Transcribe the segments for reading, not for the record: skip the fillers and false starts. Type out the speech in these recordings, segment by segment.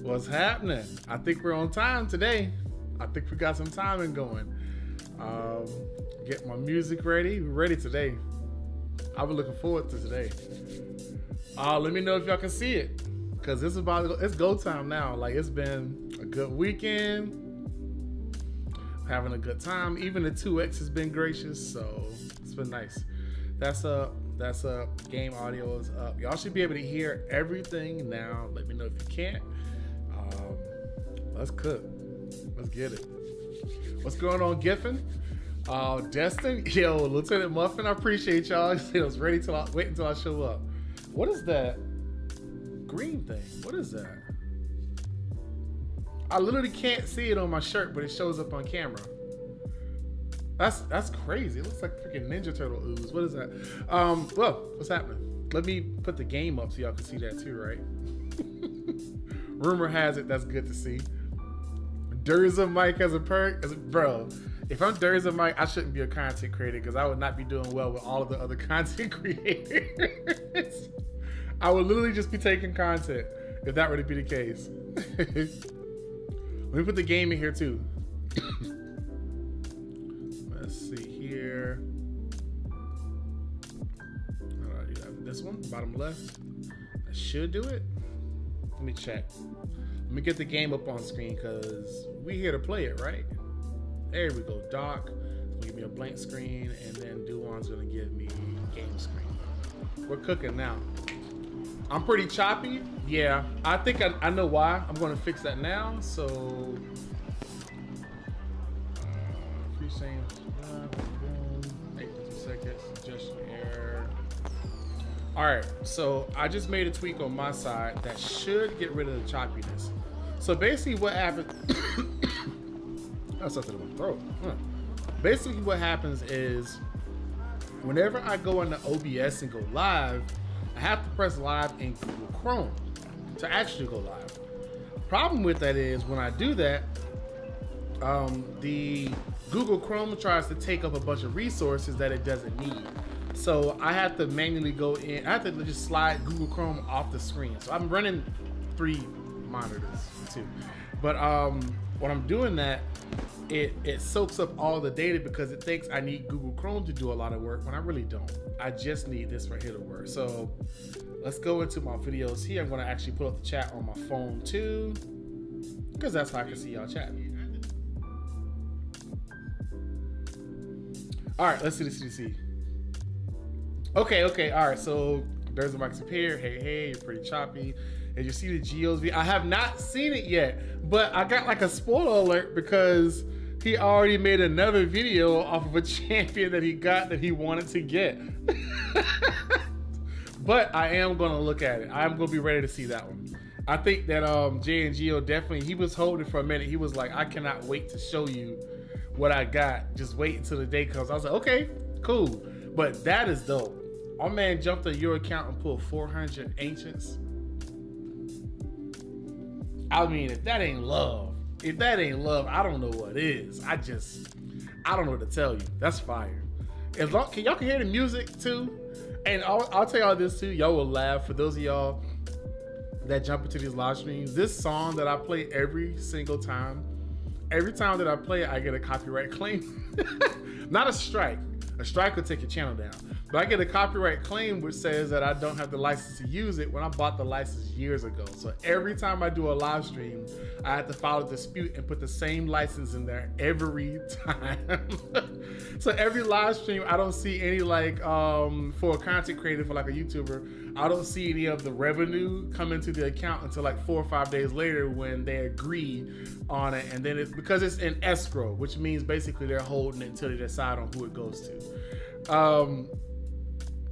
What's happening? I think we're on time today. I think we got some timing going. Get my music ready. We're ready today. I've been looking forward to today. Let me know if y'all can see it, because it's go time now. Like, it's been a good weekend. Having a good time. Even the 2X has been gracious, so it's been nice. That's up. Game audio is up. Y'all should be able to hear everything now. Let me know if you can't. Let's cook. Let's get it. What's going on, Giffen? Destin? Yo, Lieutenant Muffin, I appreciate y'all. I was ready wait until I show up. What is that green thing? What is that? I literally can't see it on my shirt, but it shows up on camera. That's crazy. It looks like freaking Ninja Turtle ooze. What is that? Well, what's happening? Let me put the game up so y'all can see that too, right? Rumor has it that's good to see. Durza Mike has a perk. Bro, if I'm Durza Mike, I shouldn't be a content creator, because I would not be doing well with all of the other content creators. I would literally just be taking content if that were to be the case. Let me put the game in here too. Let's see here. How do I do that? This one, bottom left. I should do it. Let me check. Let me get the game up on screen, because we here to play it, right? There we go. Doc. It's gonna give me a blank screen, and then Duan's gonna give me game screen. We're cooking now. I'm pretty choppy. Yeah, I think I know why. I'm gonna fix that now. So, free saying, 8 seconds, suggestion error. All right, so I just made a tweak on my side that should get rid of the choppiness. So basically what happened, that's something in my throat. Basically what happens is, whenever I go into OBS and go live, I have to press live in Google Chrome to actually go live. Problem with that is, when I do that, the Google Chrome tries to take up a bunch of resources that it doesn't need. So I have to manually go in. I have to just slide Google Chrome off the screen. So I'm running 3 monitors too. But when I'm doing that, it soaks up all the data, because it thinks I need Google Chrome to do a lot of work, when I really don't. I just need this right here to work. So let's go into my videos here. I'm going to actually put up the chat on my phone too, because that's how I can see y'all chatting. All right, let's see the CDC. Okay, all right, so there's the Mike's up here. Hey, you're pretty choppy. And you see the Geo's video. I have not seen it yet, but I got like a spoiler alert, because he already made another video off of a champion that he got that he wanted to get. But I am gonna look at it. I'm gonna be ready to see that one. I think that Jay and Geo definitely, he was holding for a minute. He was like, I cannot wait to show you what I got. Just wait until the day comes. I was like, okay, cool. But that is dope. Our man jumped on your account and pulled 400 ancients. I mean, if that ain't love, I don't know what is. I don't know what to tell you. That's fire. As long, y'all can hear the music too. And I'll tell y'all this too. Y'all will laugh. For those of y'all that jump into these live streams, this song that I play every single time, every time that I play it, I get a copyright claim. Not a strike. A strike will take your channel down. But I get a copyright claim which says that I don't have the license to use it, when I bought the license years ago. So every time I do a live stream, I have to file a dispute and put the same license in there every time. So every live stream, I don't see any, like, for a content creator, for like a YouTuber, I don't see any of the revenue come into the account until like 4 or 5 days later, when they agree on it. And then it's because it's in escrow, which means basically they're holding it until they decide on who it goes to.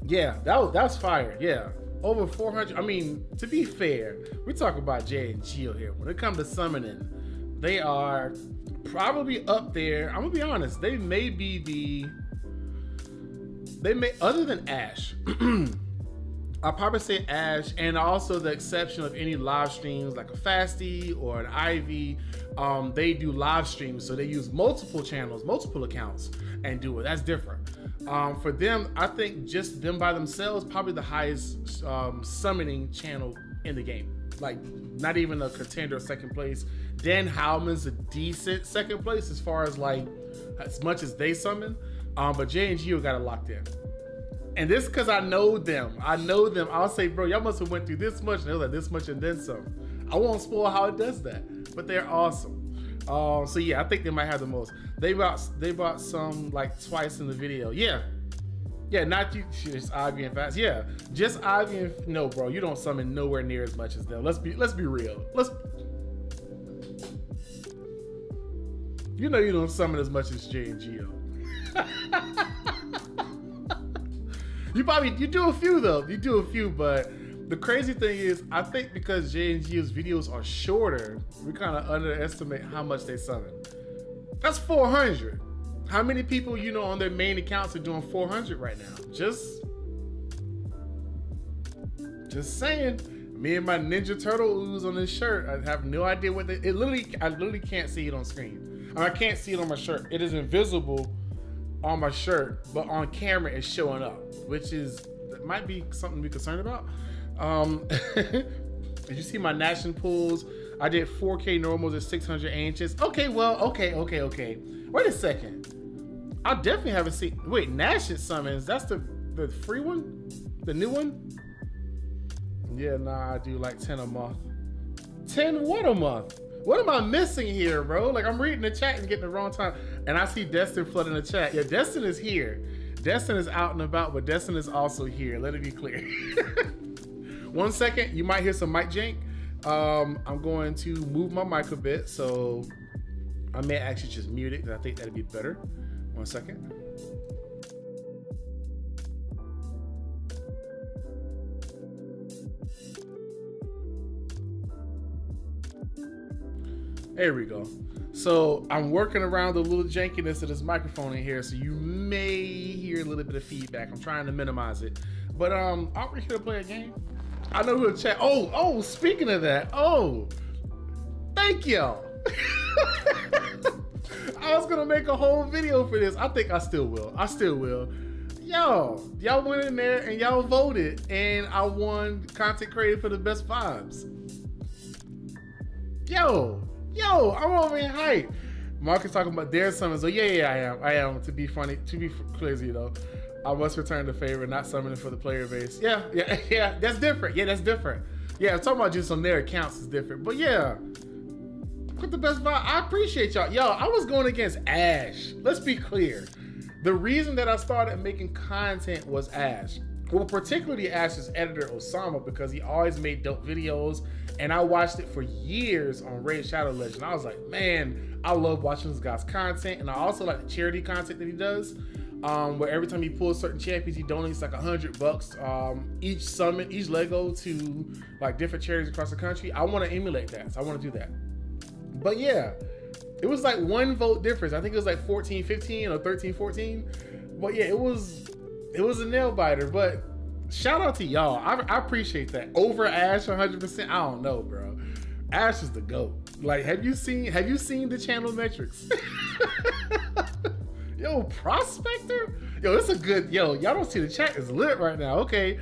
Yeah, that's fire. Yeah, over 400. I mean, to be fair, we talk about Jay and Geo here. When it comes to summoning, they are probably up there. I'm gonna be honest. They may be other than Ash. I'll probably say Ash, and also the exception of any live streams like a Fasty or an Ivy. They do live streams, so they use multiple channels, multiple accounts, and do it. That's different. For them, I think just them by themselves, probably the highest summoning channel in the game. like not even a contender second place. Dan Howman's a decent second place as far as like as much as they summon. But Jay and Gio got it locked in. And this because I know them. I'll say, bro, y'all must have went through this much and they're like this much and then some. I won't spoil how it does that, but they're awesome. So yeah, I think they might have the most. They bought some like twice in the video. Yeah, not you. Just Ivy and Fast. Yeah, just Ivy and no, bro. You don't summon nowhere near as much as them. Let's be real. You know you don't summon as much as Jay and Gio. You do a few though. You do a few, but the crazy thing is, I think because Jay and Gio's videos are shorter, we kind of underestimate how much they summon. That's 400. How many people you know on their main accounts are doing 400 right now? Just saying. Me and my Ninja Turtle ooze on this shirt, I have no idea what I literally can't see it on screen. I can't see it on my shirt. It is invisible on my shirt, but on camera it's showing up, which that might be something to be concerned about. Did you see my Nashing pulls? I did 4K normals at 600 inches. Okay. Wait a second. I definitely haven't seen. Wait, Nashing summons. That's the free one, the new one. Yeah, nah, I do like 10 a month. 10 what a month? What am I missing here, bro? Like I'm reading the chat and getting the wrong time, and I see Destin flooding the chat. Yeah, Destin is here. Destin is out and about, but Destin is also here. Let it be clear. 1 second, you might hear some mic jank. I'm going to move my mic a bit, so I may actually just mute it because I think that'd be better. 1 second. There we go. So I'm working around the little jankiness of this microphone in here, so you may hear a little bit of feedback. I'm trying to minimize it. But aren't we here to play a game? I know who to chat. Oh, speaking of that, thank y'all. I was gonna make a whole video for this. I think I still will. Y'all went in there and y'all voted, and I won content creator for the best vibes. Yo, I'm over here hype. Mark is talking about their summons. So yeah, I am. To be crazy, I must return the favor, not summoning for the player base. Yeah, that's different. Yeah, I'm talking about just on their accounts is different. But yeah, put the best vibe. I appreciate y'all. Yo, I was going against Ash. Let's be clear. The reason that I started making content was Ash. Well, particularly Ash's editor, Osama, because he always made dope videos, and I watched it for years on Raid Shadow Legend. I was like, man, I love watching this guy's content, and I also like the charity content that he does, where every time he pulls certain champions, he donates like $100 each summon, each Lego to like different charities across the country. I want to emulate that, so I want to do that. But yeah, it was like 1 vote difference. I think it was like 14-15 or 13-14. But yeah, it was a nail biter. But shout out to y'all. I appreciate that. Over Ash 100%. I don't know, bro. Ash is the GOAT. Like, have you seen the channel metrics? Yo, Prospector? Yo, it's a good, y'all don't see the chat is lit right now. Okay.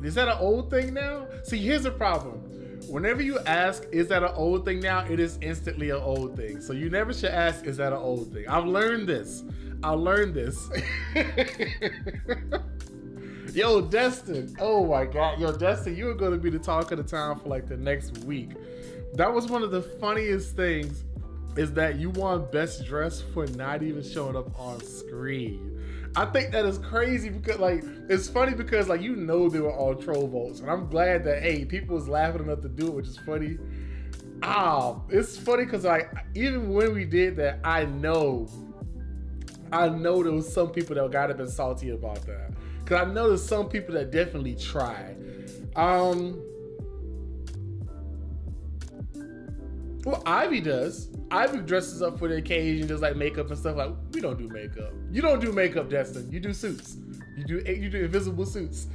Is that an old thing now? See, here's the problem. Whenever you ask, is that an old thing now? It is instantly an old thing. So you never should ask, is that an old thing? I've learned this. Yo, Destin. Oh my God. Yo, Destin, you are going to be the talk of the town for like the next week. That was one of the funniest things, is that you won best dress for not even showing up on screen. I think that is crazy because like, it's funny because like, they were all troll votes, and I'm glad that, hey, people was laughing enough to do it, which is funny. It's funny because like, even when we did that, I know there was some people that gotta been salty about that. Cause I know there's some people that definitely tried. Well, Ivy does. Ivy dresses up for the occasion, just like makeup and stuff. Like, we don't do makeup. You don't do makeup, Destin. You do suits. You do invisible suits.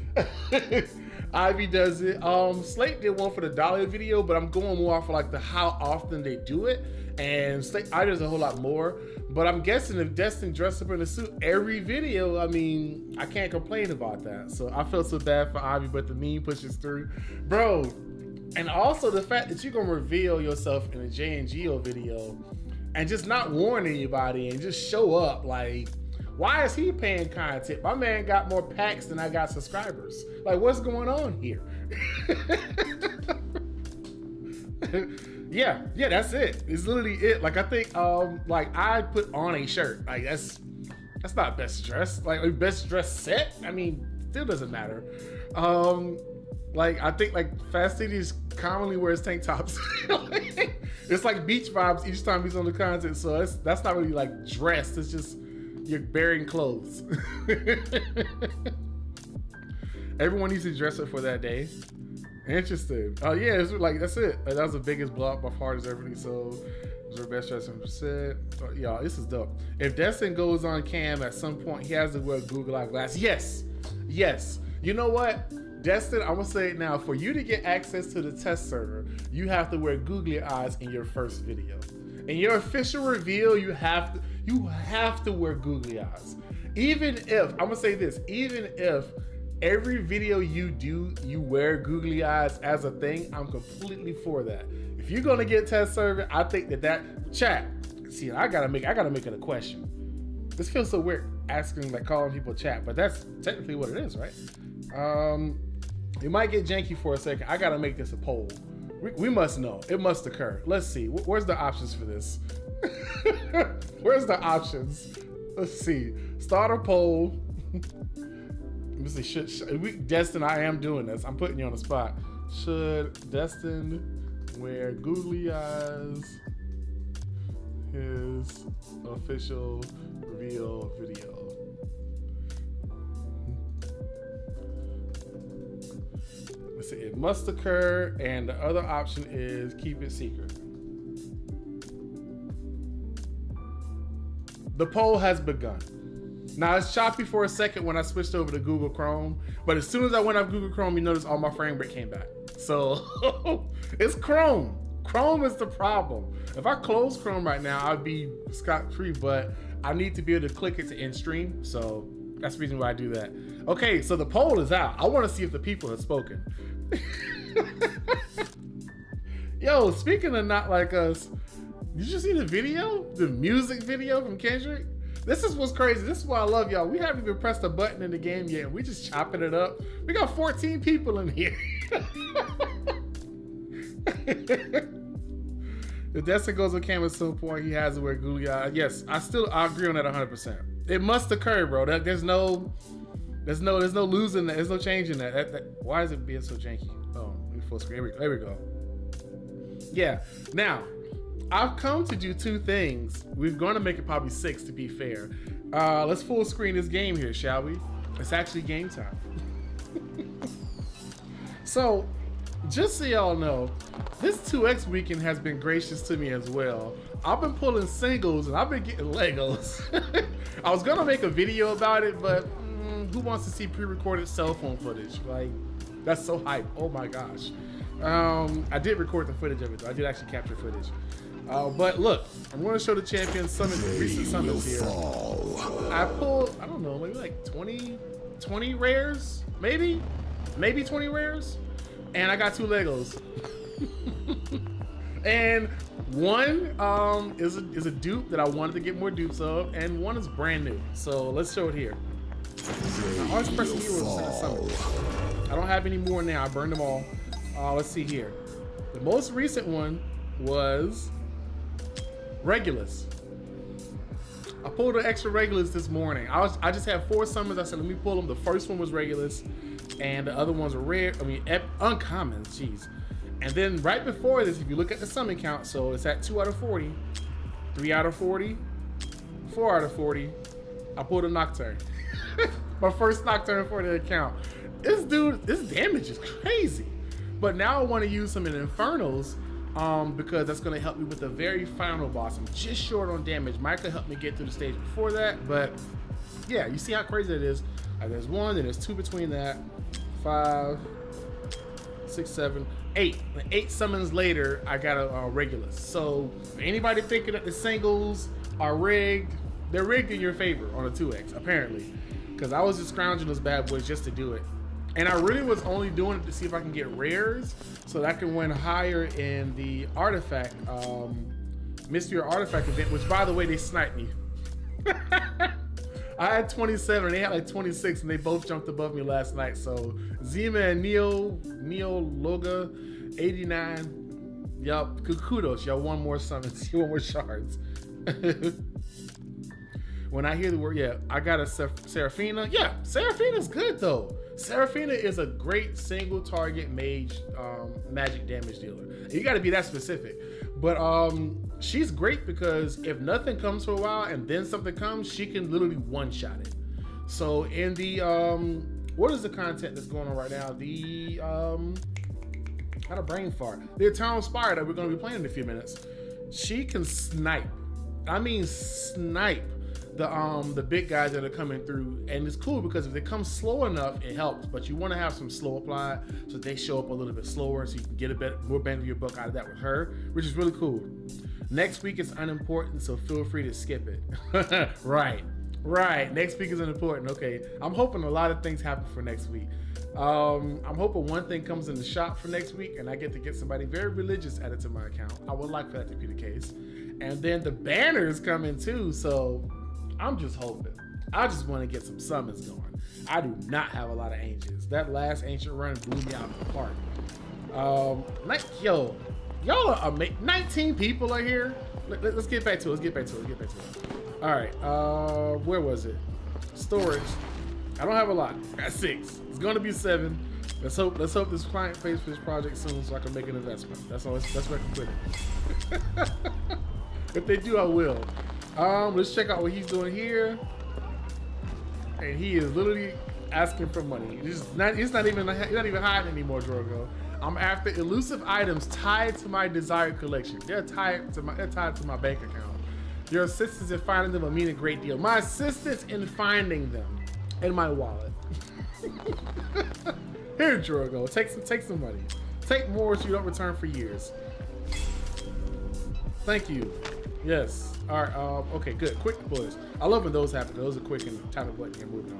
Ivy does it. Slate did one for the Dolly video, but I'm going more off of like how often they do it. And Slate, I does a whole lot more. But I'm guessing if Destin dressed up in a suit every video, I mean, I can't complain about that. So I felt so bad for Ivy, but the meme pushes through. Bro, And also the fact that you're gonna reveal yourself in a J&Geo video and just not warn anybody and just show up. Like, why is he paying content? My man got more packs than I got subscribers. Like, what's going on here? yeah, that's it. It's literally it. Like, I think like I put on a shirt. Like, that's not best dress. Like, best dress set. I mean, still doesn't matter. Like, I think like Fast Cities commonly wears tank tops. It's like beach vibes each time he's on the content. So that's not really like dressed. It's just you're bearing clothes. Everyone needs to dress up for that day. Interesting. Oh yeah, it's like that's it. Like, that was the biggest block by far as everything. So it's our best dress 100%. Oh, y'all, this is dope. If Destin goes on cam at some point, he has to wear Google Eye glasses. Yes. You know what? Destin, I'm gonna say it now. For you to get access to the test server, you have to wear googly eyes in your first video. In your official reveal, you have to wear googly eyes. Even if, I'm gonna say this, even if every video you do, you wear googly eyes as a thing, I'm completely for that. If you're gonna get test server, I think that chat. See, I gotta make it a question. This feels so weird asking, like calling people chat, but that's technically what it is, right? It might get janky for a second. I gotta make this a poll. We must know. It must occur. Let's see. Where's the options for this? Where's the options? Let's see. Start a poll. Let me see. Destin, I am doing this. I'm putting you on the spot. Should Destin wear googly eyes his official reveal video? Let's see, it must occur, and the other option is keep it secret. The poll has begun. Now it's choppy for a second when I switched over to Google Chrome, but as soon as I went off Google Chrome, you notice all my frame rate came back. So it's Chrome. Chrome is the problem. If I close Chrome right now, I'd be scot-free, but I need to be able to click it to end stream, so that's the reason why I do that. Okay, so the poll is out. I want to see if the people have spoken. Yo, speaking of not like us, did you see the video? The music video from Kendrick? This is what's crazy. This is why I love y'all. We haven't even pressed a button in the game yet. We just chopping it up. We got 14 people in here. If Destin goes on camera at some point, he has to wear googly eyes. Yes, I agree on that 100%. It must occur, bro. There's no losing that. There's no changing that. Why is it being so janky? Oh, let me full screen. There we go. Yeah. Now, I've come to do two things. We're going to make it probably 6 to be fair. Let's full screen this game here, shall we? It's actually game time. So, just so y'all know, this 2X weekend has been gracious to me as well. I've been pulling singles and I've been getting Legos. I was gonna make a video about it, but who wants to see pre-recorded cell phone footage? Like, that's so hype. Oh my gosh. I did record the footage of it though. I did actually capture footage. But look, I'm gonna show the champion summon, recent summons here. I pulled, I don't know, maybe like 20 rares? Maybe 20 rares? And I got 2 Legos. And one is a dupe that I wanted to get more dupes of, and one is brand new. So let's show it here. I always press the heroes to summon. I don't have any more now. I burned them all. Let's see here. The most recent one was Regulus. I pulled an extra Regulus this morning. I just had 4 summons. I said, let me pull them. The first one was Regulus, and the other ones were rare. I mean, uncommons. Jeez. And then right before this, if you look at the summon count, so it's at 2 out of 40, 3 out of 40, 4 out of 40. I pulled a Nocturne. My first Nocturne for the account. This damage is crazy. But now I want to use some in Infernals. Because that's gonna help me with the very final boss. I'm just short on damage. Mike could help me get through the stage before that, but yeah, you see how crazy that is. There's 1, then there's 2 between that. 5, 6, 7, 8. 8 summons later, I got a Regulus. So for anybody thinking that the singles are rigged, they're rigged in your favor on a 2X, apparently. Because I was just scrounging those bad boys just to do it. And I really was only doing it to see if I can get rares so that I can win higher in the artifact, mystery artifact event, which by the way, they sniped me. I had 27 and they had like 26 and they both jumped above me last night. So Zima and Neo Loga 89. Yup, kudos. Y'all won more summons, you won more shards. When I hear the word, yeah, I got a Seraphina. Yeah, Seraphina's good though. Seraphina is a great single target mage magic damage dealer. You got to be that specific. But she's great because if nothing comes for a while and then something comes, she can literally one-shot it. So in the what is the content that's going on right now? The got a brain fart. The Eternal Spire that we're going to be playing in a few minutes. She can snipe. I mean snipe the big guys that are coming through, and it's cool because if they come slow enough, it helps. But you want to have some slow apply so they show up a little bit slower, so you can get a bit more bang for your buck out of that with her, which is really cool. Next week is unimportant, so feel free to skip it. Right. Next week is unimportant. Okay, I'm hoping a lot of things happen for next week. I'm hoping one thing comes in the shop for next week, and I get to get somebody very religious added to my account. I would like for that to be the case. And then the banners come in too, so I'm just hoping. I just want to get some summons going. I do not have a lot of ancients. That last ancient run blew me out of the park. Yo, y'all are amazing. 19 people are here. Let's get back to it. All right, where was it? Storage. I don't have a lot. I got 6. It's gonna be 7. Let's hope this client pays for this project soon so I can make an investment. That's where I can put it. If they do, I will. Let's check out what he's doing here. And he is literally asking for money. He's not even hiding anymore, Drogo. I'm after elusive items tied to my desired collection. They're tied to my bank account. Your assistance in finding them will mean a great deal. My assistance in finding them in my wallet. Here, Drogo, take some money. Take more so you don't return for years. Thank you. Yes. All right. Okay. Good. Quick deploys. I love when those happen. Those are quick and tap a button and moving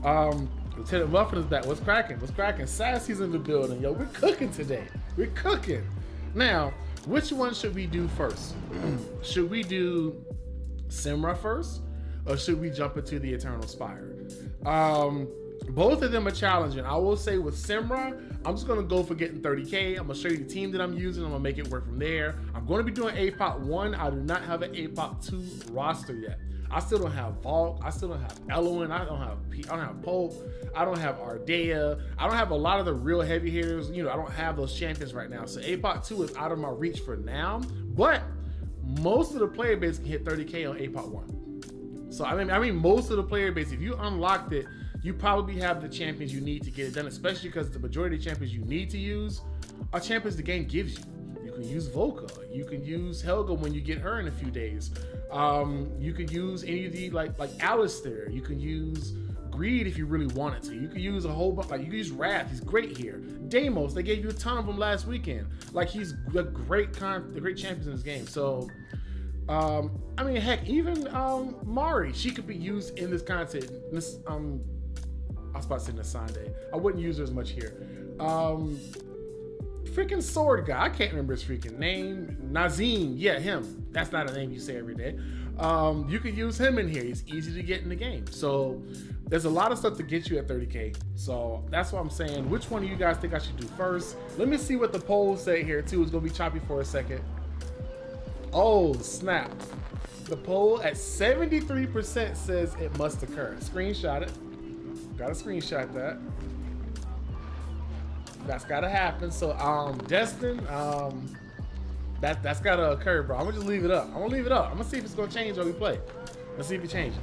on. Lieutenant Muffin is back. What's cracking? Sassy's in the building. Yo, we're cooking today. We're cooking. Now, which one should we do first? Should we do SEMRAH first, or should we jump into the Eternal Spire? Both of them are challenging. I will say with SEMRAH, I'm just gonna go for getting 30K. I'm gonna show you the team that I'm using. I'm gonna make it work from there. I'm gonna be doing APOC 1. I do not have an APOC 2 roster yet. I still don't have Valk. I still don't have Eloin. I don't have Pope. I don't have Ardea. I don't have a lot of the real heavy hitters. You know, I don't have those champions right now. So APOC 2 is out of my reach for now. But most of the player base can hit 30K on APOC 1. So I mean, most of the player base, if you unlocked it, you probably have the champions you need to get it done, especially because the majority of the champions you need to use are champions the game gives you. You can use Volca. You can use Helga when you get her in a few days. You can use any of the like Alistair. You can use Greed if you really wanted to. You can use a whole bunch. Like you can use Wrath. He's great here. Deimos. They gave you a ton of them last weekend. Like he's the great champions in this game. So. I mean, heck, even Mari, she could be used in this content. I was about to say Nasande. I wouldn't use her as much here. Freaking sword guy. I can't remember his freaking name. Nazim. Yeah, him. That's not a name you say every day. You can use him in here. He's easy to get in the game. So there's a lot of stuff to get you at 30K. So that's what I'm saying. Which one of you guys think I should do first? Let me see what the polls say here too. It's gonna be choppy for a second. Oh, snap. The poll at 73% says it must occur. Screenshot it. Gotta screenshot that. That's gotta happen. So, Destin, that's gotta occur, bro. I'm gonna just leave it up. I'm gonna see if it's gonna change while we play. Let's see if it changes.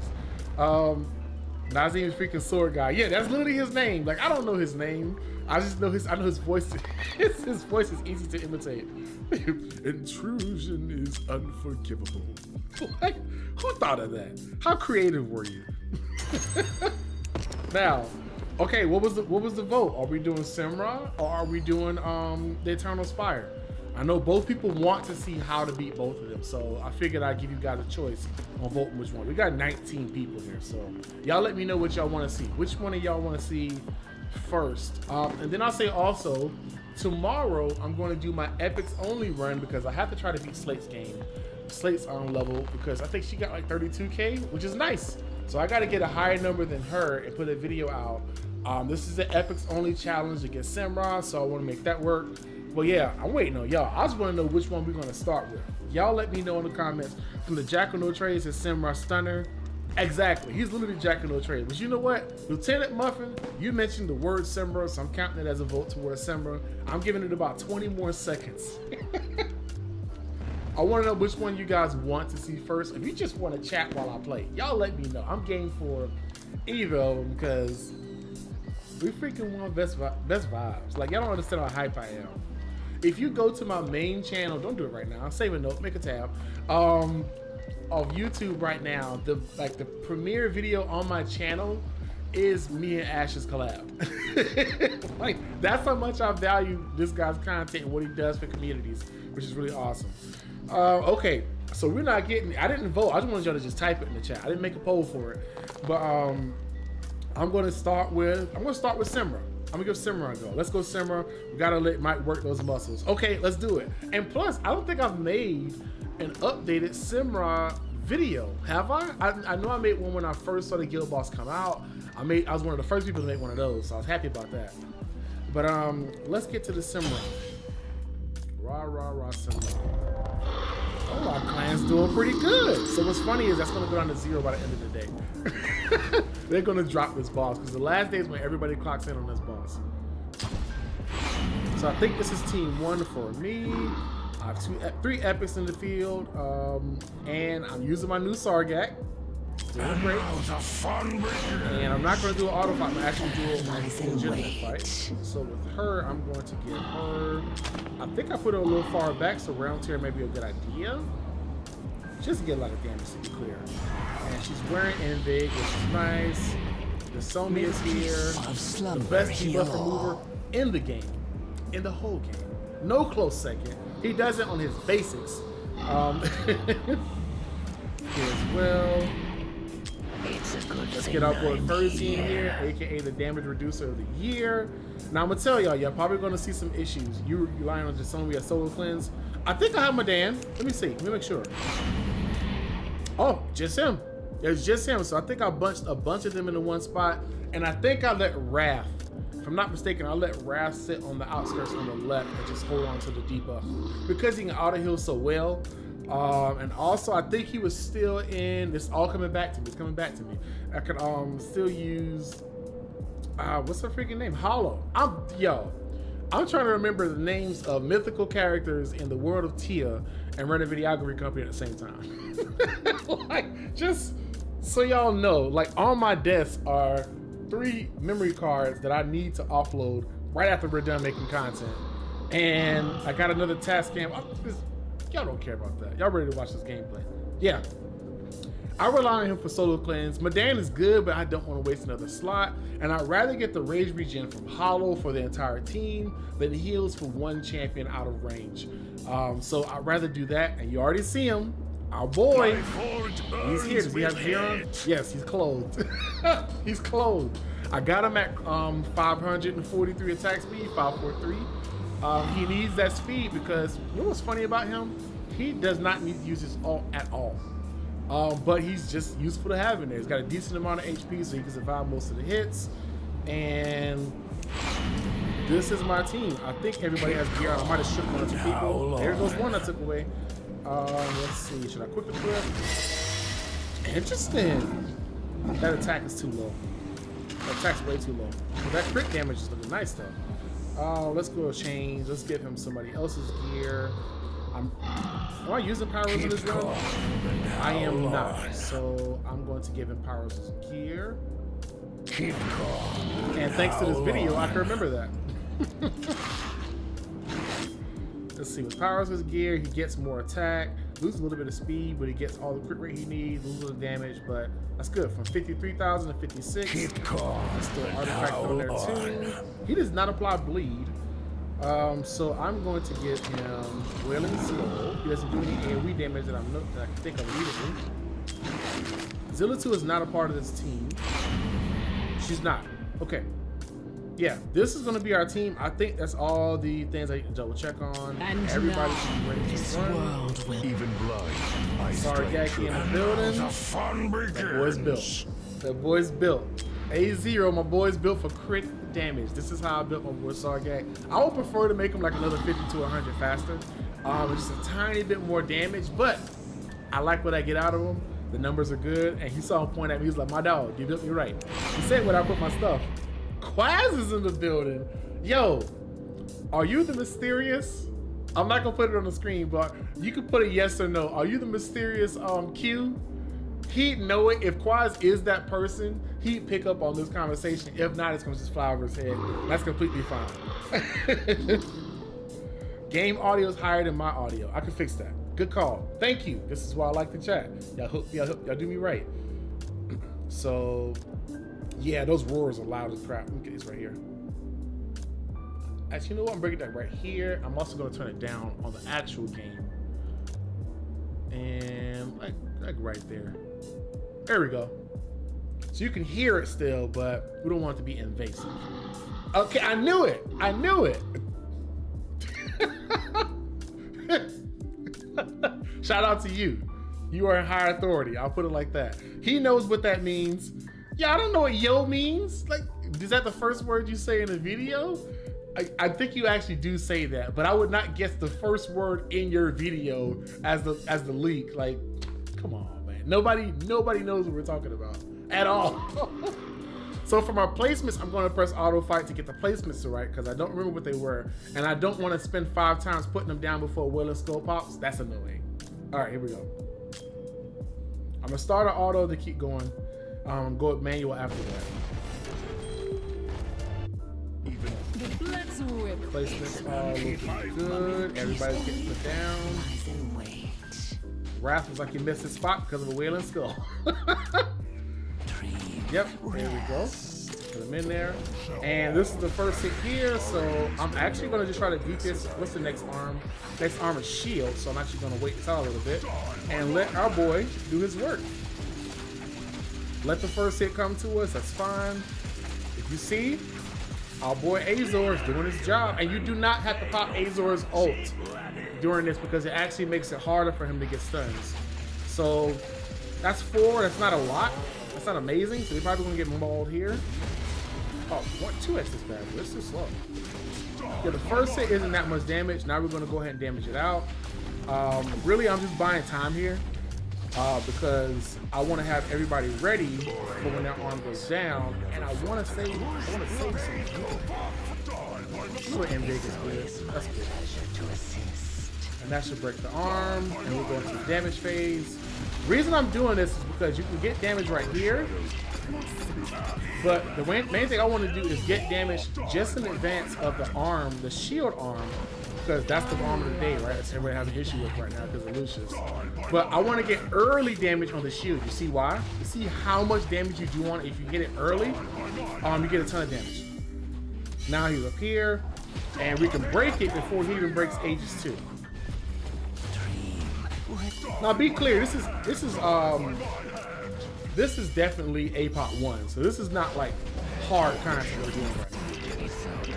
Nazim is freaking sword guy. Yeah, that's literally his name. Like, I don't know his name. I just know I know his voice. His voice is easy to imitate. Intrusion is unforgivable. Like, who thought of that? How creative were you? Now, okay, what was the vote? Are we doing SEMRAH or are we doing the Eternal Spire? I know both people want to see how to beat both of them, so I figured I'd give you guys a choice on voting which one. We got 19 people here, so y'all let me know what y'all want to see. Which one of y'all want to see first. And then I'll say also, tomorrow I'm going to do my epics only run because I have to try to beat Slate's game. Slate's on level because I think she got like 32K, which is nice. So I got to get a higher number than her and put a video out. This is the epics only challenge against SEMRAH, so I want to make that work. But yeah, I'm waiting on y'all. I just want to know which one we're going to start with. Y'all let me know in the comments. From the Jack of no trades is SEMRAH Stunner. Exactly, he's literally Jack of no trades. But you know what, Lieutenant Muffin, you mentioned the word SEMRAH, so I'm counting it as a vote towards SEMRAH. I'm giving it about 20 more seconds. I want to know which one you guys want to see first. If you just want to chat while I play, y'all let me know. I'm game for either of them because we freaking want best vibes. Like, y'all don't understand how hype I am. If you go to my main channel, don't do it right now. Save a note, make a tab. Of YouTube right now, the premiere video on my channel is me and Ash's collab. Like, that's how much I value this guy's content and what he does for communities, which is really awesome. Okay, so we're not getting, I didn't vote. I just wanted y'all to just type it in the chat. I didn't make a poll for it, but I'm gonna start with SEMRAH. I'm gonna give SEMRAH a go. Let's go SEMRAH. We gotta let Mike work those muscles. Okay, let's do it. And plus, I don't think I've made an updated SEMRAH video, have I? I know I made one when I first saw the Guild Boss come out. I was one of the first people to make one of those, so I was happy about that. But let's get to the SEMRAH. Rah SEMRAH. Oh, our clan's doing pretty good. So what's funny is that's gonna go down to 0 by the end of the day. They're gonna drop this boss because the last day is when everybody clocks in on this boss. So I think this is team 1 for me. I have 3 epics in the field, and I'm using my new Sargak. Doing great. And I'm not going to do an auto fight, I'm actually doing a legitimate fight. So with her, I'm going to get her. I think I put her a little far back, so round tier may be a good idea. Just to get a lot of damage to be clear. And she's wearing Invig, which is nice. The Somi is here. The best debuff remover in the game. In the whole game. No close second. He does it on his basics. Here as well. Let's get our boy Furzy in here, aka the damage reducer of the year. Now I'm gonna tell y'all probably gonna see some issues. You relying on just some of your solo cleanse. I think I have Madan. Let me see. Let me make sure. Oh, just him. There's just him. So I think I bunched a bunch of them into one spot, and I think I let Wrath. If I'm not mistaken, I'll let Wrath sit on the outskirts on the left and just hold on to the debuff because he can auto heal so well. And also, I think he was still in. It's all coming back to me. It's coming back to me. I could still use. What's her freaking name? Hollow. I'm trying to remember the names of mythical characters in the world of Tia and run a videography company at the same time. Like, just so y'all know, like on my desk are 3 memory cards that I need to offload right after we're done making content. And I got another task cam. Y'all don't care about that. Y'all ready to watch this gameplay? Yeah. I rely on him for solo cleanse. Madan is good, but I don't want to waste another slot. And I'd rather get the rage regen from Hollow for the entire team than heals for 1 champion out of range. So I'd rather do that. And you already see him. Our boy. He's here. Does he have gear on? Yes, he's clothed. He's clothed. I got him at 543 attack speed, 543. He needs that speed because you know what's funny about him? He does not need to use his ult at all. But he's just useful to have in there. He's got a decent amount of HP, so he can survive most of the hits. And this is my team. I think everybody has gear on. I might have shook one or 2 people. There goes one I took away. Let's see. Should I quick equip? Interesting. That attack is too low. That attack's way too low. But that crit damage is looking nice though. Let's go change. Let's give him somebody else's gear. Am I using Powers in this run? I am not. So I'm going to give him Powers' gear. And thanks to this video, I can remember that. Let's see, with Powers' gear, he gets more attack, loses a little bit of speed, but he gets all the crit rate he needs, loses a little damage, but that's good. From 53,000 to 56. There's still artifact on there too. He does not apply bleed. So I'm going to give him Wailing Slow. He doesn't do any AoE damage that I can think of immediately. Zilla 2 is not a part of this team. She's not. Okay. yeah, this is going to be our team. I think that's all the things I need to double check on. And everybody now, should be ready this to run. world will Even blood. I Sorry, Gaki in the building. The fun begins. That boy's built. That boy's built. A0, my boy's built for crit damage. This is how I built my boy Sargak. I would prefer to make him like another 50 to 100 faster. Just a tiny bit more damage, but I like what I get out of him. The numbers are good, and he saw him point at me. He's like, my dog, you built me right. He said when I put my stuff. Quaz is in the building. Yo, are you the mysterious? I'm not gonna put it on the screen, but you can put a yes or no. Are you the mysterious Q? He'd know it. If Quaz is that person, he'd pick up on this conversation. If not, it's gonna just fly over his head. That's completely fine. Game audio is higher than my audio. I can fix that. Good call. Thank you. This is why I like the chat. Y'all do me right. So, yeah, those roars are loud as crap. Let me get this right here. Actually, you know what? I'm breaking that right here. I'm also gonna turn it down on the actual game. And like right there. There we go. So you can hear it still, but we don't want it to be invasive. Okay, I knew it. I knew it. Shout out to you. You are in high authority. I'll put it like that. He knows what that means. Yeah, I don't know what yo means. Like, is that the first word you say in a video? I think you actually do say that, but I would not guess the first word in your video as the leak. Like, come on, man. Nobody knows what we're talking about at all. So for my placements, I'm going to press auto fight to get the placements to right because I don't remember what they were, and I don't want to spend 5 times putting them down before Will and Skull pops. That's annoying. All right, here we go. I'm gonna start an auto to keep going. Go with manual after that. Placements all looking good. Everybody's getting put down. Wrath was like he missed his spot because of a wailing skull. Yep, there we go. Put him in there. And this is the first hit here, so I'm actually gonna just try to beat this. What's the next arm? Next arm is shield, so I'm actually gonna wait this out a little bit and let our boy do his work. Let the first hit come to us, that's fine. If you see, our boy Azor is doing his job, and you do not have to pop Azor's ult during this because it actually makes it harder for him to get stuns. So that's 4, that's not a lot. That's not amazing, so we're probably gonna get mauled here. Oh, 2x this bad, but it's too slow. Yeah, the first hit isn't that much damage. Now we're gonna go ahead and damage it out. Really, I'm just buying time here because I want to have everybody ready for when that arm goes down, and I want to save some. What M big is good. That's good. And that should break the arm, and we'll go into the damage phase. The reason I'm doing this is because you can get damage right here, but the main thing I want to do is get damage just in advance of the arm, the shield arm, because that's the arm of the day, right? That's everybody has an issue with right now because of Lucius. But I want to get early damage on the shield. You see why? You see how much damage you do on it if you get it early? You get a ton of damage. Now he's up here, and we can break it before he even breaks Aegis 2. Now be clear, this is definitely APOP 1, so this is not like hard content we're doing right now.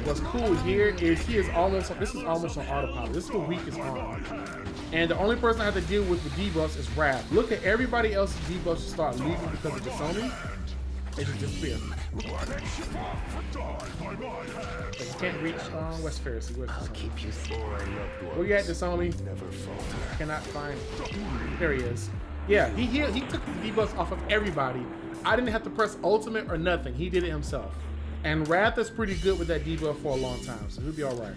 What's cool here is this is almost on autopilot. This is the weakest arm. And the only person I have to deal with debuffs is Wrath. Look at everybody else's debuffs to start leaving because of Dasoni. They just disappear. You can't reach West Pharisee. Where you at, Dasoni? Cannot find. There he is. Yeah, he took the debuffs off of everybody. I didn't have to press ultimate or nothing. He did it himself. And Wrath is pretty good with that debuff for a long time, so he'll be all right.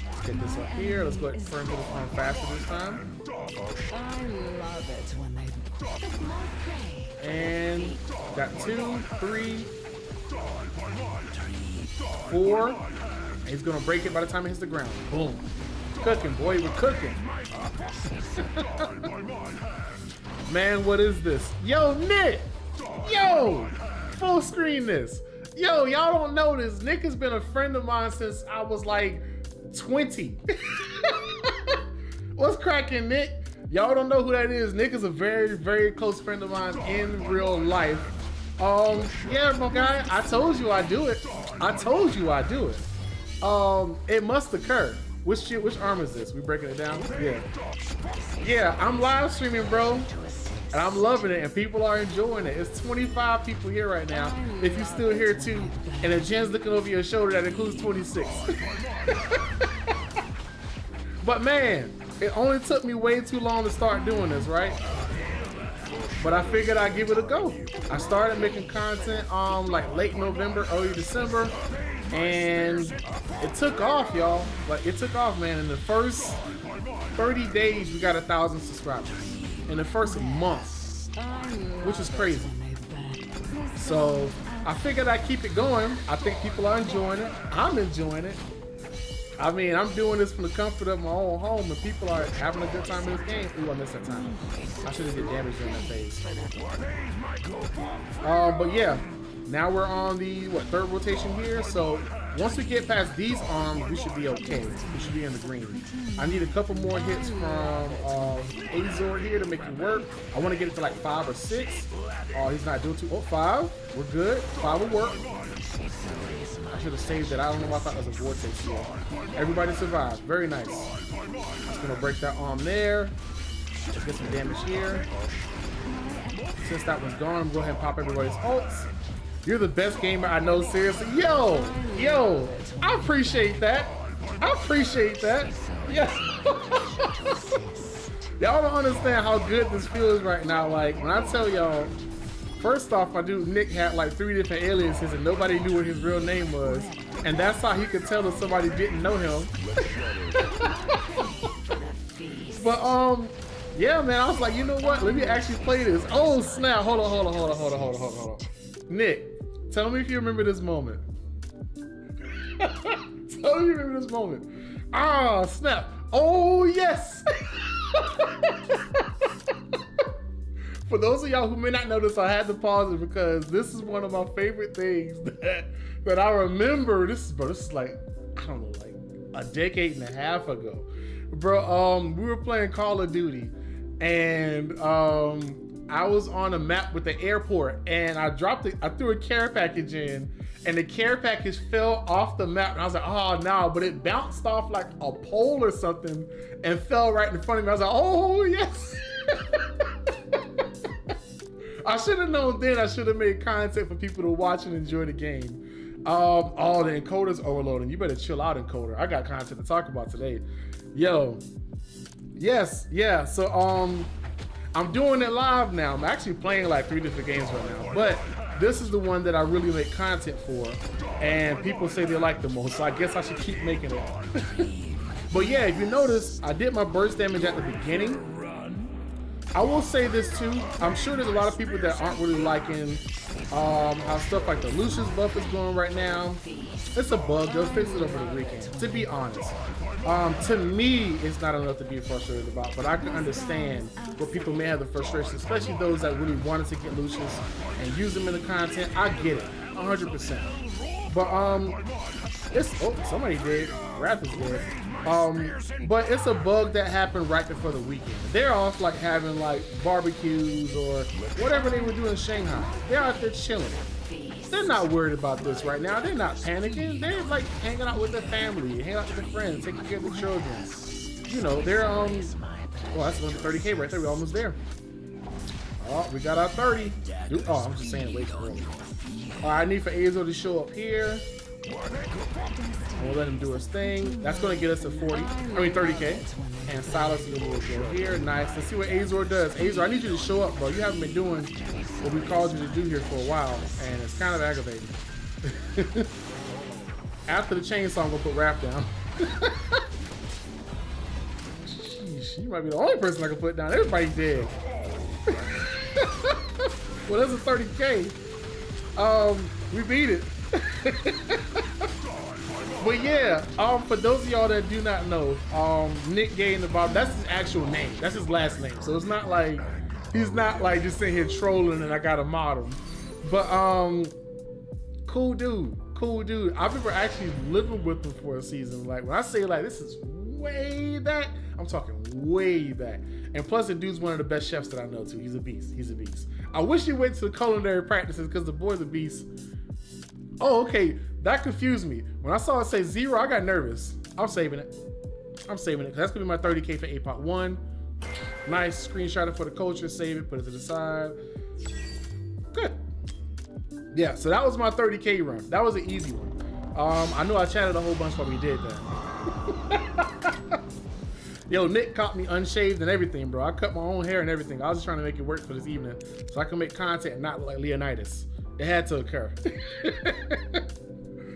Let's get this up here. Let's go ahead and firm it on faster this time. I love it when they And got 2, 3, 4. And he's gonna break it by the time it hits the ground. Boom. Cooking, boy, we're cooking. Man, what is this? Yo, Nick! Yo! Full screen this. Yo, y'all don't know this. Nick has been a friend of mine since I was like 20. What's cracking, Nick? Y'all don't know who that is. Nick is a very, very close friend of mine in real life. Yeah, my guy, I told you I do it. I told you I do it. It must occur. Which arm is this? We breaking it down? Yeah. Yeah, I'm live streaming, bro. And I'm loving it, and people are enjoying it. It's 25 people here right now. If you're still here too, and a Jen's looking over your shoulder, that includes 26. But man, it only took me way too long to start doing this, right? But I figured I'd give it a go. I started making content like late November, early December, and it took off, y'all. Like, it took off, man. In the first 30 days, we got 1,000 subscribers. In the first month, which is crazy. So I figured I'd keep it going. I think people are enjoying it. I'm enjoying it. I mean, I'm doing this from the comfort of my own home, and people are having a good time in this game. Ooh, I missed that time. I should have did damage during that phase. But yeah, now we're on the third rotation here. So once we get past these arms, we should be okay. We should be in the green. I need a couple more hits from Azor here to make it work. I want to get it to like 5 or 6. Oh, he's not doing too. Oh, 5. We're good. 5 will work. I should have saved it. I don't know why I thought it was a vortex here. Everybody survived. Very nice. Just gonna break that arm there. Let's get some damage here. Since that one's gone, I'm gonna go ahead and pop everybody's ults. You're the best gamer I know, seriously. Yo, I appreciate that. I appreciate that. Yeah. Y'all don't understand how good this feels right now. Like, when I tell y'all, first off, my dude Nick had like 3 different aliases and nobody knew what his real name was. And that's how he could tell if somebody didn't know him. But yeah, man, I was like, you know what? Let me actually play this. Oh snap! Hold on. Nick, tell me if you remember this moment. Tell me if you remember this moment. Ah, snap! Oh yes! For those of y'all who may not notice, I had to pause it because this is one of my favorite things that I remember. This is like, I don't know, like a decade and a half ago. Bro, we were playing Call of Duty, and I was on a map with the airport, and I threw a care package in, and the care package fell off the map, and I was like, oh no, but it bounced off like a pole or something and fell right in front of me. I was like, oh yes. I should have known then. I should have made content for people to watch and enjoy the game. Oh, the encoder's overloading. You better chill out, encoder. I got content to talk about today. Yo, yes, yeah. So I'm doing it live now. I'm actually playing like 3 different games right now, but this is the one that I really make content for, and people say they like the most. So I guess I should keep making it. But yeah, if you notice, I did my burst damage at the beginning. I will say this too. I'm sure there's a lot of people that aren't really liking how stuff like the Lucius buff is going right now. It's a bug. They'll fix it over the weekend, to be honest. To me, it's not enough to be frustrated about, but I can understand what people may have the frustration, especially those that really wanted to get Lucius and use them in the content. I get it, 100%. But it's, oh, somebody did. Wrath is dead. But it's a bug that happened right before the weekend. They're off like having like barbecues or whatever they were doing in Shanghai. They're out there chilling. They're not worried about this right now. They're not panicking. They're like hanging out with their family, hanging out with their friends, taking care of the children. You know, they're well, that's 30K right there. We're almost there. Oh, we got our 30. Dude, oh, I'm just saying way too early. All right, I need for Azor to show up here. We'll let him do his thing. That's going to get us to 30K. And Silas is going to go here. Nice. Let's see what Azor does. Azor, I need you to show up, bro. You haven't been doing what we called you to do here for a while, and it's kind of aggravating. After the chainsaw, I'm going to put Raph down. Sheesh, you might be the only person I can put down. Everybody's dead. Well, that's a 30K. We beat it. But yeah, for those of y'all that do not know, Nick Gay in the bottom, that's his actual name. That's his last name. So it's not like, he's not like just sitting here trolling and I gotta mod him. But cool dude. I remember actually living with him for a season. Like when I say like this is way back, I'm talking way back. And plus, the dude's one of the best chefs that I know too. He's a beast. He's a beast. I wish he went to the culinary practices because the boy's a beast. Oh, okay. That confused me. When I saw it say 0, I got nervous. I'm saving it. I'm saving it. That's gonna be my 30K for APOC 1. Nice. Screenshot it for the culture. Save it. Put it to the side. Good. Yeah. So that was my 30K run. That was an easy one. I know I chatted a whole bunch while we did that. Yo, Nick caught me unshaved and everything, bro. I cut my own hair and everything. I was just trying to make it work for this evening so I can make content and not look like Leonidas. It had to occur.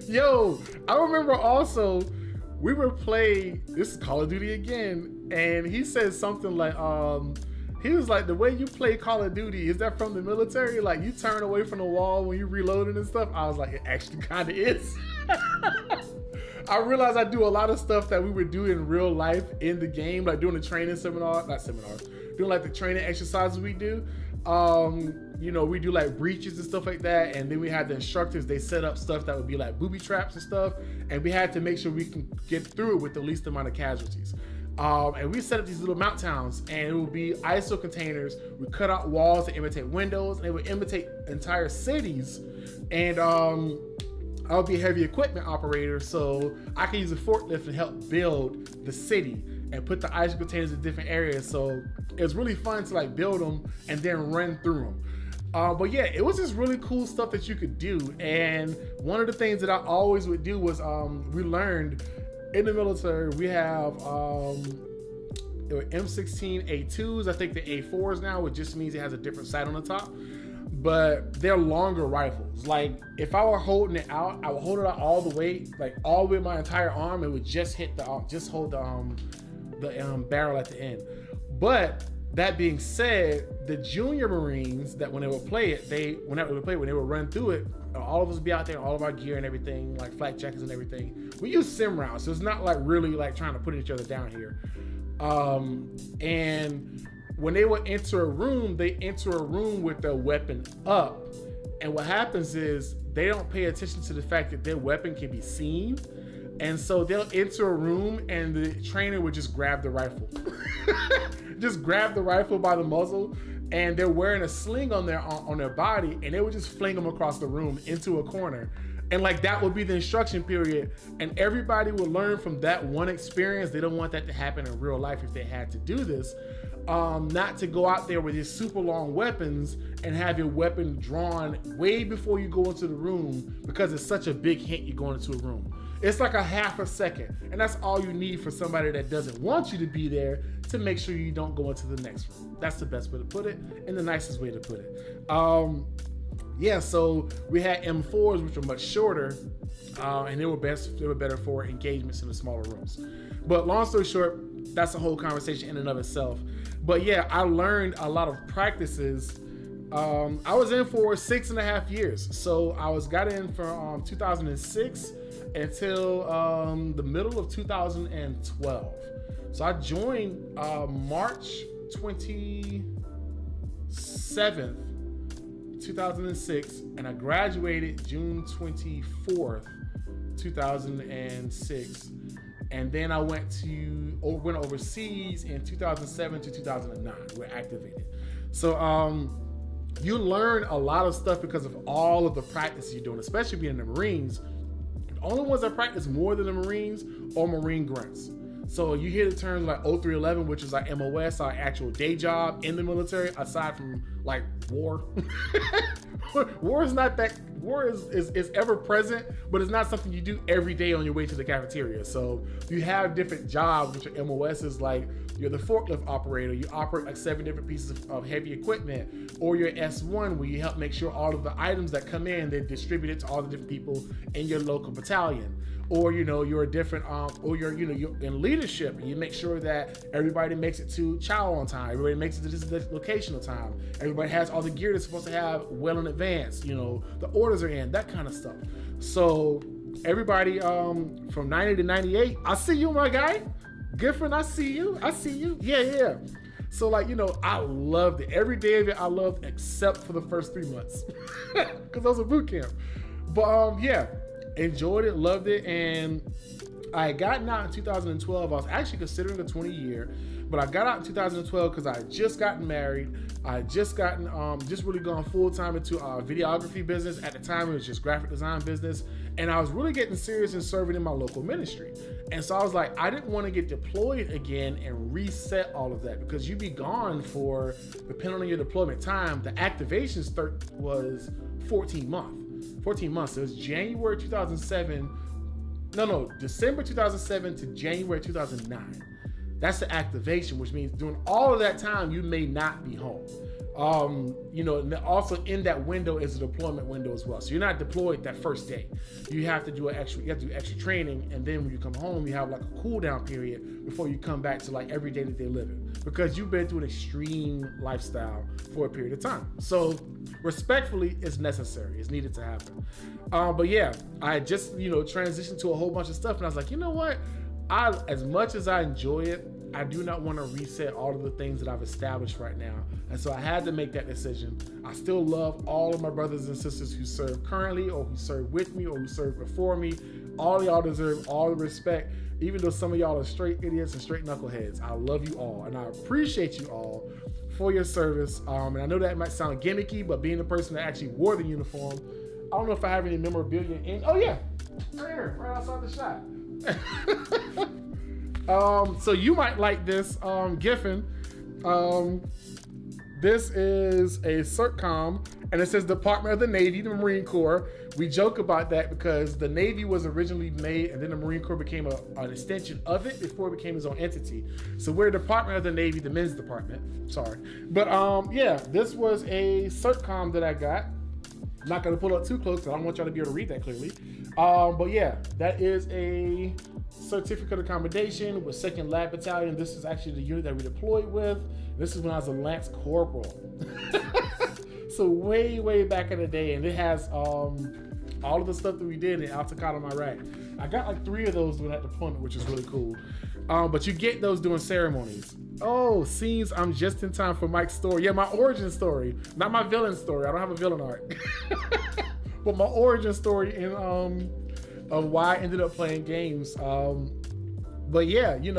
Yo, I remember also we were playing, this is Call of Duty again, and he said something like, he was like, the way you play Call of Duty, is that from the military? Like, you turn away from the wall when you reloading and stuff? I was like, it actually kind of is. I realized I do a lot of stuff that we would do in real life in the game, like doing the training seminar, not seminars, doing like the training exercises we do. You know, we do like breaches and stuff like that, and then we had the instructors, they set up stuff that would be like booby traps and stuff, and we had to make sure we can get through it with the least amount of casualties. And we set up these little mount towns, and it would be ISO containers. We cut out walls to imitate windows, and they would imitate entire cities. And I would be a heavy equipment operator, so I could use a forklift to help build the city and put the ISO containers in different areas. So it was really fun to like build them and then run through them. But yeah, it was just really cool stuff that you could do. And one of the things that I always would do was we learned in the military, we have there were M16A2s. I think the A4s now, which just means it has a different sight on the top. But they're longer rifles. Like if I were holding it out, I would hold it out all the way, like all the way my entire arm. It would just hit the, just hold the barrel at the end. But that being said, the junior Marines that when they would play it, when they would run through it, all of us would be out there, all of our gear and everything, like flak jackets and everything. We use sim rounds, so it's not like really like trying to put each other down here. And when they would enter a room, they enter a room with their weapon up. And what happens is they don't pay attention to the fact that their weapon can be seen. And so they'll enter a room and the trainer would just grab the rifle. Just grab the rifle by the muzzle, and they're wearing a sling on their body, and they would just fling them across the room into a corner. And like that would be the instruction period, and everybody would learn from that one experience. They don't want that to happen in real life if they had to do this. Not to go out there with these super long weapons and have your weapon drawn way before you go into the room, because it's such a big hint you're going into a room. It's like a half a second, and that's all you need for somebody that doesn't want you to be there to make sure you don't go into the next room. That's the best way to put it, and the nicest way to put it. Yeah, so we had M4s, which were much shorter, and they were better for engagements in the smaller rooms. But long story short, that's a whole conversation in and of itself. But yeah, I learned a lot of practices. I was in for 6.5 years. So I got in from 2006 until the middle of 2012. So I joined March 27th, 2006, and I graduated June 24th, 2006. And then I went overseas in 2007 to 2009. We're activated. So you learn a lot of stuff because of all of the practice you're doing, especially being in the Marines. The only ones that practice more than the Marines are Marine grunts. So you hear the terms like 0311, which is like MOS, our actual day job in the military, aside from like war. War is not that, war is ever present, but it's not something you do every day on your way to the cafeteria. So you have different jobs, which are MOSs, like you're the forklift operator, you operate like 7 different pieces of heavy equipment, or you're S1, where you help make sure all of the items that come in, they're distributed to all the different people in your local battalion. Or you're a different or you're in leadership, and you make sure that everybody makes it to chow on time, everybody makes it to this location on time, everybody has all the gear they're supposed to have well in advance, the orders are in, that kind of stuff. So everybody from 90 to 98, I see you, my guy. Gifford, I see you. Yeah. So I loved it. Every day of it I loved, except for the first 3 months because I was in boot camp. But yeah, enjoyed it, loved it. And I had gotten out in 2012. I was actually considering a 20-year, But I got out in 2012 because I had just gotten married. I had just gotten, just really gone full time into videography business. At the time, it was just graphic design business. And I was really getting serious and serving in my local ministry. And so I was like, I didn't want to get deployed again and reset all of that, because you'd be gone for, depending on your deployment time, the activation start was 14 months. It was January 2007. No, December 2007 to January 2009. That's the activation, which means during all of that time, you may not be home. And also in that window is a deployment window as well. So you're not deployed that first day. You have to do extra training, and then when you come home, you have like a cool down period before you come back to like every day that they live in, because you've been through an extreme lifestyle for a period of time. So respectfully, it's necessary. It's needed to happen. But yeah, I just transitioned to a whole bunch of stuff, and I was like, you know what? As much as I enjoy it, I do not want to reset all of the things that I've established right now. And so I had to make that decision. I still love all of my brothers and sisters who serve currently, or who serve with me, or who served before me. All of y'all deserve all the respect, even though some of y'all are straight idiots and straight knuckleheads. I love you all, and I appreciate you all for your service. And I know that might sound gimmicky, but being the person that actually wore the uniform, I don't know if I have any memorabilia in. Oh yeah, right here, right outside the shop. So you might like this, Giffen. This is a CERTCOM, and it says Department of the Navy, the Marine Corps. We joke about that because the Navy was originally made, and then the Marine Corps became an extension of it before it became its own entity. So we're Department of the Navy, the men's department. Sorry, but yeah, this was a CERTCOM that I got. I'm not gonna pull up too close because I don't want y'all to be able to read that clearly. But yeah, that is a certificate of commendation with 2nd Lab Battalion. This is actually the unit that we deployed with. This is when I was a Lance Corporal. So way back in the day, and it has all of the stuff that we did in Al Taqaddum, Iraq. I got like 3 of those during that deployment, which is really cool. But you get those during ceremonies. Oh, scenes, I'm just in time for Mike's story. Yeah, my origin story, not my villain story. I don't have a villain arc. But my origin story in of why I ended up playing games. But yeah, you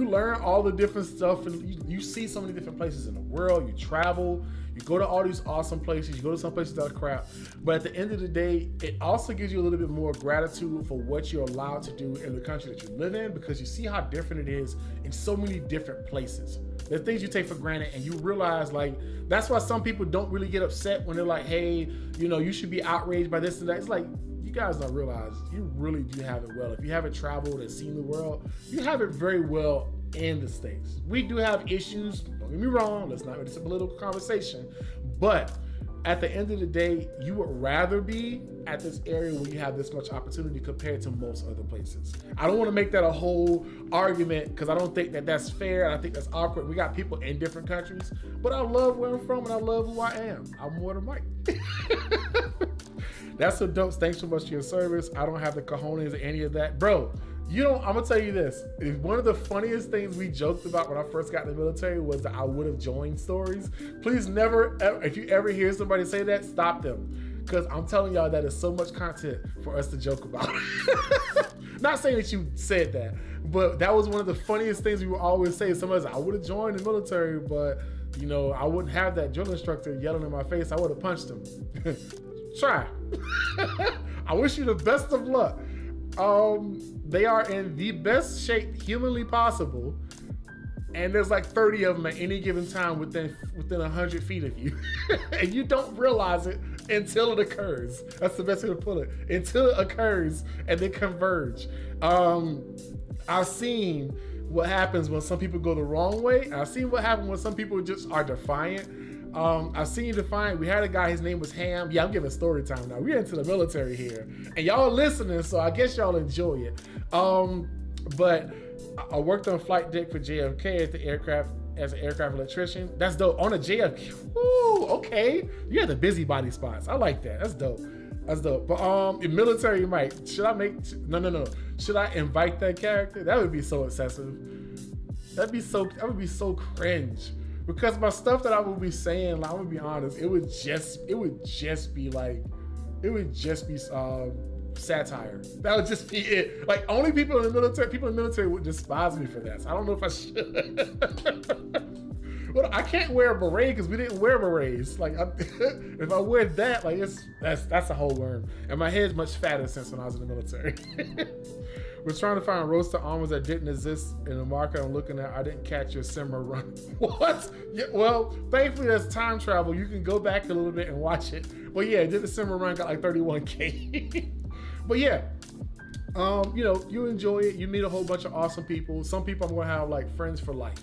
learn all the different stuff, and you see so many different places in the world. You travel, you go to all these awesome places, you go to some places that are crap. But at the end of the day, it also gives you a little bit more gratitude for what you're allowed to do in the country that you live in, because you see how different it is in so many different places. There's things you take for granted, and you realize, like, that's why some people don't really get upset when they're like, hey, you should be outraged by this and that. It's like, you guys don't realize you really do have it well. If you haven't traveled and seen the world, you have it very well in the States. We do have issues, don't get me wrong, it's a political conversation, but at the end of the day, you would rather be at this area where you have this much opportunity compared to most other places. I don't want to make that a whole argument, because I don't think that that's fair, and I think that's awkward. We got people in different countries, but I love where I'm from, and I love who I am. I'm Mortar Mike. That's so dope. Thanks so much for your service. I don't have the cojones or any of that. Bro, I'm gonna tell you this. One of the funniest things we joked about when I first got in the military was that I would have joined stories. Please never, if you ever hear somebody say that, stop them. Because I'm telling y'all, that is so much content for us to joke about. Not saying that you said that, but that was one of the funniest things we would always say. Somebody's like, I would have joined the military, but I wouldn't have that drill instructor yelling in my face. I would have punched him. Try. I wish you the best of luck. They are in the best shape humanly possible, and there's like 30 of them at any given time within 100 feet of you. And you don't realize it until it occurs. That's the best way to put it. Until it occurs and they converge. I've seen what happens when some people go the wrong way. I've seen what happens when some people just are defiant. I've seen you defiant. We had a guy, his name was Ham. Yeah, I'm giving story time now. We're into the military here, and y'all are listening, so I guess y'all enjoy it. But I worked on flight deck for JFK at the aircraft as an aircraft electrician. That's dope. On a JFK. Ooh, okay. You had the busybody spots. I like that. That's dope. That's dope. But in military, Mike, should I no. Should I invite that character? That would be so excessive. That would be so cringe. Because my stuff that I would be saying, like, I'm gonna be honest, it would just be satire. That would just be it. Like, only people in the military would despise me for that. So I don't know if I should. Well, I can't wear a beret because we didn't wear berets. Like, if I wear that, like, that's a whole worm. And my head's much fatter since when I was in the military. We're trying to find roaster armors that didn't exist in the market I'm looking at. I didn't catch your SEMRAH run. What? Yeah, well, thankfully there's time travel. You can go back a little bit and watch it. But yeah, did the SEMRAH run, got like 31K. But yeah, you know, you enjoy it. You meet a whole bunch of awesome people. Some people I'm gonna have like friends for life.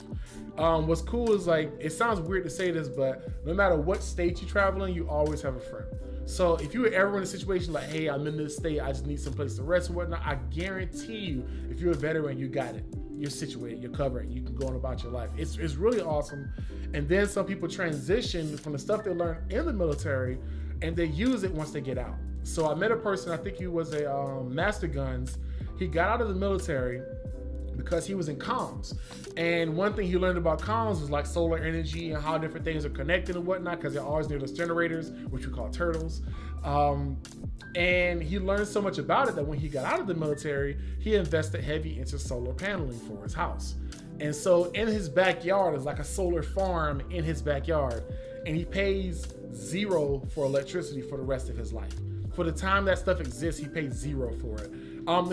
What's cool is, like, it sounds weird to say this, but no matter what state you travel in, you always have a friend. So if you were ever in a situation like, hey, I'm in this state, I just need some place to rest and whatnot, I guarantee you, if you're a veteran, you got it. You're situated, you're covered, you can go on about your life. It's really awesome. And then some people transition from the stuff they learned in the military and they use it once they get out. So I met a person, I think he was a Master Guns. He got out of the military because he was in comms. And one thing he learned about comms was like solar energy and how different things are connected and whatnot, because they're always near those generators, which we call turtles. And he learned so much about it that when he got out of the military, he invested heavy into solar paneling for his house. And so in his backyard is like a solar farm in his backyard, and he pays $0 for electricity for the rest of his life. For the time that stuff exists, he pays $0 for it.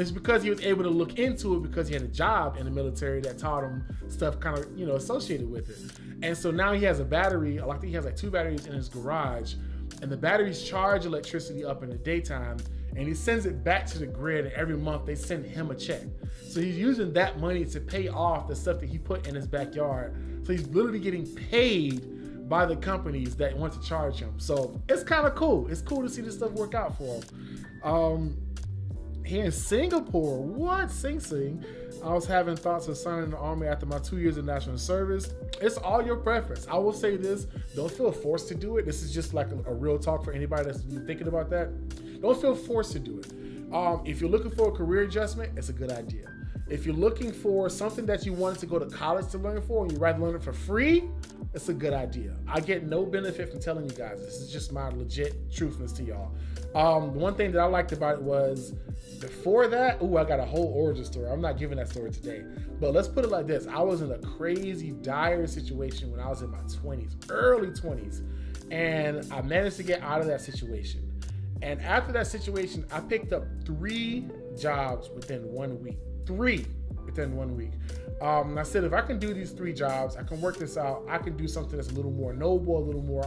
It's because he was able to look into it because he had a job in the military that taught him stuff kind of, you know, associated with it. And so now he has a battery. I think he has like 2 batteries in his garage, and the batteries charge electricity up in the daytime, and he sends it back to the grid, and every month they send him a check. So he's using that money to pay off the stuff that he put in his backyard. So he's literally getting paid by the companies that want to charge him. So it's kind of cool. It's cool to see this stuff work out for him. Here in Singapore, what? Sing. I was having thoughts of signing the army after my 2 years of national service. It's all your preference. I will say this, don't feel forced to do it. This is just like a real talk for anybody that's thinking about that. Don't feel forced to do it. If you're looking for a career adjustment, it's a good idea. If you're looking for something that you wanted to go to college to learn for and you'd rather learn it for free, it's a good idea. I get no benefit from telling you guys. This is just my legit truthness to y'all. One thing that I liked about it was before that, I got a whole origin story. I'm not giving that story today, but let's put it like this. I was in a crazy, dire situation when I was in my 20s, early 20s, and I managed to get out of that situation. And after that situation, I picked up 3 jobs within 1 week. 3 within 1 week. I said, if I can do these 3 jobs, I can work this out. I can do something that's a little more noble, a little more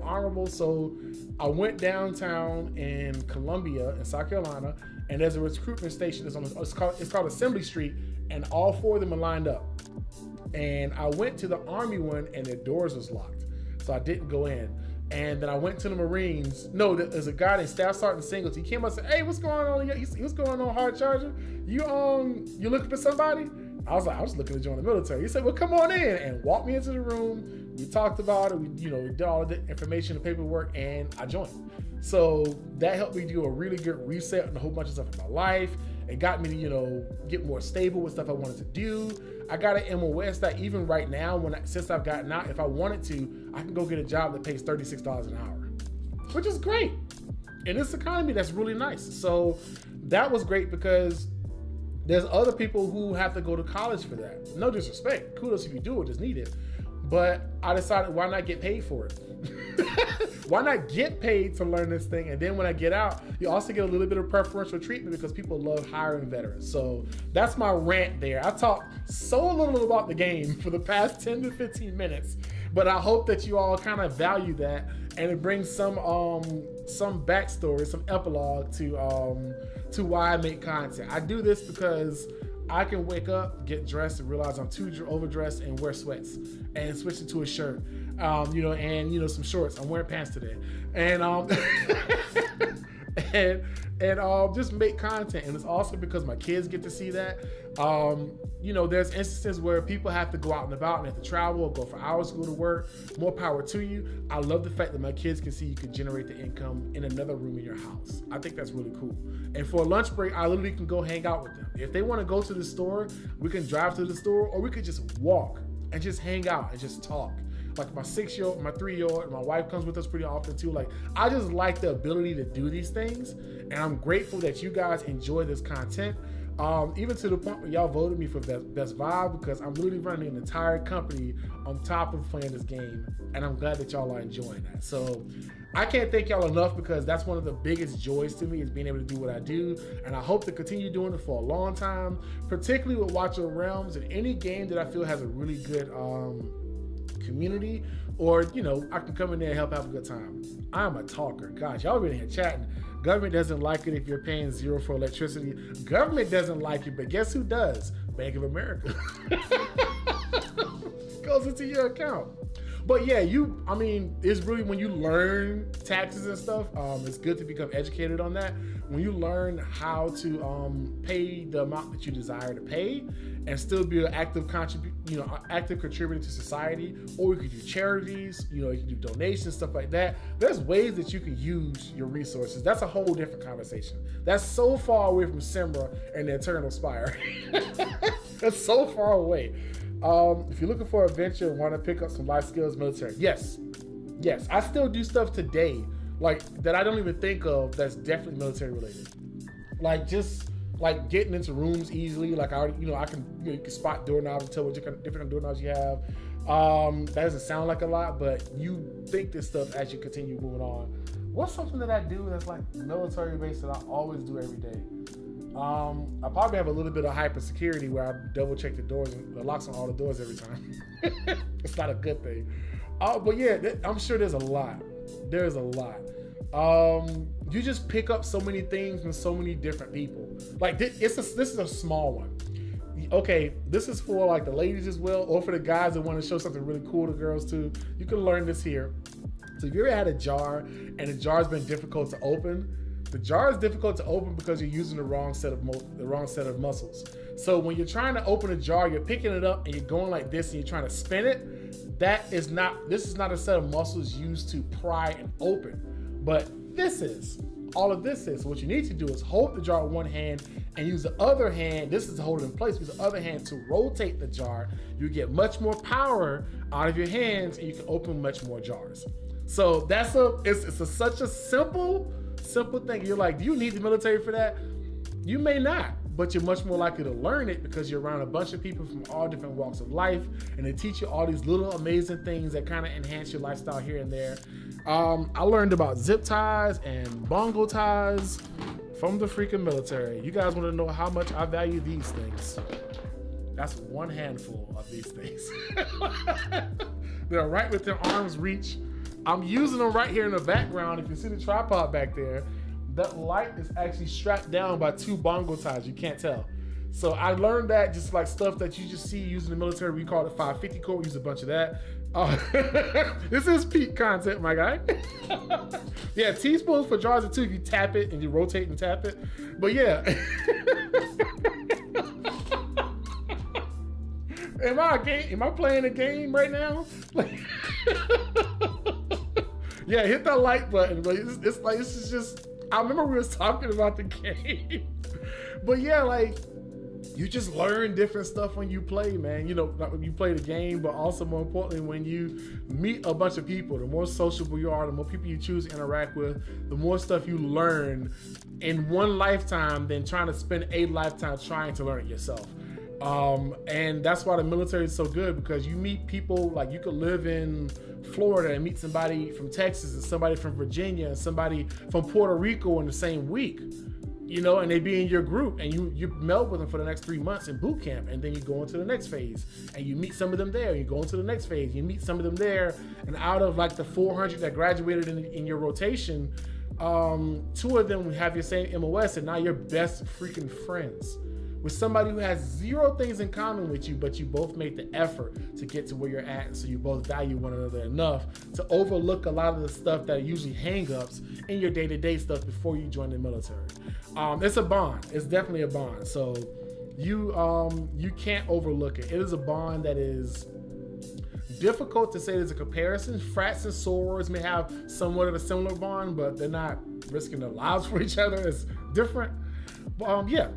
honorable. So I went downtown in Columbia, in South Carolina, and there's a recruitment station that's on. It's called Assembly Street, and all 4 of them are lined up. And I went to the Army one, and their doors was locked, so I didn't go in. And then I went to the Marines. No, there's a guy named Staff Sergeant Singles. He came up and said, "Hey, what's going on? What's going on, Hard Charger? You looking for somebody?" I was like, "I was looking to join the military." He said, "Well, come on in," and walked me into the room. We talked about it. We did all the information, the paperwork, and I joined. So that helped me do a really good reset on a whole bunch of stuff in my life. It got me to, get more stable with stuff I wanted to do. I got an MOS that even right now, since I've gotten out, if I wanted to, I can go get a job that pays $36 an hour, which is great. In this economy, that's really nice. So that was great because there's other people who have to go to college for that. No disrespect. Kudos if you do it, just need it. But I decided, why not get paid for it? Why not get paid to learn this thing? And then when I get out, you also get a little bit of preferential treatment because people love hiring veterans. So that's my rant there. I talked so little about the game for the past 10 to 15 minutes, but I hope that you all kind of value that and it brings some backstory, some epilogue to why I make content. I do this because I can wake up, get dressed, and realize I'm too overdressed and wear sweats and switch into a shirt, and some shorts. I'm wearing pants today, and just make content. And it's also because my kids get to see that. There's instances where people have to go out and about and have to travel or go for hours to go to work. More power to you. I love the fact that my kids can see you can generate the income in another room in your house. I think that's really cool. And for a lunch break, I literally can go hang out with them. If they want to go to the store, we can drive to the store, or we could just walk and just hang out and just talk. Like my 6-year-old, my 3-year-old, my wife comes with us pretty often too. Like I just like the ability to do these things, and I'm grateful that you guys enjoy this content. Even to the point where y'all voted me for best vibe, because I'm literally running an entire company on top of playing this game, and I'm glad that y'all are enjoying that. So I can't thank y'all enough, because that's one of the biggest joys to me, is being able to do what I do, and I hope to continue doing it for a long time, particularly with Watcher Realms and any game that I feel has a really good community, or you know, I can come in there and help have a good time. I'm a talker. Gosh, y'all been here chatting. Government doesn't like it if you're paying $0 for electricity. Government doesn't like it, but guess who does? Bank of America. Goes into your account. But yeah, I mean, it's really when you learn taxes and stuff, it's good to become educated on that. When you learn how to pay the amount that you desire to pay and still be an active contributor to society, or you can do charities, you can do donations, stuff like that. There's ways that you can use your resources. That's a whole different conversation. That's so far away from SEMRAH and the Eternal Spire. That's so far away. If you're looking for a venture and want to pick up some life skills, military, yes, I still do stuff today, like that I don't even think of, that's definitely military related. Like just like getting into rooms easily. Like I can, you can spot doorknobs and tell what different doorknobs you have. That doesn't sound like a lot, but you think this stuff as you continue moving on. What's something that I do that's like military based that I always do every day? I probably have a little bit of hyper security where I double check the doors and the locks on all the doors every time. It's not a good thing. But yeah, I'm sure there's a lot. There's a lot. You just pick up so many things from so many different people. Like this is a small one. Okay, this is for like the ladies as well, or for the guys that want to show something really cool to girls too. You can learn this here. So if you ever had a jar and the jar's been difficult to open, the jar is difficult to open because you're using the wrong set of muscles. So when you're trying to open a jar, you're picking it up and you're going like this and you're trying to spin it. This is not a set of muscles used to pry and open, but this is. All of this is. So what you need to do is hold the jar with one hand and use the other hand. This is to hold it in place. Use the other hand to rotate the jar. You get much more power out of your hands and you can open much more jars. So it's such a simple thing. You're like, do you need the military for that? You may not, but you're much more likely to learn it because you're around a bunch of people from all different walks of life, and they teach you all these little amazing things that kind of enhance your lifestyle here and there. I learned about zip ties and bongo ties from the freaking military. You guys want to know how much I value these things? That's one handful of these things. They're right within arm's reach. I'm using them right here in the background. If you see the tripod back there, that light is actually strapped down by 2 bongo ties. You can't tell. So I learned that just like stuff that you just see using the military. We call it 550 core. We use a bunch of that. This is peak content, my guy. Yeah, teaspoons for jars too. If you tap it and you rotate and tap it. But yeah. Am I playing a game right now? Yeah, hit that like button. But it's like, this is just, I remember we was talking about the game. But yeah, like, you just learn different stuff when you play, man. Not when you play the game, but also more importantly, when you meet a bunch of people. The more sociable you are, the more people you choose to interact with, the more stuff you learn in one lifetime than trying to spend a lifetime trying to learn it yourself. And that's why the military is so good, because you meet people, like you could live in Florida and meet somebody from Texas and somebody from Virginia and somebody from Puerto Rico in the same week, and they be in your group, and you meld with them for the next 3 months in boot camp, and then you go into the next phase and you meet some of them there, you go into the next phase, you meet some of them there, and out of like the 400 that graduated in your rotation, 2 of them have your same MOS, and now you're best freaking friends with somebody who has 0 things in common with you, but you both made the effort to get to where you're at, so you both value one another enough to overlook a lot of the stuff that are usually hang-ups in your day-to-day stuff before you join the military. It's a bond. It's definitely a bond. So you can't overlook it. It is a bond that is difficult to say there's a comparison. Frats and sorors may have somewhat of a similar bond, but they're not risking their lives for each other. It's different. Yeah.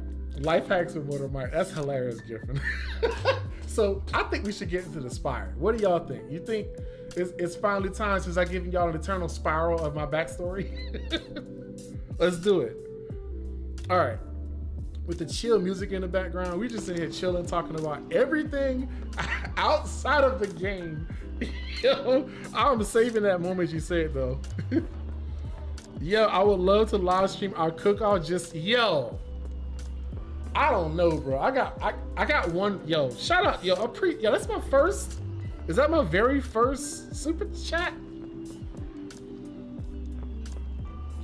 Life hacks with Mortar Mike. That's hilarious, Griffin. So I think we should get into the Spire. What do y'all think? You think it's finally time since I've given y'all an eternal spiral of my backstory? Let's do it. All right. With the chill music in the background, we just sitting here chilling, talking about everything outside of the game. Yo, I'm saving that moment you said though. Yo, I would love to live stream our cook-off. Just yo, I don't know, bro. I got one. Yo, shout out, yo, yo. That's my first. Is that my very first super chat?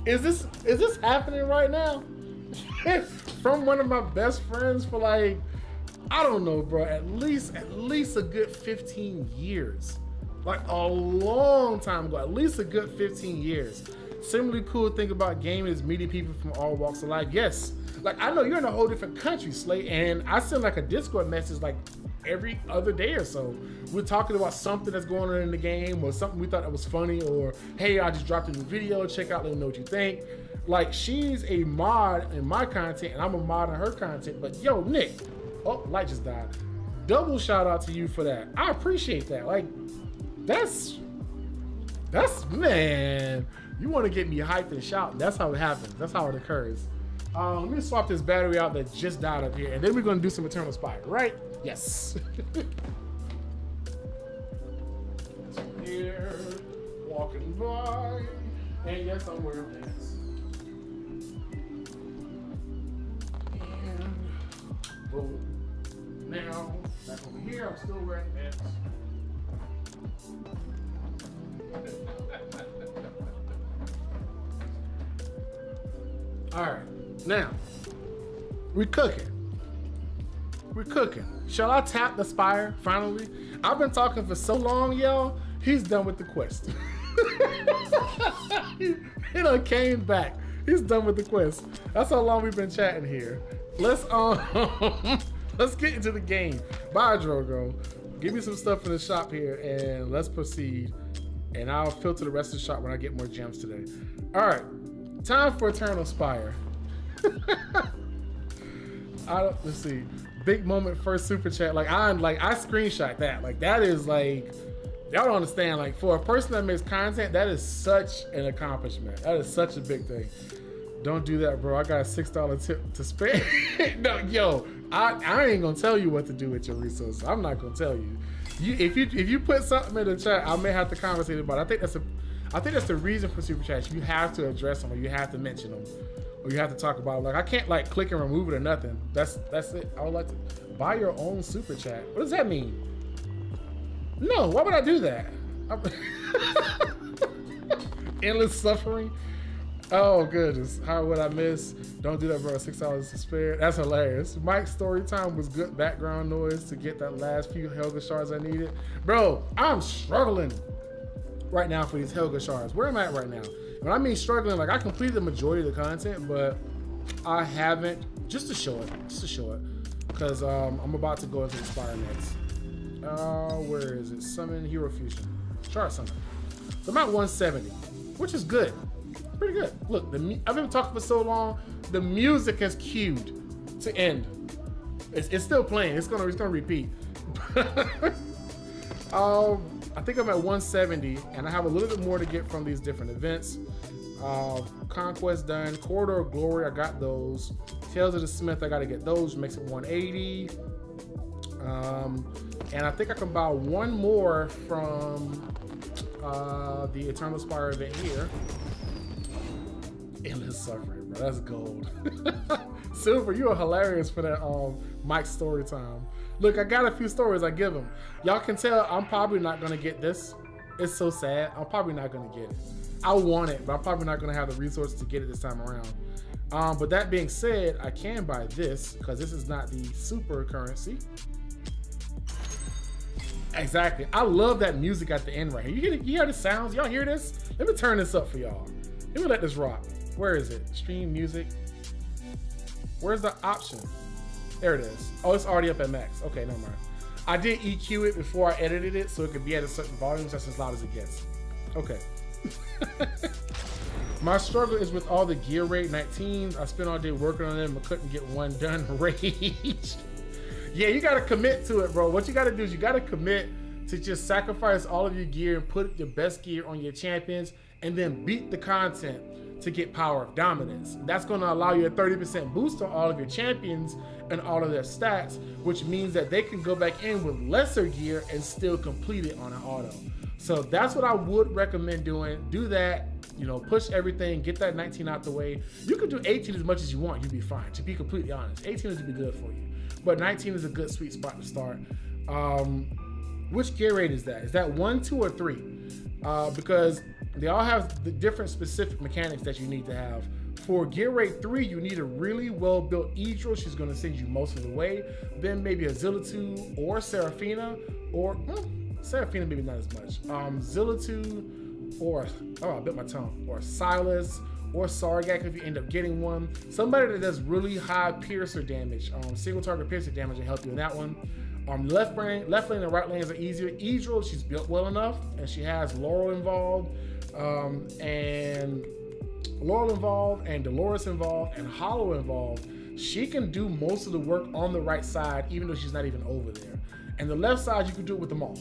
Is this happening right now? From one of my best friends for like, I don't know, bro. At least a good 15 years. Like a long time ago. At least a good 15 years. Similarly cool thing about gaming is meeting people from all walks of life. Yes. Like I know you're in a whole different country, Slate, and I send like a Discord message like every other day or so. We're talking about something that's going on in the game or something we thought that was funny, or hey, I just dropped a new video, check out, let me know what you think. Like she's a mod in my content and I'm a mod in her content, but yo, Nick, oh, light just died. Double shout out to you for that. I appreciate that. Like that's man, you want to get me hyped and shouting. That's how it happens. That's how it occurs. Let me swap this battery out that just died up here, and then we're gonna do some Eternal Spire, right? Yes. Here, walking by, and yes, I'm wearing pants. And boom. Now, back over here, I'm still wearing pants. All right, now we're cooking. We're cooking. Shall I tap the Spire finally? I've been talking for so long, y'all. He's done with the quest. He done came back. He's done with the quest. That's how long we've been chatting here. Let's get into the game. Bye, Drogo. Give me some stuff in the shop here, and let's proceed. And I'll filter the rest of the shop when I get more gems today. All right. Time for Eternal Spire. Let's see. Big moment first super chat. Like I screenshot that. Like that is like, y'all don't understand. Like for a person that makes content, that is such an accomplishment. That is such a big thing. Don't do that, bro. I got a $6 tip to spare. No, yo, I ain't gonna tell you what to do with your resources. I'm not gonna tell you. If you put something in the chat, I may have to conversate about it. I think that's the reason for super chats. You have to address them, or you have to mention them, or you have to talk about it. Like I can't like click and remove it or nothing. That's it. I would like to buy your own super chat. What does that mean? No, why would I do that? Endless suffering. Oh goodness, how would I miss? Don't do that, bro. $6 to spare. That's hilarious. Mike's story time was good background noise to get that last few Helga shards I needed. Bro, I'm struggling right now for these Helga shards. Where am I at right now? When I mean struggling, like I completed the majority of the content, but I haven't, just to show it, because I'm about to go into the Spire next. Where is it? Summon Hero Fusion. Shard Summon. So I'm at 170, which is good. Pretty good. Look, I've been talking for so long. The music has queued to end. It's still playing. It's gonna repeat. I think I'm at 170, and I have a little bit more to get from these different events. Conquest done. Corridor of Glory, I got those. Tales of the Smith, I got to get those. Makes it 180. And I think I can buy one more from the Eternal Spire event here. Endless suffering, bro. That's gold. Silver, you are hilarious for that Mike story time. Look, I got a few stories I give him. Y'all can tell I'm probably not gonna get this. It's so sad. I'm probably not gonna get it. I want it, but I'm probably not gonna have the resources to get it this time around. But that being said, I can buy this because this is not the super currency. Exactly. I love that music at the end right here. You hear the sounds? Y'all hear this? Let me turn this up for y'all. Let me let this rock. Where is it? Stream music. Where's the option? There it is. Oh, it's already up at max. Okay, never mind. I did EQ it before I edited it so it could be at a certain volume. That's as loud as it gets. Okay. My struggle is with all the gear raid 19s. I spent all day working on them but couldn't get one done. Rage. Yeah, you gotta commit to it, bro. What you gotta do is you gotta commit to just sacrifice all of your gear and put your best gear on your champions and then beat the content to get power of dominance. That's gonna allow you a 30% boost on all of your champions and all of their stats, which means that they can go back in with lesser gear and still complete it on an auto. So that's what I would recommend doing. Do that, you know, push everything, get that 19 out the way. You can do 18 as much as you want, you'll be fine, to be completely honest. 18 is to be good for you, but 19 is a good sweet spot to start. Which gear rate is that? Is that 1, 2, or 3? Because they all have the different specific mechanics that you need to have. For gear rate 3, you need a really well-built Idril. She's going to send you most of the way. Then maybe a Zillitu or Seraphina, or Seraphina maybe not as much. Zillitu or, I bit my tongue, or Silas or Sargak if you end up getting one. Somebody that does really high piercer damage, single target piercer damage will help you in that one. Left lane and right lanes are easier. Idril, she's built well enough, and she has Laurel involved, and Dolores involved, and Hollow involved. She can do most of the work on the right side, even though she's not even over there. And the left side, you can do it with them all.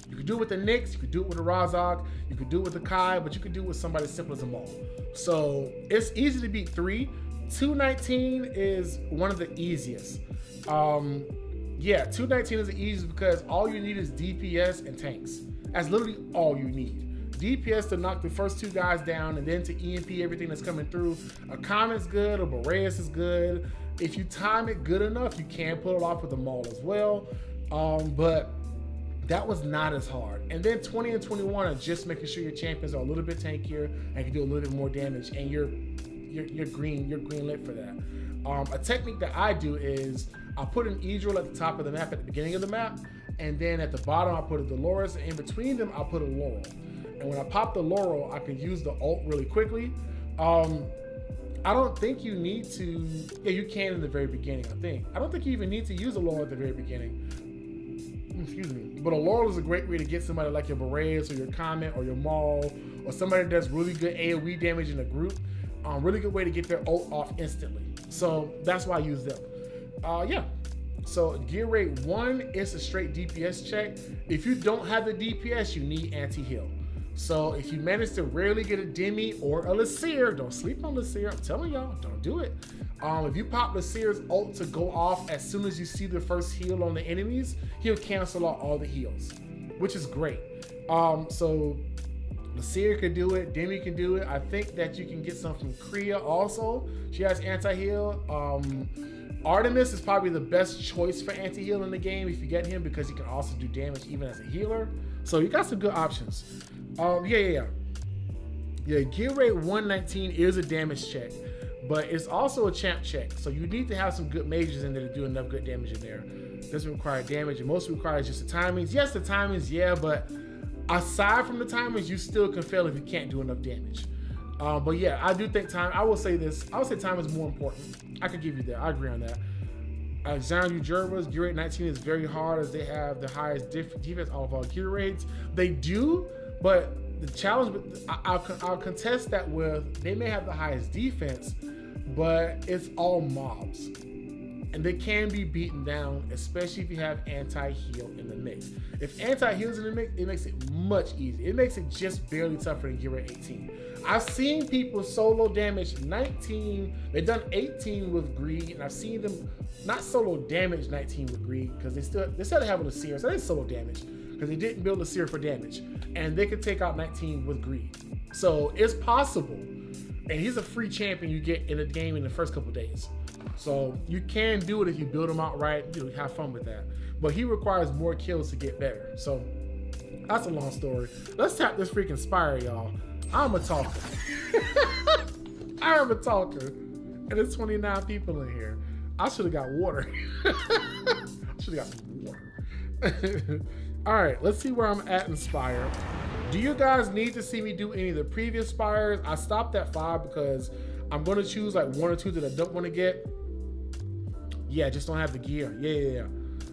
You could do it with the Nyx, you could do it with the Razak, you could do it with the Kai, but you could do it with somebody as simple as them all. So it's easy to beat 3. 219 is one of the easiest. Yeah, 219 is the easiest because all you need is DPS and tanks. That's literally all you need. DPS to knock the first 2 guys down, and then to EMP everything that's coming through. A Comet's good, a Boreas is good. If you time it good enough, you can pull it off with the Maul as well. But that was not as hard. And then 20 and 21 are just making sure your champions are a little bit tankier and can do a little bit more damage, and you're green lit for that. A technique that I do is I'll put an Idril at the top of the map at the beginning of the map, and then at the bottom I'll put a Dolores, and in between them I'll put a Laurel. And when I pop the Laurel, I can use the ult really quickly. I don't think you need to, yeah, you can in the very beginning, I think. I don't think you even need to use a Laurel at the very beginning. Excuse me. But a Laurel is a great way to get somebody like your Boreas or your Comet or your Maul, or somebody that does really good AoE damage in a group. Really good way to get their ult off instantly. So that's why I use them. Yeah. So gear rate 1 is a straight DPS check. If you don't have the DPS, you need anti-heal. So if you manage to rarely get a Demi or a Lasir, don't sleep on Lasir. I'm telling y'all, don't do it. If you pop Lasir's ult to go off as soon as you see the first heal on the enemies, he'll cancel out all the heals, which is great. So Lasir can do it, Demi can do it. I think that you can get some from Kriya also. She has anti-heal. Artemis is probably the best choice for anti-heal in the game if you get him, because he can also do damage even as a healer. So you got some good options. Yeah, gear rate 119 is a damage check, but it's also a champ check. So you need to have some good mages in there to do enough good damage in there. Doesn't require damage, and most requires just the timings. Yes, the timings, yeah, but aside from the timings, you still can fail if you can't do enough damage. But yeah, I do think time, I will say this, I would say time is more important. I could give you that, I agree on that. Xanadu Jerva's gear rate 19 is very hard, as they have the highest defense of all gear rates. They do, but the challenge, I'll contest that with, they may have the highest defense, but it's all mobs. And they can be beaten down, especially if you have anti-heal in the mix. If anti-heal is in the mix, it makes it much easier. It makes it just barely tougher than gear rate 18. I've seen people solo damage 19, they've done 18 with greed, and I've seen them not solo damage 19 with greed, because they still have a Lasir, so they solo damage, because they didn't build Lasir for damage, and they could take out 19 with greed. So it's possible, and he's a free champion you get in the game in the first couple days. So you can do it if you build him out right, you know, have fun with that. But he requires more kills to get better. So that's a long story. Let's tap this freaking Spire, y'all. I'm a talker. I'm a talker. And there's 29 people in here. I should have got water. I should have got some water. All right, let's see where I'm at in Spire. Do you guys need to see me do any of the previous Spires? I stopped at 5 because I'm going to choose like 1 or 2 that I don't want to get. Yeah, just don't have the gear. Yeah.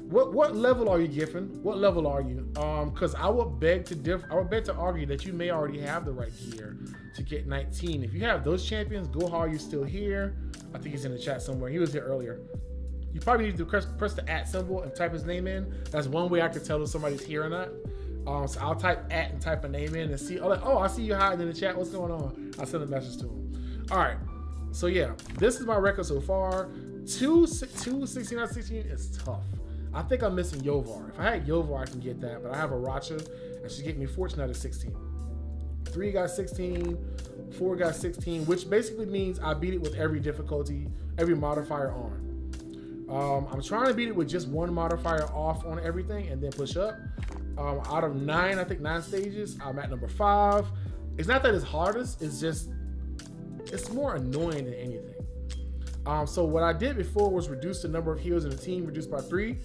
What level are you, Giffen? What level are you? Because I would beg to argue that you may already have the right gear to get 19. If you have those champions, Gohar, you're still here. I think he's in the chat somewhere. He was here earlier. you probably need to press the @ symbol and type his name in. That's one way I can tell if somebody's here or not. So I'll type @ and type a name in and see. Oh, I see you hiding in the chat. What's going on? I'll send a message to him. All right. So yeah, this is my record so far. 216 out of 16 is tough. I think I'm missing Yovar. If I had Yovar, I can get that, but I have a Racha, and she's getting me 14 out of 16. 3 got 16, 4 got 16, which basically means I beat it with every difficulty, every modifier on. I'm trying to beat it with just one modifier off on everything and then push up. Out of 9, I think 9 stages, I'm at number 5. It's not that it's hardest, it's just, it's more annoying than anything. So what I did before was reduce the number of heroes in the team, reduced by 3.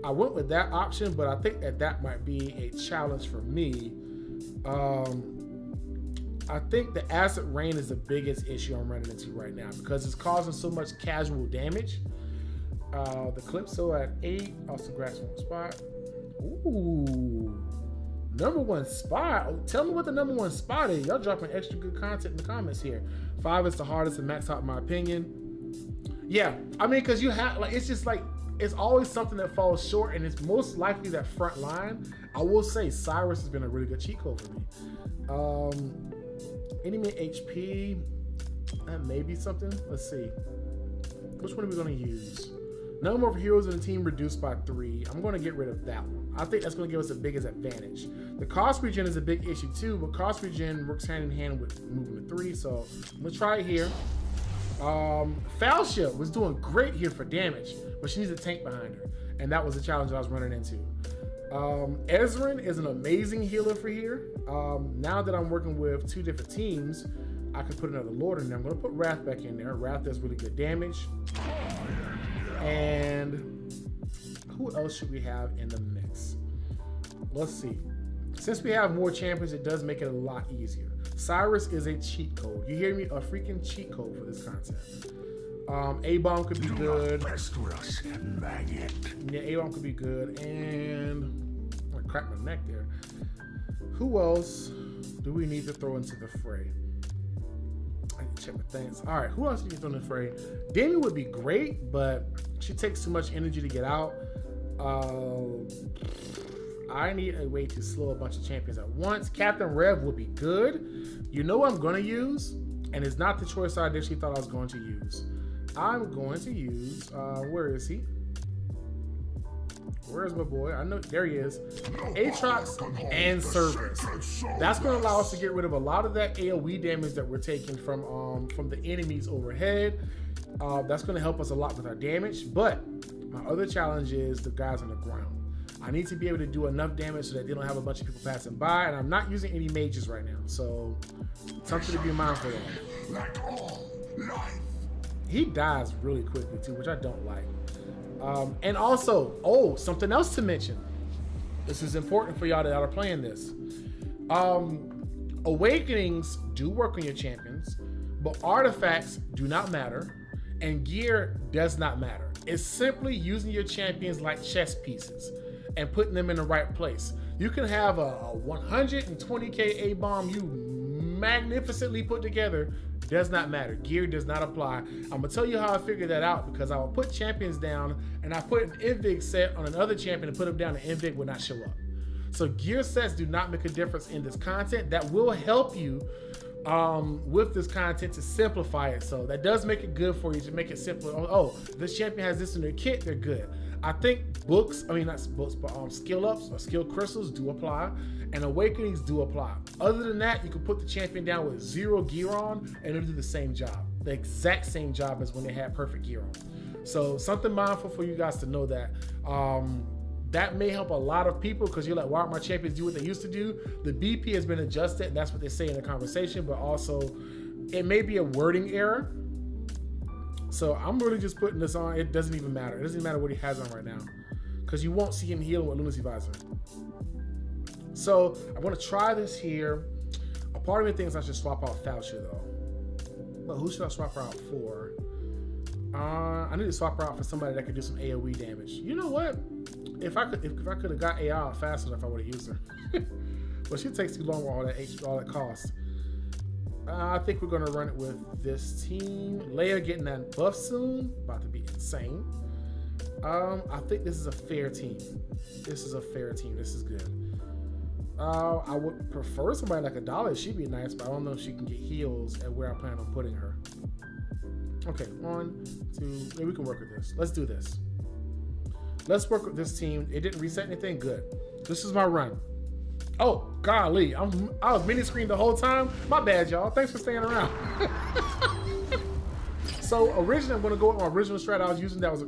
I went with that option, but I think that might be a challenge for me. I think the acid rain is the biggest issue I'm running into right now because it's causing so much casual damage. The Calypso at 8, also grabs 1 spot. Ooh, number 1 spot. Oh, tell me what the number 1 spot is. Y'all dropping extra good content in the comments here. 5 is the hardest to max out in my opinion. Yeah, I mean, because you have, like, it's just like, it's always something that falls short, and it's most likely that front line. I will say Cyrus has been a really good cheat code for me. Enemy HP, that may be something. Let's see. Which one are we going to use? Number of heroes in the team reduced by 3. I'm going to get rid of that one. I think that's going to give us the biggest advantage. The cost regen is a big issue too, but cost regen works hand in hand with moving to 3. So I'm going to try it here. Falship was doing great here for damage, but she needs a tank behind her, and that was the challenge I was running into. Ezrin is an amazing healer for here. Now that I'm working with 2 different teams, I can put another Lord in there. I'm going to put Wrath back in there. Wrath does really good damage. And who else should we have in the mix? Let's see. Since we have more champions, it does make it a lot easier. Cyrus is a cheat code. You hear me? A freaking cheat code for this content. A-bomb could be good. Yeah, A-bomb could be good. And I'm gonna crack my neck there. Who else do we need to throw into the fray? I need to check my things. All right, who else do you throw in the fray? Demi would be great, but she takes too much energy to get out. I need a way to slow a bunch of champions at once. Captain Rev would be good. You know what I'm going to use? And it's not the choice I initially thought I was going to use. I'm going to use, where is he? Where's my boy? I know, there he is. Aatrox and Cerberus. That's going to allow us to get rid of a lot of that AoE damage that we're taking from the enemies overhead. That's going to help us a lot with our damage. But my other challenge is the guys on the ground. I need to be able to do enough damage so that they don't have a bunch of people passing by, and I'm not using any mages right now, so something to be mindful of. He dies really quickly too, which I don't like. And also, something else to mention. This is important for y'all that are playing this. Awakenings do work on your champions, but artifacts do not matter, and gear does not matter. It's simply using your champions like chess pieces and putting them in the right place. You can have a 120k A-bomb you magnificently put together, does not matter. Gear does not apply. I'm gonna tell you how I figured that out, because I will put champions down and I put an Invig set on another champion and put them down, and Invig will not show up. So gear sets do not make a difference in this content. That will help you with this content to simplify it. So that does make it good for you to make it simpler. Oh, this champion has this in their kit, they're good. I think skill ups or skill crystals do apply, and awakenings do apply. Other than that, you can put the champion down with 0 gear on and it'll do the same job, the exact same job as when they had perfect gear on. So something mindful for you guys to know that. That may help a lot of people, because you're like, why aren't my champions do what they used to do? The BP has been adjusted, and that's what they say in the conversation, but also it may be a wording error. So I'm really just putting this on. It doesn't even matter. It doesn't even matter what he has on right now, because you won't see him healing with Lunacy Visor. So I'm going to try this here. A part of me thinks I should swap out Falchia though. But who should I swap her out for? I need to swap her out for somebody that could do some AoE damage. You know what? If I could have got AI out fast enough, I would have used her. But she takes too long with all that cost. I think we're gonna run it with this team. Leia getting that buff soon, about to be insane. I think this is a fair team. This is a fair team. This is good. I would prefer somebody like a Dolly. She'd be nice, but I don't know if she can get heals at where I plan on putting her. Okay, 1, 2, maybe we can work with this. Let's do this. Let's work with this team. It didn't reset anything. Good. This is my run. Oh, golly. I was mini screened the whole time. My bad, y'all. Thanks for staying around. So originally, I'm going to go with my original strat I was using that was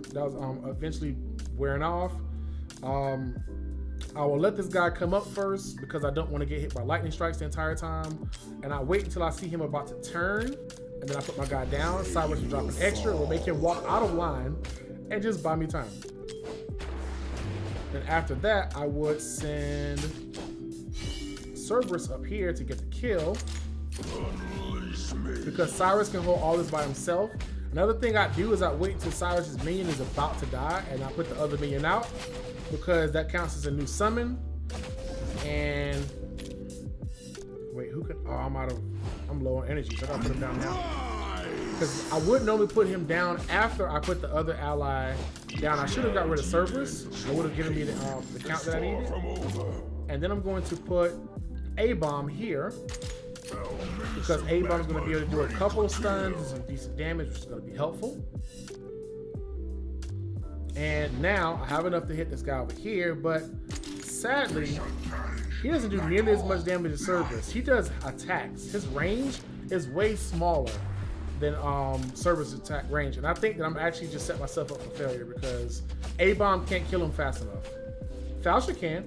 eventually wearing off. I will let this guy come up first because I don't want to get hit by lightning strikes the entire time. And I wait until I see him about to turn. And then I put my guy down. Cyrus will drop an extra. It will make him walk out of line and just buy me time. Then after that, I would send Cerberus up here to get the kill. Because Cyrus can hold all this by himself. Another thing I do is I wait until Cyrus's minion is about to die and I put the other minion out because that counts as a new summon. And wait, who can? Oh, I'm low on energy, so I gotta put him down now. Because I would normally put him down after I put the other ally down. I should have got rid of Cerberus. It would have given me the count that I needed. And then I'm going to put A-Bomb here. Because A-Bomb is going to be able to do a couple of stuns and some decent damage, which is going to be helpful. And now I have enough to hit this guy over here, but sadly, he doesn't do nearly as much damage as Cerberus. He does attacks. His range is way smaller than Cerberus' attack range. And I think that I'm actually just set myself up for failure because A-Bomb can't kill him fast enough. Falsha can,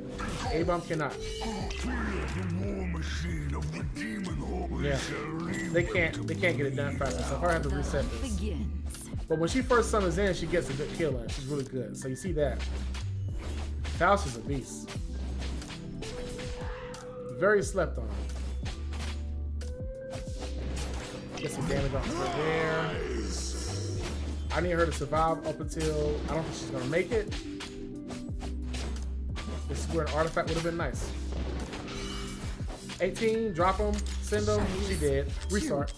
A-Bomb cannot. Yeah, they can't get it done fast enough. I probably have to reset this. But when she first summons in, she gets a good kill in. She's really good. So you see that. Falsha's a beast. Very slept on. Get some damage off her there. I need her to survive up until I don't think she's gonna make it. This is where an artifact would have been nice. 18, drop him, send him. She did. Restart.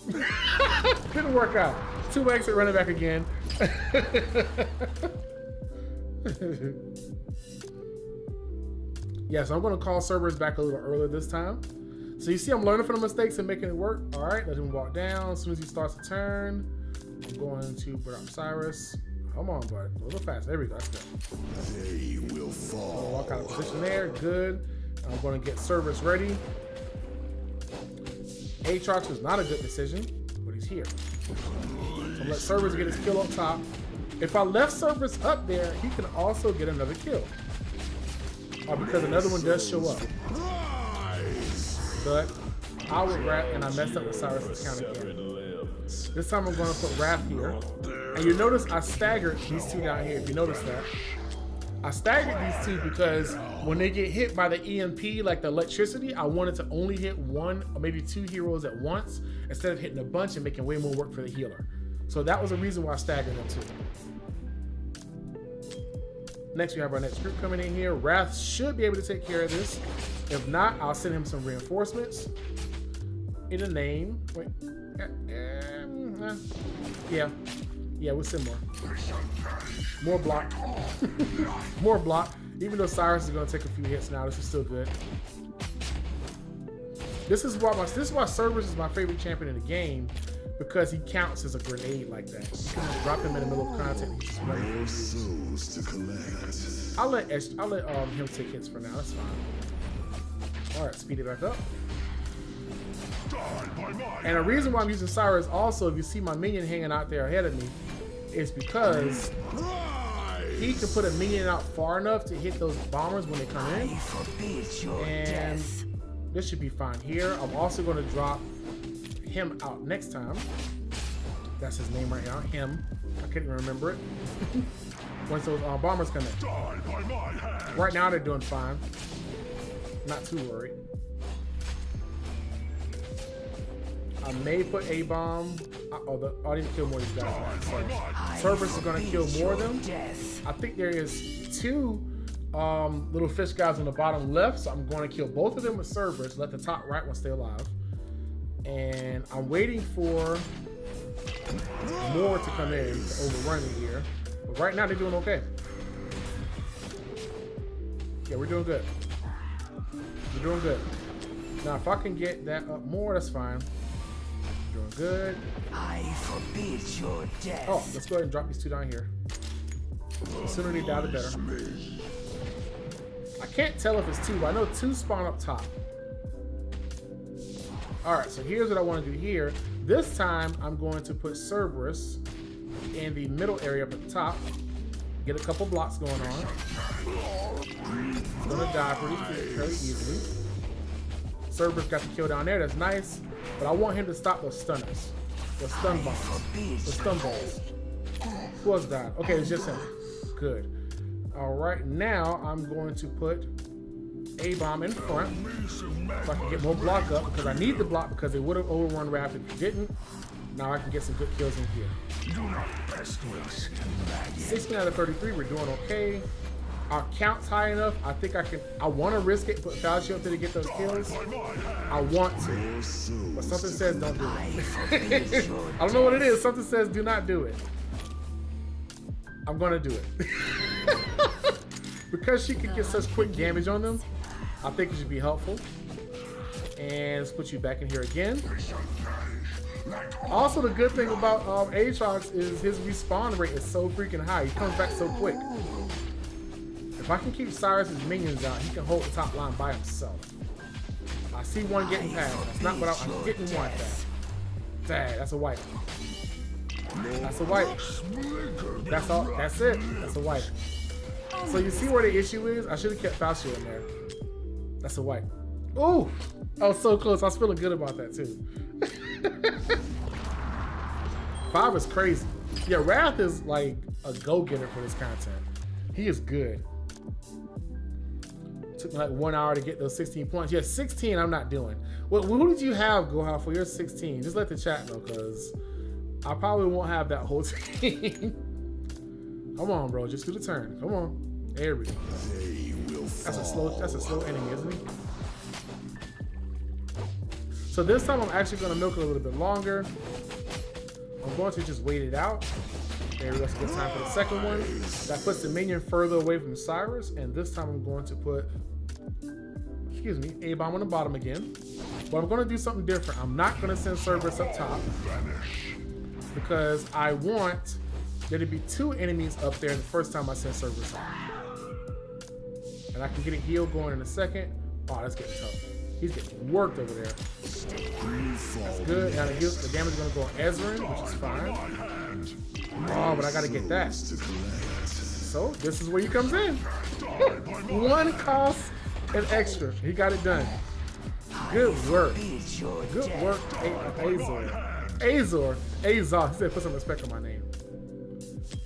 Didn't work out. 2 exit, running back again. Yeah, so I'm going to call Cerberus back a little earlier this time. So you see I'm learning from the mistakes and making it work. All right, let him walk down. As soon as he starts to turn, I'm going to put up Cyrus. Come on, bud. A little fast. There we go. That's good. They will fall. Walk out of position there. Good. I'm going to get Cerberus ready. Aatrox was not a good decision, but he's here. So I'm let Cerberus get his kill up top. If I left Cerberus up there, he can also get another kill. Because another one does show up. But I would Wrath, and I messed up with Cyrus' count again. This time I'm going to put Wrath here. And you notice I staggered these two down here, if you notice that. I staggered these two because when they get hit by the EMP, like the electricity, I wanted to only hit 1 or maybe 2 heroes at once instead of hitting a bunch and making way more work for the healer. So that was the reason why I staggered them too. Next, we have our next group coming in here. Wrath should be able to take care of this. If not, I'll send him some reinforcements. In a name. Wait. Yeah, we'll send more. More block. More block. Even though Cyrus is going to take a few hits now, this is still good. This is why Cerberus is my favorite champion in the game, because he counts as a grenade like that. You can just drop him in the middle of content. He's just running. Souls to collect. I'll let him take hits for now. That's fine. All right, speed it back up. And the reason why I'm using Cyrus also, if you see my minion hanging out there ahead of me, is because he can put a minion out far enough to hit those bombers when they come in. And this should be fine here. I'm also going to drop him out next time. That's his name right now, him. I couldn't even remember it. Once those bombers come in. Right now they're doing fine. Not too worried. I may put A-Bomb. I didn't kill more of these guys. So Cerberus is going to kill more of them. I think there is 2 little fish guys on the bottom left, so I'm going to kill both of them with Cerberus. Let the top right one stay alive. And I'm waiting for more to come in to overrun me here. But right now they're doing okay. Yeah, we're doing good. We're doing good. Now, if I can get that up more, that's fine. We're doing good. I forbid your death. Oh, let's go ahead and drop these two down here. The sooner they die, the better. I can't tell if it's two, but I know two spawn up top. Alright, so here's what I want to do here. This time, I'm going to put Cerberus in the middle area up at the top. Get a couple blocks going on. It's gonna die very easily. Cerberus got the kill down there, that's nice. But I want him to stop those stunners. Those stun bombs. The stun balls. Who else died? Okay, it's just him. Good. Alright, now I'm going to put A-bomb in front so I can get more block up because I need the block because it would have overrun Raft if it didn't. Now I can get some good kills in here. 16 out of 33, we're doing okay. Our count's high enough. I think I want to risk it, put Falchi up there to get those kills. I want to. But something says don't do it. I don't know what it is. Something says do not do it. I'm going to do it. Because she can get such quick damage on them, I think it should be helpful. And let's put you back in here again. Also, the good thing about Aatrox is his respawn rate is so freaking high. He comes back so quick. If I can keep Cyrus's minions out, he can hold the top line by himself. I see one getting past. That's not what I'm getting one past. Dang, that's a wipe. That's a wipe. That's all. That's it. That's a wipe. So you see where the issue is? I should have kept Falchi in there. That's a wipe. Ooh! I was so close. I was feeling good about that too. 5 is crazy. Yeah, Wrath is like a go-getter for this content. He is good. Took me like 1 hour to get those 16 points. Yeah, 16 I'm not doing. Well, who did you have, Goha, for your 16? Just let the chat know, because I probably won't have that whole team. Come on, bro. Just do the turn. Come on. There we go. That's a slow enemy, isn't he? So this time I'm actually going to milk it a little bit longer. I'm going to just wait it out. There we go. It's a good time for the second one. That puts the minion further away from Cyrus. And this time I'm going to put, excuse me, A-bomb on the bottom again. But I'm going to do something different. I'm not going to send Cerberus up top because I want there to be 2 enemies up there the first time I send Cerberus up. And I can get a heal going in a second. Oh, that's getting tough. He's getting worked over there. That's good. Now the damage is going to go on Ezreal, which is fine. Oh, but I got to get that. So this is where he comes in. 1 cost and extra. He got it done. Good work. Good work, Azor. He said put some respect on my name.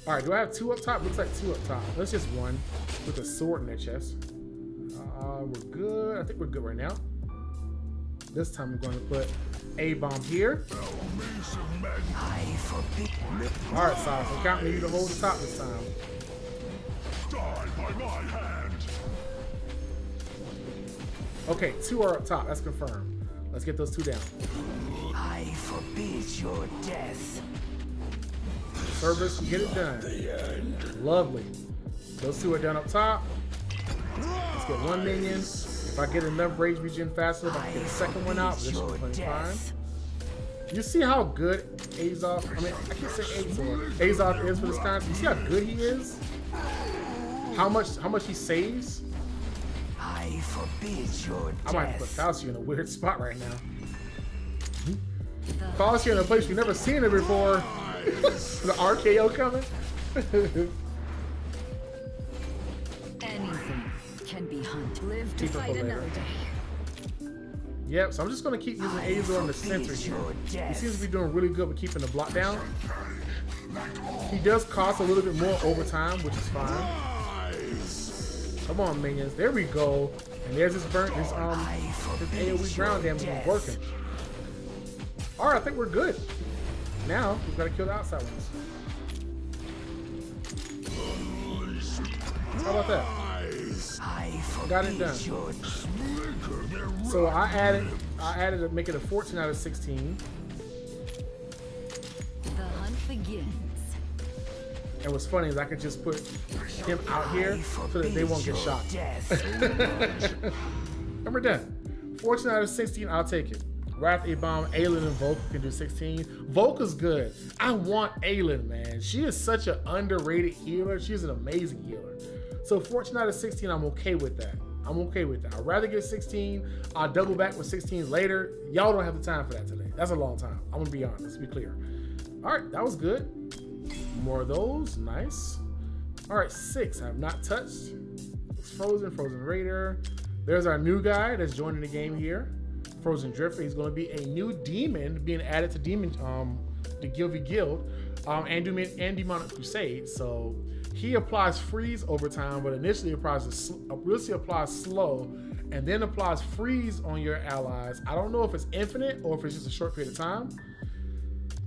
All right, do I have 2 up top? Looks like 2 up top. That's just 1 with a sword in their chest. We're good. I think we're good right now. This time I'm going to put A-bomb here. All right, Cyrus, I'm counting you to hold the top this time. Okay, 2 are up top. That's confirmed. Let's get those 2 down. I forbid your death. Cerberus, get it done. Lovely. Those 2 are down up top. Let's get 1 minion. If I get enough rage regen fast enough, I can get a second one out. This should be plenty fine. You see how good Azov, I mean, I can't say Azov is for this content. You see how good he is? How much he saves? I forbid your death. I might have to put Falchi in a weird spot right now. Falchi in a place we've never seen her before. The RKO coming. Anything can be hunted. Live to Keep fight another day. Yep, so I'm just going to keep using Azor in the center here. He seems to be doing really good with keeping the block down. He does cost a little bit more over time, which is fine. Come on, minions. There we go. And there's his burnt, his AoE ground damage is working. Alright, I think we're good. Now, we've got to kill the outside ones. How about that? Got it done. So I added to make it a 14 out of 16. The hunt begins. And what's funny is I could just put him out here so that they won't get shot. And we're done. 14 out of 16, I'll take it. Wrath, A-Bomb, Aylin, and Volk can do 16. Volka's good. I want Aylin, man. She is such an underrated healer. She's an amazing healer. So 14 out of 16, I'm okay with that. I'm okay with that. I'd rather get 16. I'll double back with 16 later. Y'all don't have the time for that today. That's a long time. I'm gonna be honest, let's be clear. All right, that was good. More of those, nice. All right, 6, I have not touched. It's Frozen Raider. There's our new guy that's joining the game here. Frozen Drifter. He's going to be a new demon being added to the Guild Guild, and Demonic Crusade. So he applies freeze over time, but initially applies slow, and then applies freeze on your allies. I don't know if it's infinite or if it's just a short period of time.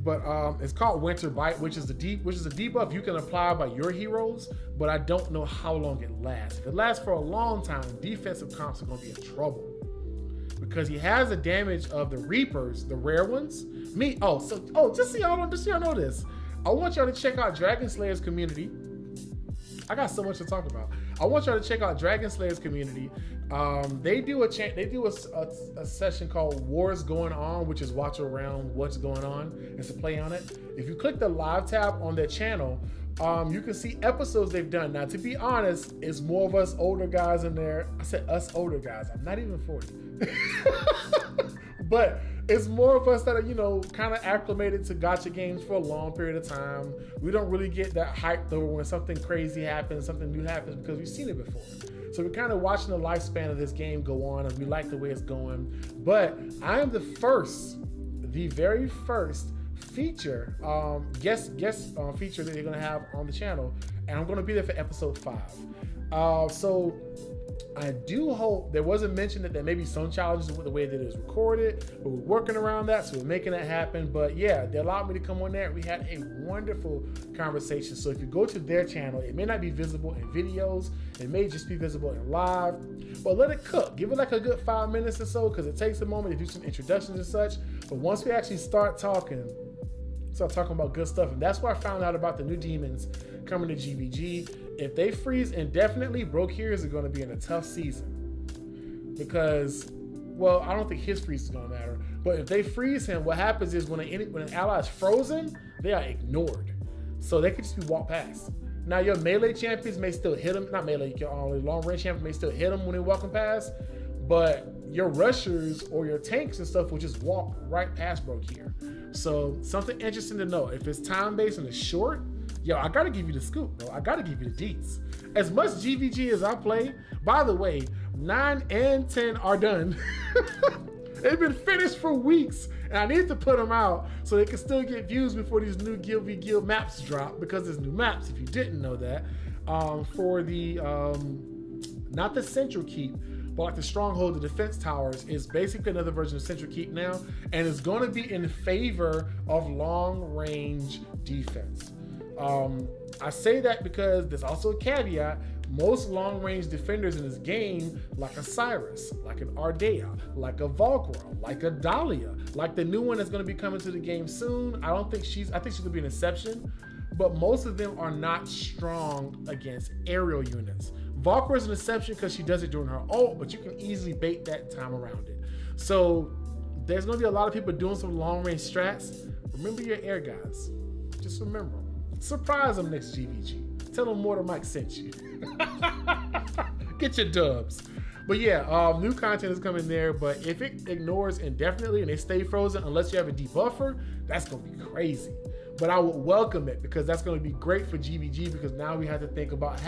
But it's called Winter Bite, which is a debuff you can apply by your heroes, but I don't know how long it lasts. If it lasts for a long time, defensive comps are going to be in trouble. Because he has the damage of the Reapers, the rare ones. Just so y'all know this. I want y'all to check out Dragon Slayer's community. I got so much to talk about. I want y'all to check out Dragon Slayer's community. They do a session called Wars Going On, which is watch around what's going on. It's a play on it. If you click the live tab on their channel, you can see episodes they've done. Now, to be honest, it's more of us older guys in there. I said us older guys. I'm not even 40. But it's more of us that are, kind of acclimated to gacha games for a long period of time. We don't really get that hyped over when something crazy happens, something new happens, because we've seen it before. So we're kind of watching the lifespan of this game go on, and we like the way it's going. But I am the very first feature, guest feature that they're going to have on the channel, and I'm going to be there for episode 5. So I do hope there wasn't mentioned that there may be some challenges with the way that it was recorded, but we're working around that, so we're making it happen. But yeah, they allowed me to come on there, and we had a wonderful conversation. So if you go to their channel, it may not be visible in videos, it may just be visible in live, but let it cook. Give it like a good 5 minutes or so, because it takes a moment to do some introductions and such. But once we actually start talking about good stuff, and that's where I found out about the new demons coming to GVG. If they freeze indefinitely, Broke Heroes are going to be in a tough season, because, well, I don't think his freeze is going to matter, but if they freeze him, what happens is when an ally is frozen, they are ignored, so they could just be walked past. Now your melee champions may still hit them, not melee, your long range champions may still hit them when they walk them past, but your rushers or your tanks and stuff will just walk right past Broke here. So something interesting to know, if it's time-based and it's short, yo, I gotta give you the scoop, bro. I gotta give you the deets. As much GVG as I play, by the way, 9 and 10 are done. They've been finished for weeks, and I need to put them out so they can still get views before these new Guild v Guild maps drop, because there's new maps, if you didn't know that, for the, not the Central Keep, but like the Stronghold, the defense towers is basically another version of Central Keep now, and it's going to be in favor of long range defense. I say that because there's also a caveat. Most long range defenders in this game, like a Cyrus, like an Ardea, like a Valkyra, like a Dahlia, like the new one that's going to be coming to the game soon. I think she's going to be an exception, but most of them are not strong against aerial units. Valkyra is an exception because she does it during her ult, but you can easily bait that time around it. So there's going to be a lot of people doing some long range strats. Remember your air guys. Just remember them. Surprise them next GVG. Tell them Mortar Mike sent you. Get your dubs. But yeah, new content is coming there, but if it ignores indefinitely and they stay frozen, unless you have a debuffer, that's going to be crazy. But I would welcome it, because that's going to be great for GVG, because now we have to think about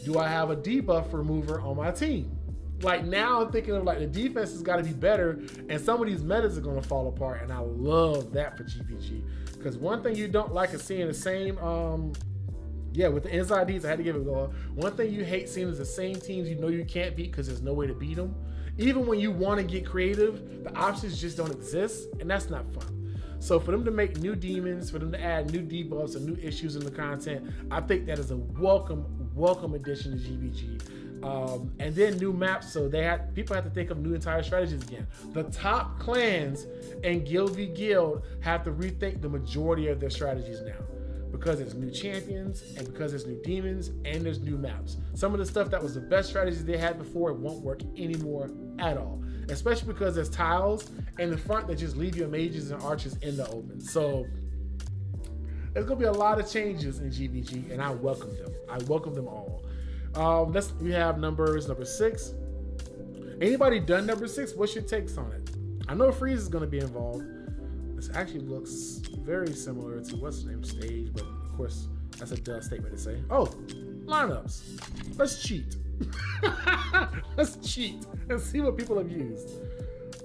do I have a debuff remover on my team? Like now I'm thinking of like the defense has got to be better, and some of these metas are going to fall apart, and I love that for GVG. Because one thing you don't like is seeing the same, with the inside Ds, I had to give it a go. One thing you hate seeing is the same teams you know you can't beat because there's no way to beat them. Even when you want to get creative, the options just don't exist, and that's not fun. So for them to make new demons, for them to add new debuffs and new issues in the content, I think that is a welcome addition to GVG. And then new maps, so people have to think of new entire strategies again. The top clans and Guild v Guild have to rethink the majority of their strategies now. because there's new champions and because there's new demons and there's new maps. Some of the stuff that was the best strategies they had before, it won't work anymore at all. Especially because there's tiles in the front that just leave your mages and archers in the open. So there's gonna be a lot of changes in GVG, and I welcome them. I welcome them all. We have number 6. Anybody done number 6? What's your takes on it? I know Freeze is gonna be involved. This actually looks very similar to what's the name stage, but of course that's a duh statement to say. Oh, lineups. Let's cheat. Let's cheat and see what people have used.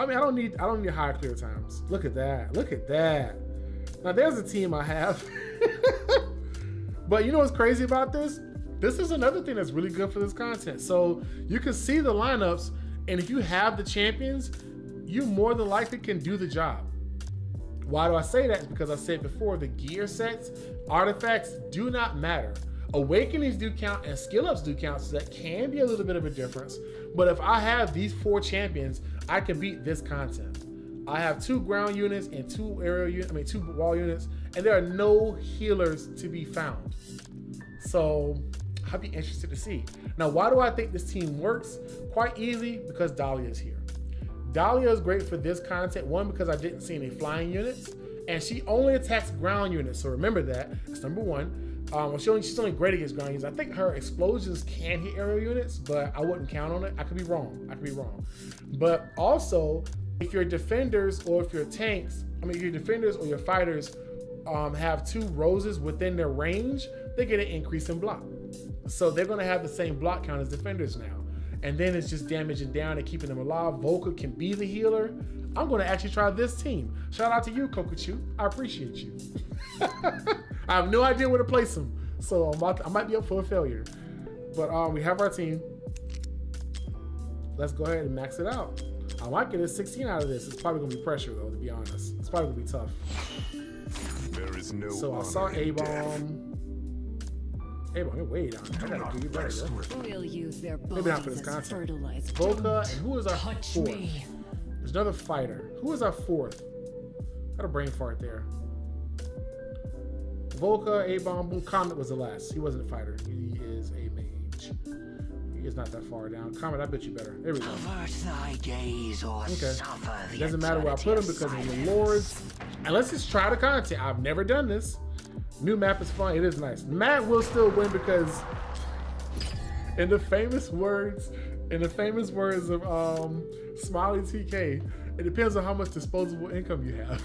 I mean, I don't need high clear times. Look at that. Look at that. Now there's a team I have. But you know what's crazy about this? This is another thing that's really good for this content. So you can see the lineups, and if you have the champions, you more than likely can do the job. Why do I say that? It's because I said before, the gear sets, artifacts do not matter. Awakenings do count and skill ups do count, so that can be a little bit of a difference. But if I have these 4 champions, I can beat this content. I have 2 ground units and 2 2 wall units, and there are no healers to be found. So I'd be interested to see. Now, why do I think this team works? Quite easy, because Dahlia is here. Dahlia is great for this content. 1, because I didn't see any flying units, and she only attacks ground units. So remember that. That's number 1. She's only great against ground units. I think her explosions can hit aerial units, but I wouldn't count on it. I could be wrong. But also, if your defenders or if your tanks, if your defenders or your fighters have 2 roses within their range, they get an increase in block. So they're going to have the same block count as defenders now. And then it's just damaging down and keeping them alive. Volca can be the healer. I'm going to actually try this team. Shout out to you, Kokachu. I appreciate you. I have no idea where to place them, so I might be up for a failure. But we have our team. Let's go ahead and max it out. I might get a 16 out of this. It's probably going to be pressure, though, to be honest. It's probably going to be tough. There is no So I saw A-Bomb. A-Bomb, you're way down. I got to do you better, yo. We'll use their Maybe not for this bodies as content. fertilizer. Volca, and who is our Touch 4th? me. There's another fighter. Who is our 4th? Got a brain fart there. Volca, A-Bomb, Boom. Comet was the last. He wasn't a fighter. He is a mage. He is not that far down. Comet, I bet you better. There we go. Avert thy gaze or Okay. suffer the It doesn't matter where I put him eternity because of of the silence. lords. And let's just try the content. I've never done this. New map is fun. It is nice. Matt will still win because in the famous words of Smiley TK, it depends on how much disposable income you have.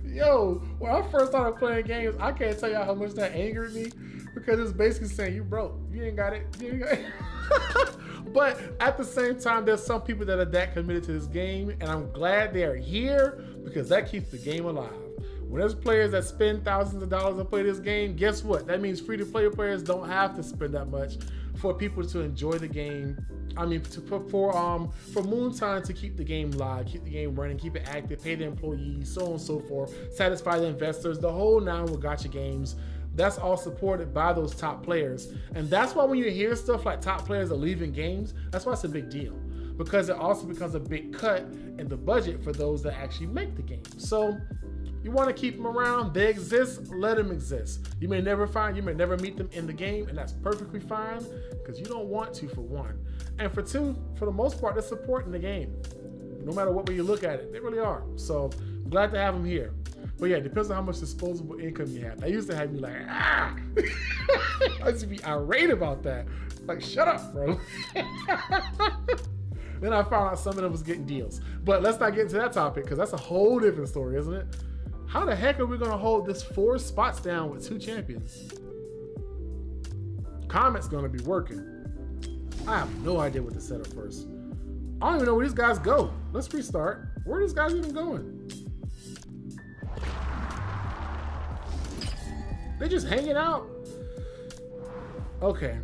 Yo, when I first started playing games, I can't tell y'all how much that angered me because it's basically saying you broke. You ain't got it. You ain't got it. But at the same time, there's some people that are that committed to this game, and I'm glad they are here because that keeps the game alive. When there's players that spend thousands of dollars to play this game, guess what? That means free-to-play players don't have to spend that much for people to enjoy the game. I mean, for Moontime to keep the game live, keep the game running, keep it active, pay the employees, so on and so forth, satisfy the investors, the whole 9 with Gacha games. That's all supported by those top players. And that's why when you hear stuff like top players are leaving games, that's why it's a big deal. Because it also becomes a big cut in the budget for those that actually make the game. So you want to keep them around, they exist, let them exist. You may never meet them in the game, and that's perfectly fine because you don't want to, for 1. And for 2, for the most part, they're supporting the game. No matter what way you look at it, they really are. So I'm glad to have them here. But yeah, it depends on how much disposable income you have. That used to have me like, ah! I used to be irate about that. Like, shut up, bro. Then I found out some of them was getting deals. But let's not get into that topic because that's a whole different story, isn't it? How the heck are we going to hold this 4 spots down with 2 champions? Comet's going to be working. I have no idea what to set up first. I don't even know where these guys go. Let's restart. Where are these guys even going? They're just hanging out. Okay.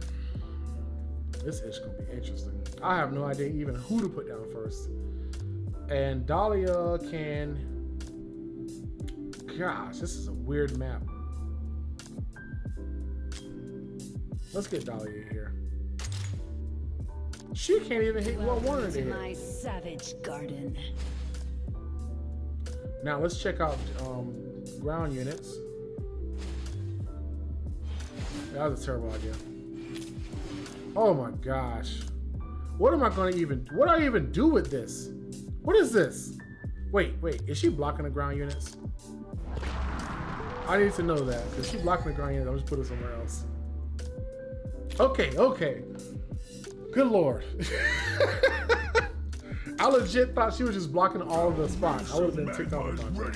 This is going to be interesting. I have no idea even who to put down first. And Dahlia can... Gosh, this is a weird map. Let's get Dahlia here. She can't even hit what I wanted her to hit. My savage garden. Now let's check out ground units. That was a terrible idea. Oh my gosh. What am I gonna even, what do I even do with this? What is this? Wait, is she blocking the ground units? I need to know that, because she's blocking the ground units. I'll just put it somewhere else. Okay. Good Lord. I legit thought she was just blocking all of the spots. I would have been ticked off about that.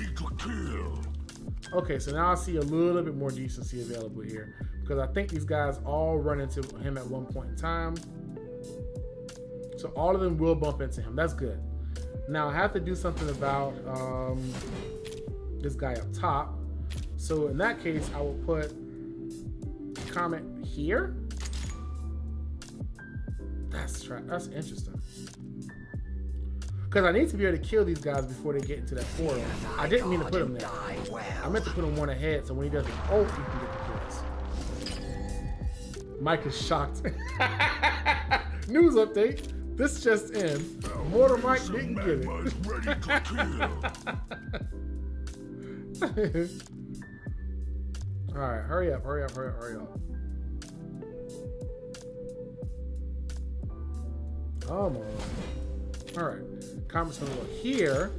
Okay, so now I see a little bit more decency available here, because I think these guys all run into him at one point in time. So all of them will bump into him. That's good. Now I have to do something about this guy up top. So in that case, I will put Comet here. That's interesting. Because I need to be able to kill these guys before they get into that portal. I didn't mean to put him there. I meant to put him one ahead, so when he does it, oh, he can get the kills. Mike is shocked. News update. This just in. Mortar Mike didn't get it. Alright, hurry up. Come on. Alright. Comet's gonna go here.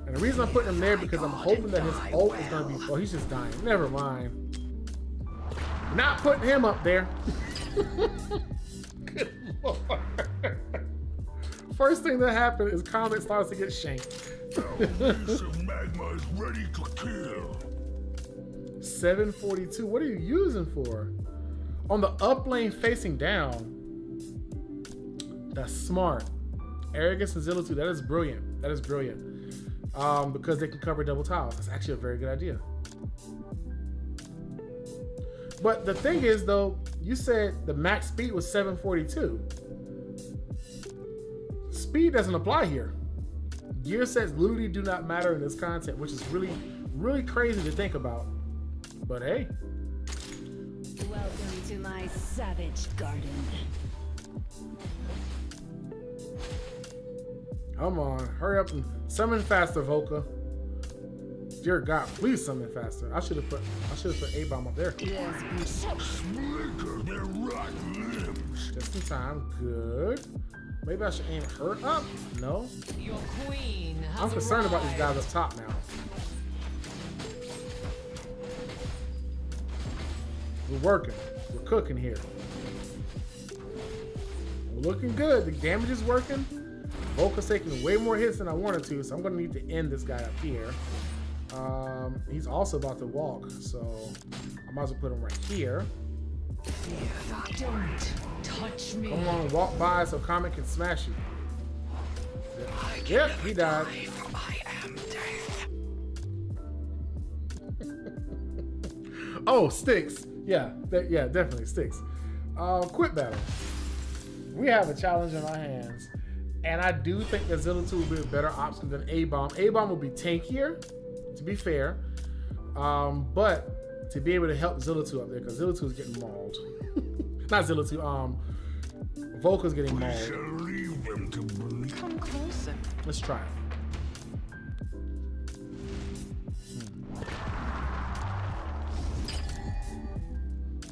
And the reason I'm putting him there because I'm hoping that his ult is gonna be. Oh, he's just dying. Never mind. Not putting him up there. Good Lord. First thing that happened is Comet starts to get shanked. Magma is ready to kill. 742. What are you using for? On the up lane facing down. That's smart. Arrogance and Zealotry. That is brilliant. Because they can cover double tiles. That's actually a very good idea. But the thing is, though, you said the max speed was 742. Speed doesn't apply here. Gear sets literally do not matter in this content, which is really, really crazy to think about. But hey. Welcome to my savage garden. Come on, hurry up and summon faster, Volca. Dear God, please summon faster. I should have put A-bomb up there. Just in time. Good. Maybe I should aim her up. No. Your queen has I'm concerned about these guys up top now. We're working. We're cooking here. We're looking good. The damage is working. Volca's taking way more hits than I wanted to, so I'm going to need to end this guy up here. He's also about to walk, so I might as well put him right here. Don't touch me. Come on, walk by so Comet can smash you. Yep, he died. I am death. Oh, sticks. Yeah, definitely sticks. Quit battle. We have a challenge in our hands, and I do think that Zealotry will be a better option than A-bomb. A-bomb will be tankier, to be fair, but to be able to help Zealotry up there, because Zealotry is getting mauled. Not Zealotry, Volca's getting mauled. Come closer. Let's try it.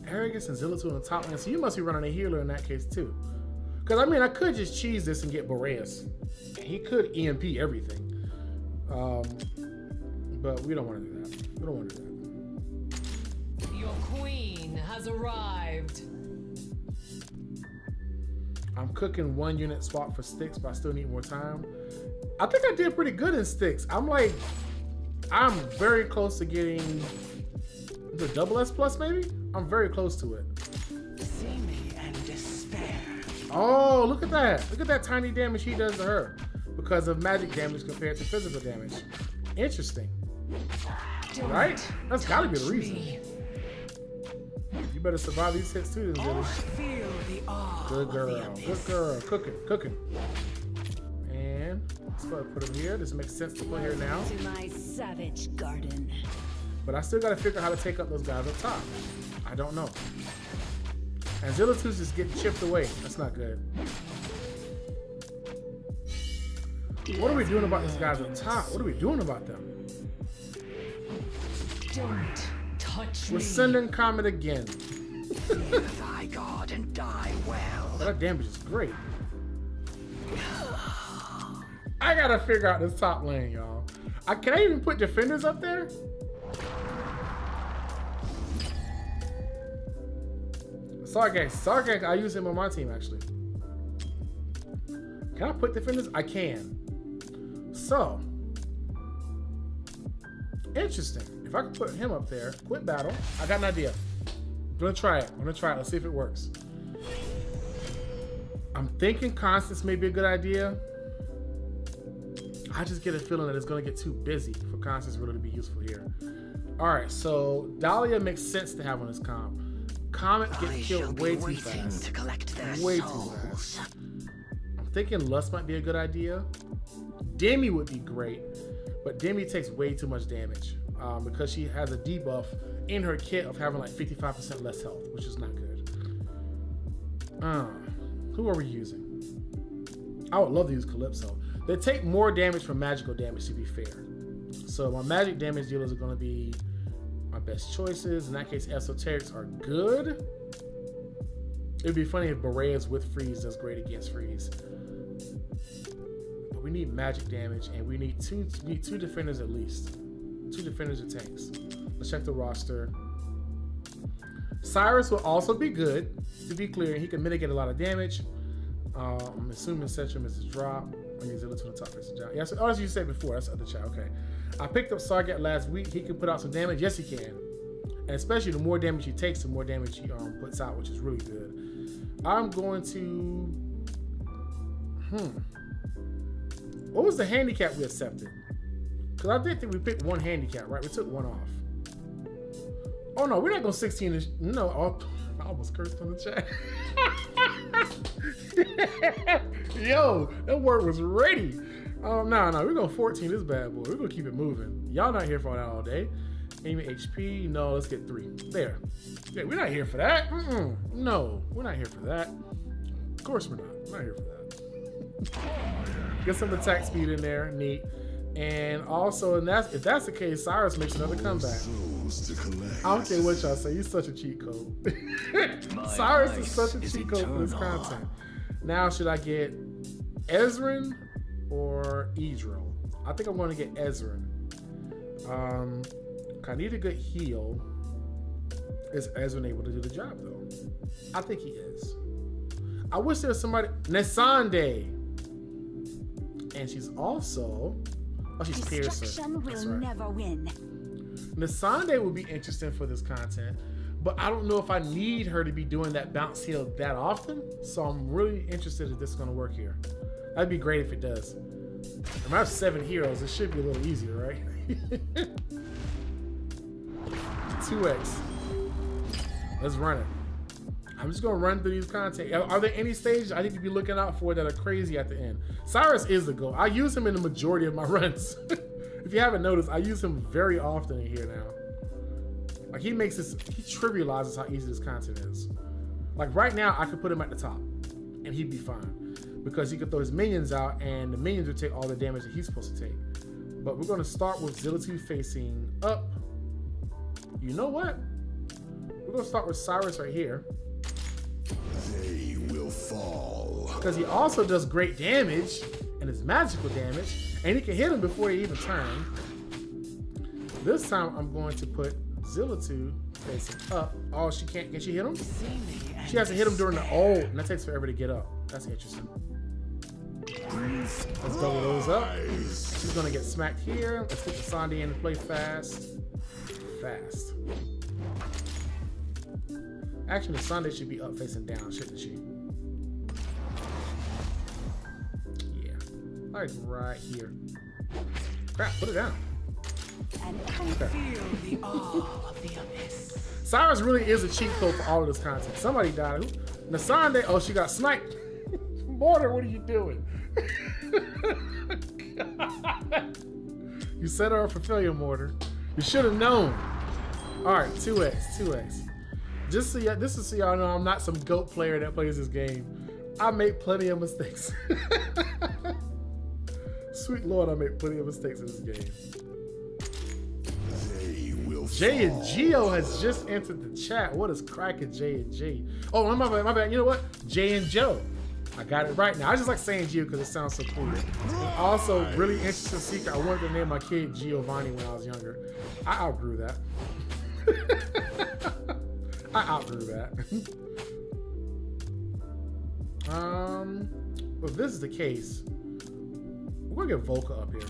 Arrogance and Zealotry on the top lane, so you must be running a healer in that case too. Because I mean, I could just cheese this and get Boreas. He could EMP everything. But we don't want to do that. We don't want to do that. Your queen has arrived. I'm cooking one unit swap for sticks, but I still need more time. I think I did pretty good in sticks. I'm very close to getting the double S plus maybe? I'm very close to it. See me and despair. Oh, look at that. Look at that tiny damage he does to her because of magic damage compared to physical damage. Interesting. Right? That's gotta be the reason. You better survive these hits too, then, Billy. Good girl. Good girl. Cooking. And let's go ahead and put him here. This makes sense to put here now. To my savage garden. But I still gotta figure out how to take up those guys up top. I don't know. And Zealotry's just getting chipped away. That's not good. What are we doing about these guys up top? What are we doing about them? Don't touch We're me. sending Comet again. Fear thy god and die well. Oh, that damage is great. I gotta figure out this top lane, y'all. Can I even put defenders up there? Sargak, I use him on my team actually. Can I put defenders? I can. So, interesting. If I can put him up there, quit battle. I got an idea. I'm gonna try it. Let's see if it works. I'm thinking Constance may be a good idea. I just get a feeling that it's gonna get too busy for Constance really to be useful here. All right, so Dahlia makes sense to have on this comp. Comet gets killed way too fast. To collect their Way too souls. fast. I'm thinking Lust might be a good idea. Demi would be great, but Demi takes way too much damage because she has a debuff in her kit of having like 55% less health, which is not good. Who are we using? I would love to use Calypso. They take more damage from magical damage, to be fair. So my magic damage dealers are going to be my best choices. In that case, Esoterics are good. It'd be funny if Boreas with Freeze does great against Freeze. But we need magic damage, and we need two defenders at least. 2 defenders or tanks. Let's check the roster. Cyrus will also be good, to be clear. He can mitigate a lot of damage. I'm assuming Centrum is his drop. I use it to the top. Yes, as you said before, that's the other chat. Okay. I picked up Sargat last week. He can put out some damage. Yes, he can. And especially the more damage he takes, the more damage he puts out, which is really good. I'm going to... What was the handicap we accepted? Because I did think we picked one handicap, right? We took one off. Oh, no, we're not going 16. No, I almost cursed on the chat. Yo, that word was ready. No, we're going 14 this bad boy. We're going to keep it moving. Y'all not here for that all day. Aim HP. No, let's get 3. There. Yeah, we're not here for that. No, we're not here for that. Of course we're not. We're not here for that. Get some attack speed in there. Neat. And also, if that's the case, Cyrus makes another comeback. I don't care what y'all say. He's such a cheat code. Cyrus is such a cheat code for this content. Now, should I get Ezreal or Idril? I think I'm going to get Ezreal. I need a good heal. Is Ezreal able to do the job, though? I think he is. I wish there was somebody... Nesande. And she's also... Oh, she's Piercer. Destruction will never win. Nasande would be interesting for this content, but I don't know if I need her to be doing that bounce heal that often, so I'm really interested if this is going to work here. That'd be great if it does. If I have 7 heroes, it should be a little easier, right? 2x. Let's run it. I'm just going to run through these content. Are there any stages I need to be looking out for that are crazy at the end? Cyrus is the GOAT. I use him in the majority of my runs. If you haven't noticed, I use him very often in here now. Like he trivializes how easy this content is. Like right now, I could put him at the top and he'd be fine because he could throw his minions out and the minions would take all the damage that he's supposed to take. But we're going to start with Zilla2 facing up. You know what? We're going to start with Cyrus right here. They will fall. Because he also does great damage, and it's magical damage, and he can hit him before he even turn. This time I'm going to put Zilla2 facing up. Oh, she can't. Can she hit him? She has to hit him during the ult, and that takes forever to get up. That's interesting. Let's double those up. She's gonna get smacked here. Let's get the Sandy in to play fast. Fast. Actually, the Sunday should be up facing down, shouldn't she? Yeah. Like right here. Crap, put it down. And I feel the awe of the abyss. Cyrus really is a cheat code for all of this content. Somebody died. Nasande, oh, she got sniped. Mortar, what are you doing? You set her up for failure, Mortar. You should have known. All right, 2x. Just so this is so y'all know I'm not some GOAT player that plays this game. I make plenty of mistakes. Sweet Lord, I make plenty of mistakes in this game. They will Jay and Geo has just entered the chat. What is cracking, Jay and G? Oh, my bad, my bad. You know what? Jay and Joe. I got it right now. I just like saying Geo because it sounds so cool. And also, really interesting secret. I wanted to name my kid Giovanni when I was younger. I outgrew that. I outgrew that. If this is the case, we're gonna get Volca up here.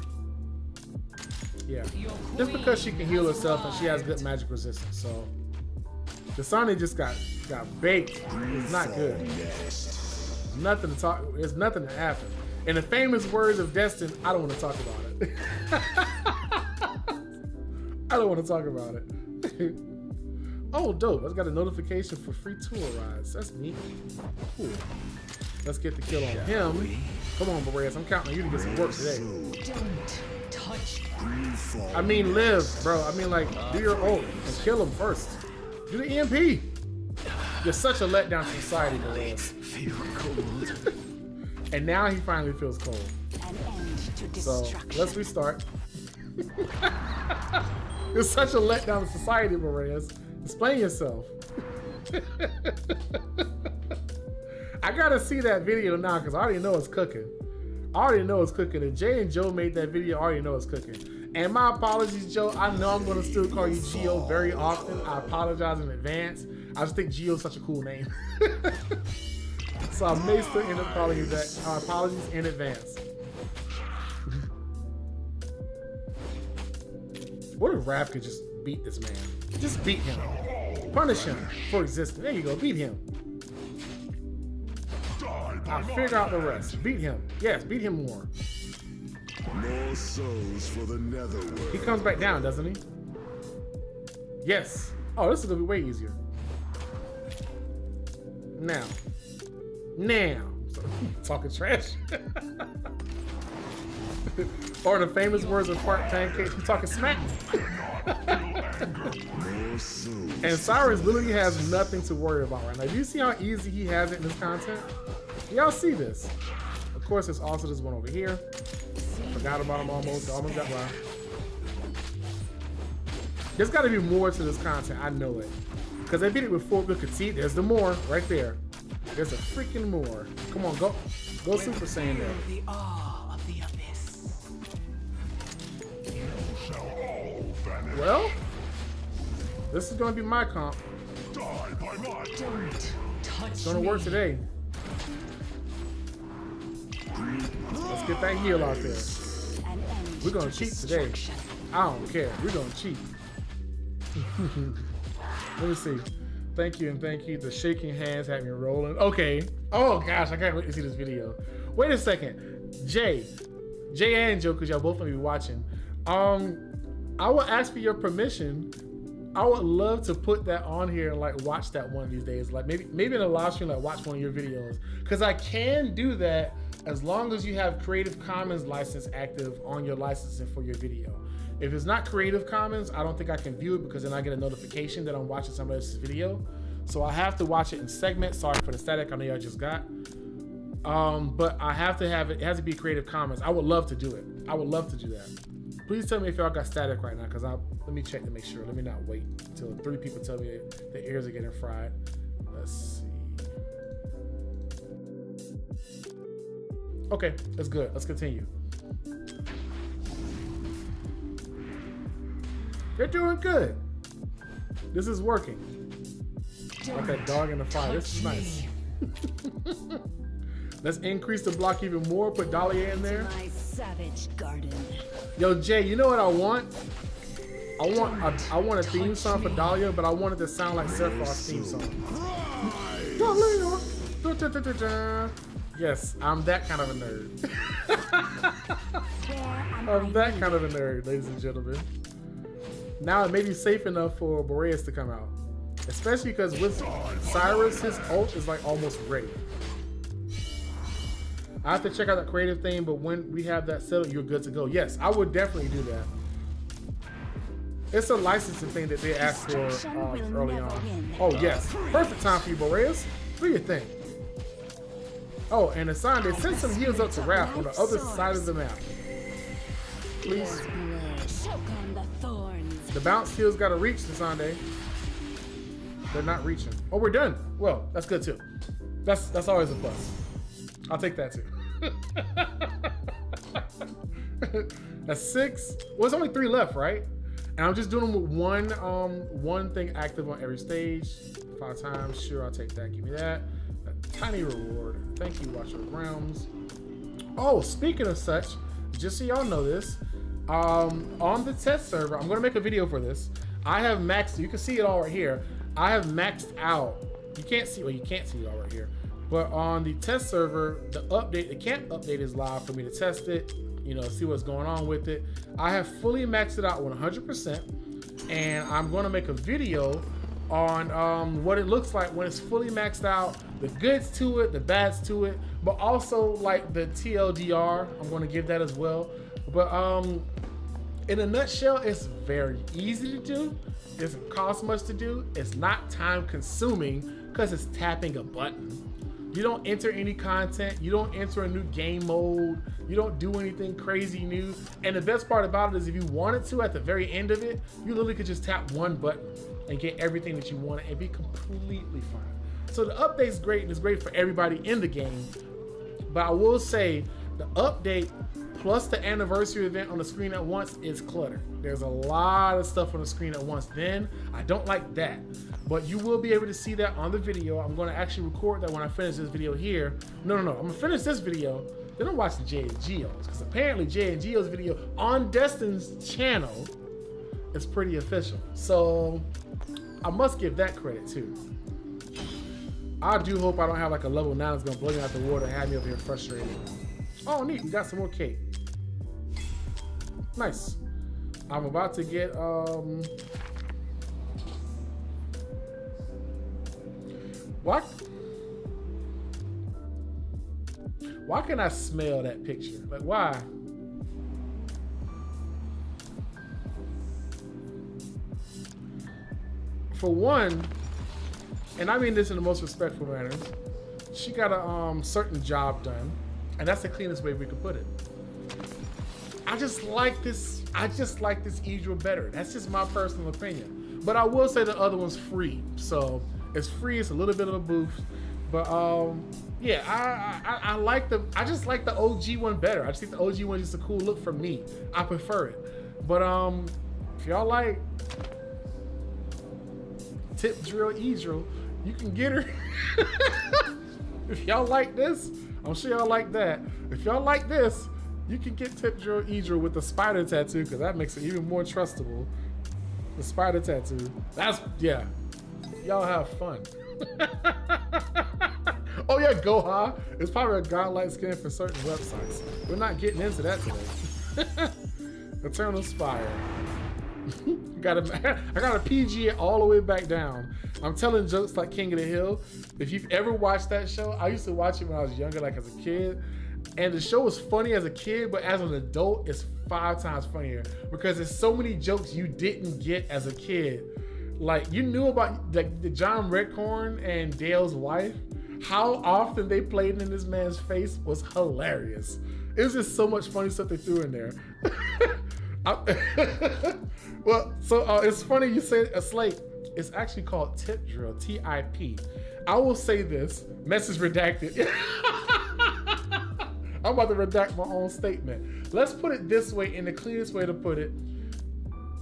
Yeah, just because she can heal herself and she has good magic resistance. So the Sonny just got baked. It's not good. Nothing to talk. There's nothing to happen. In the famous words of Destin, I don't want to talk about it. I don't want to talk about it. Oh, dope! I just got a notification for free tour rides. That's neat. Cool. Let's get the kill on him. Come on, Boreas. I'm counting on you to get some work today. Don't touch. I mean, live, bro. I mean, like, do your ult and kill him first. Do the EMP. You're such a letdown to society, Boreas. And now he finally feels cold. So let's restart. You're such a letdown to society, Boreas. Explain yourself. I gotta see that video now because I already know it's cooking. I already know it's cooking. If Jay and Joe made that video, I already know it's cooking. And my apologies, Joe. I know I'm gonna still call you Geo very often. I apologize in advance. I just think Geo's such a cool name. So I may still end up calling you that. Apologies in advance. What if Raph could just beat this man? Just beat him. Punish him for existing. There you go. Beat him. I'll figure out the rest. Beat him. Yes, beat him more. More souls for the netherworld. He comes back down, doesn't he? Yes. Oh, this is gonna be way easier. Now. So, talking trash. Or the famous words of Fart Pancakes, you talking smack. And Cyrus literally has nothing to worry about right now. Do you see how easy he has it in this content? Y'all see this? Of course, there's also this one over here. Forgot about him almost. Almost got by. There's got to be more to this content. I know it. Because I beat it with 4 good. See, there's the more right there. There's a freaking more. Come on, go Super Saiyan there. The awe of the abyss. Well, this is going to be my comp. Don't touch. It's going to work today. Let's get that heal out there. We're going to cheat today. I don't care. We're going to cheat. Let me see. Thank you and thank you. The shaking hands had me rolling. Okay. Oh gosh, I can't wait to see this video. Wait a second. Jay and Joe, because y'all both gonna be watching. I will ask for your permission. I would love to put that on here and like watch that one of these days. Like maybe in a live stream, like watch one of your videos. Because I can do that as long as you have Creative Commons license active on your licensing for your video. If it's not Creative Commons, I don't think I can view it because then I get a notification that I'm watching somebody else's video. So I have to watch it in segments. Sorry for the static, I know y'all just got. But I have to have it has to be Creative Commons. I would love to do it. I would love to do that. Please tell me if y'all got static right now because let me check to make sure. Let me not wait until 3 people tell me their ears are getting fried. Let's see. Okay, that's good. Let's continue. They're doing good. This is working. Like a dog in the fire. This is nice. Let's increase the block even more. Put Dahlia in there. My savage garden. Yo, Jay, you know what I want? I want a theme song for Dahlia, but I want it to sound like SEMRAH's theme song. Dahlia. Yes, I'm that kind of a nerd. I'm that kind of a nerd, ladies and gentlemen. Now it may be safe enough for Boreas to come out. Especially because with Cyrus, his ult is like almost ready. I have to check out that creative thing, but when we have that settled, you're good to go. Yes, I would definitely do that. It's a licensing thing that they asked for early on. Oh yes, perfect time for you, Boreas. Do your thing. Oh, and Hassan, they sent some heals up to Raph on the other side of the map. Please. The bounce skills got to reach this Sunday. They're not reaching. Oh, we're done. Well, that's good too. That's always a plus. I'll take that too. That's 6. Well, it's only 3 left, right? And I'm just doing them with one thing active on every stage. 5 times. Sure, I'll take that. Give me that. A tiny reward. Thank you, Watcher of Realms. Oh, speaking of such, just so y'all know this, on the test server, I'm gonna make a video for this. I have maxed. You can see it all right here. I have maxed out. You can't see. Well, you can't see it all right here. But on the test server, the update, the camp update is live for me to test it. You know, see what's going on with it. I have fully maxed it out 100%, and I'm going to make a video on what it looks like when it's fully maxed out, the goods to it, the bads to it, but also like the TLDR. I'm going to give that as well. But in a nutshell, it's very easy to do. It doesn't cost much to do. It's not time consuming because it's tapping a button. You don't enter any content. You don't enter a new game mode. You don't do anything crazy new. And the best part about it is if you wanted to, at the very end of it, you literally could just tap one button and get everything that you want and be completely fine. So the update's great and it's great for everybody in the game. But I will say the update plus the anniversary event on the screen at once is clutter. There's a lot of stuff on the screen at once. Then I don't like that. But you will be able to see that on the video. I'm going to actually record that when I finish this video here. No. I'm going to finish this video. Then I'm watching Jay and Geo's. Because apparently Jay and Geo's video on Destin's channel is pretty official. So I must give that credit too. I do hope I don't have like a level 9 that's going to blow me out the water and have me over here frustrated. Oh, neat. We got some more cake. Nice. I'm about to get why can I smell that picture? Like, why? For one, and I mean this in the most respectful manner, she got a certain job done, and that's the cleanest way we could put it. I just like this Idra better. That's just my personal opinion. But I will say the other one's free. So it's free, it's a little bit of a boost. But yeah, I just like the OG one better. I just think the OG one is just a cool look for me. I prefer it. But if y'all like Tip Drill Idra, you can get her. If y'all like this, I'm sure y'all like that. If y'all like this, you can get Tip Drill Idra with the spider tattoo, because that makes it even more trustable. The spider tattoo. That's, yeah. Y'all have fun. Oh yeah, Goha. It's probably a godlike skin for certain websites. We're not getting into that today. Eternal Spire. I gotta PG it all the way back down. I'm telling jokes like King of the Hill. If you've ever watched that show, I used to watch it when I was younger, like as a kid. And the show was funny as a kid, but as an adult, it's 5 times funnier because there's so many jokes you didn't get as a kid. Like, you knew about the John Redcorn and Dale's wife. How often they played in this man's face was hilarious. It was just so much funny stuff they threw in there. Well, so it's funny you say a SLATE. It's actually called Tip Drill, TIP. I will say this, message redacted. I'm about to redact my own statement. Let's put it this way, in the cleanest way to put it.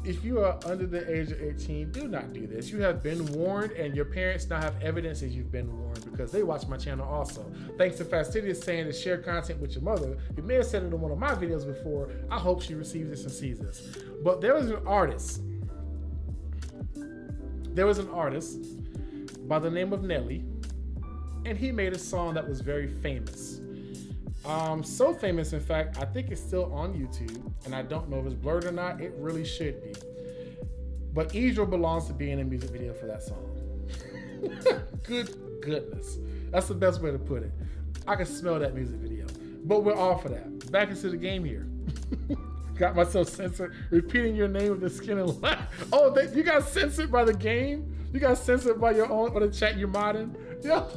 If you are under the age of 18, do not do this. You have been warned, and your parents now have evidence that you've been warned because they watch my channel also. Thanks to Fastidious saying to share content with your mother. You may have said it in one of my videos before. I hope she receives this and sees this. But there was an artist. There was an artist by the name of Nelly, and he made a song that was very famous. So famous, in fact, I think it's still on YouTube, and I don't know if it's blurred or not. It really should be. But Idra belongs to be in a music video for that song. Good goodness. That's the best way to put it. I can smell that music video. But we're all for that. Back into the game here. Got myself censored. Repeating your name with the skin and laugh. Oh, you got censored by the game? You got censored by your own, by the chat you're modding? Yo.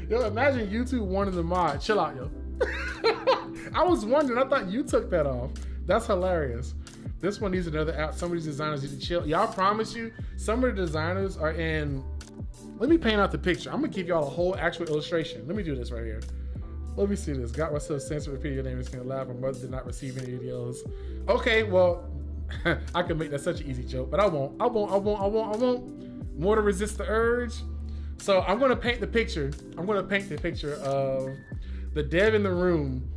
Yo, imagine YouTube wanting the mod. Chill out, yo. I was wondering. I thought you took that off. That's hilarious. This one needs another app. Some of these designers need to chill. Y'all, promise you, some of the designers are in. Let me paint out the picture. I'm gonna give y'all a whole actual illustration. Let me do this right here. Let me see this. Got myself censored. Repeat your name. It's gonna laugh. My mother did not receive any videos. Okay, well, I could make that such an easy joke, but I won't. I won't. More to resist the urge. So I'm gonna paint the picture. I'm gonna paint the picture of the dev in the room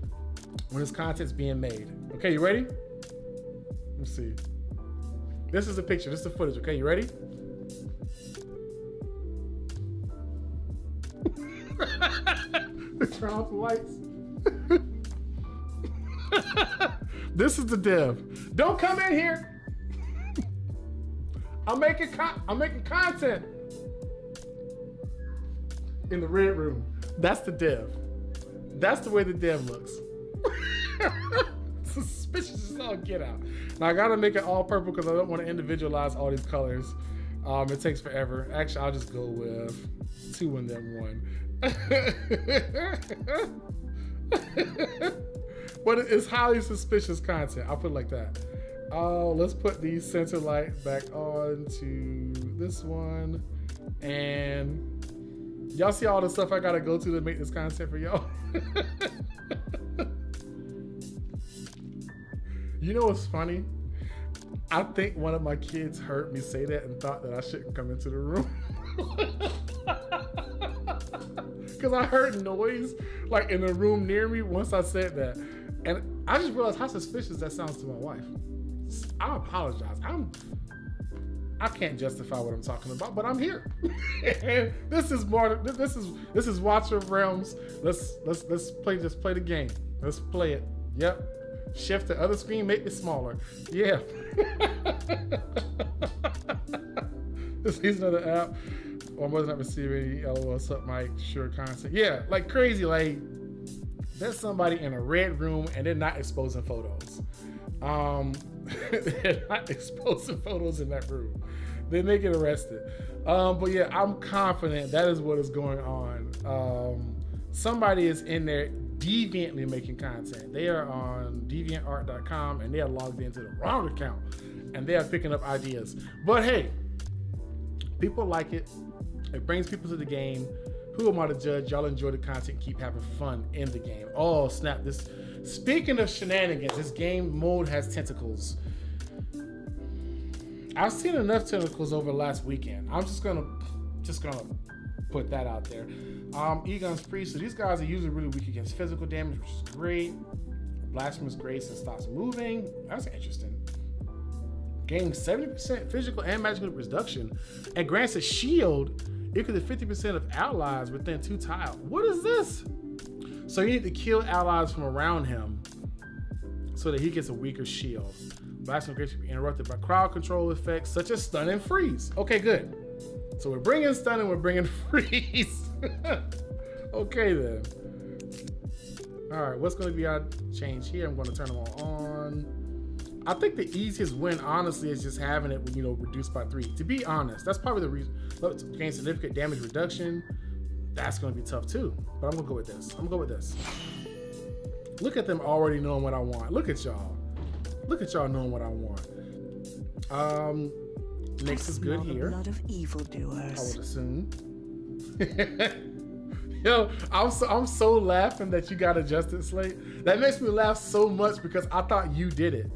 when this content's being made. Okay, you ready? Let's see. This is the picture. This is the footage. Okay, you ready? Turn off the lights. This is the dev. Don't come in here. I'm making content in the red room. That's the dev. That's the way the dev looks. Suspicious as all get out. Now I gotta make it all purple because I don't want to individualize all these colors. It takes forever. Actually, I'll just go with 2 and then 1. But it's highly suspicious content. I'll put it like that. Let's put the center light back on to this one. And y'all see all the stuff I gotta go to make this content for y'all? You know what's funny? I think one of my kids heard me say that and thought that I shouldn't come into the room. Because I heard noise like in the room near me once I said that. And I just realized how suspicious that sounds to my wife. I apologize. I can't justify what I'm talking about, but I'm here. This is Watcher of Realms. Let's play the game. Let's play it. Yep. Shift the other screen, make it smaller. Yeah. This is another app. Or was not receiving LOL, what's up, Mike? Sure content. Yeah, like crazy. Like there's somebody in a red room and they're not exposing photos. They're not exposing photos in that room. They may get arrested. But yeah, I'm confident that is what is going on. Somebody is in there deviantly making content. They are on deviantart.com and they are logged into the wrong account and they are picking up ideas. But hey, people like it. It brings people to the game. Who am I to judge? Y'all enjoy the content, keep having fun in the game. Oh snap, speaking of shenanigans, this game mode has tentacles. I've seen enough tentacles over last weekend. I'm just gonna put that out there. Egon's Priest, so these guys are usually really weak against physical damage, which is great. Blasphemous Grace and stops moving. That's interesting. Gain 70% physical and magical reduction and grants a shield equal to 50% of allies within 2 tiles. What is this? So you need to kill allies from around him so that he gets a weaker shield. Blasphemous Grace can be interrupted by crowd control effects such as stun and freeze. Okay, good. So we're bringing stun and we're bringing freeze. Okay then. All right, what's going to be our change here? I'm going to turn them all on. I think the easiest win, honestly, is just having it, reduced by 3. To be honest, that's probably the reason. Gain significant damage reduction. That's going to be tough too. But I'm going to go with this. Look at them already knowing what I want. Look at y'all. Look at y'all knowing what I want. Nyx is good here. A lot of evildoers. I would assume. Yo, I'm so laughing that you got adjusted, Slate. That makes me laugh so much because I thought you did it.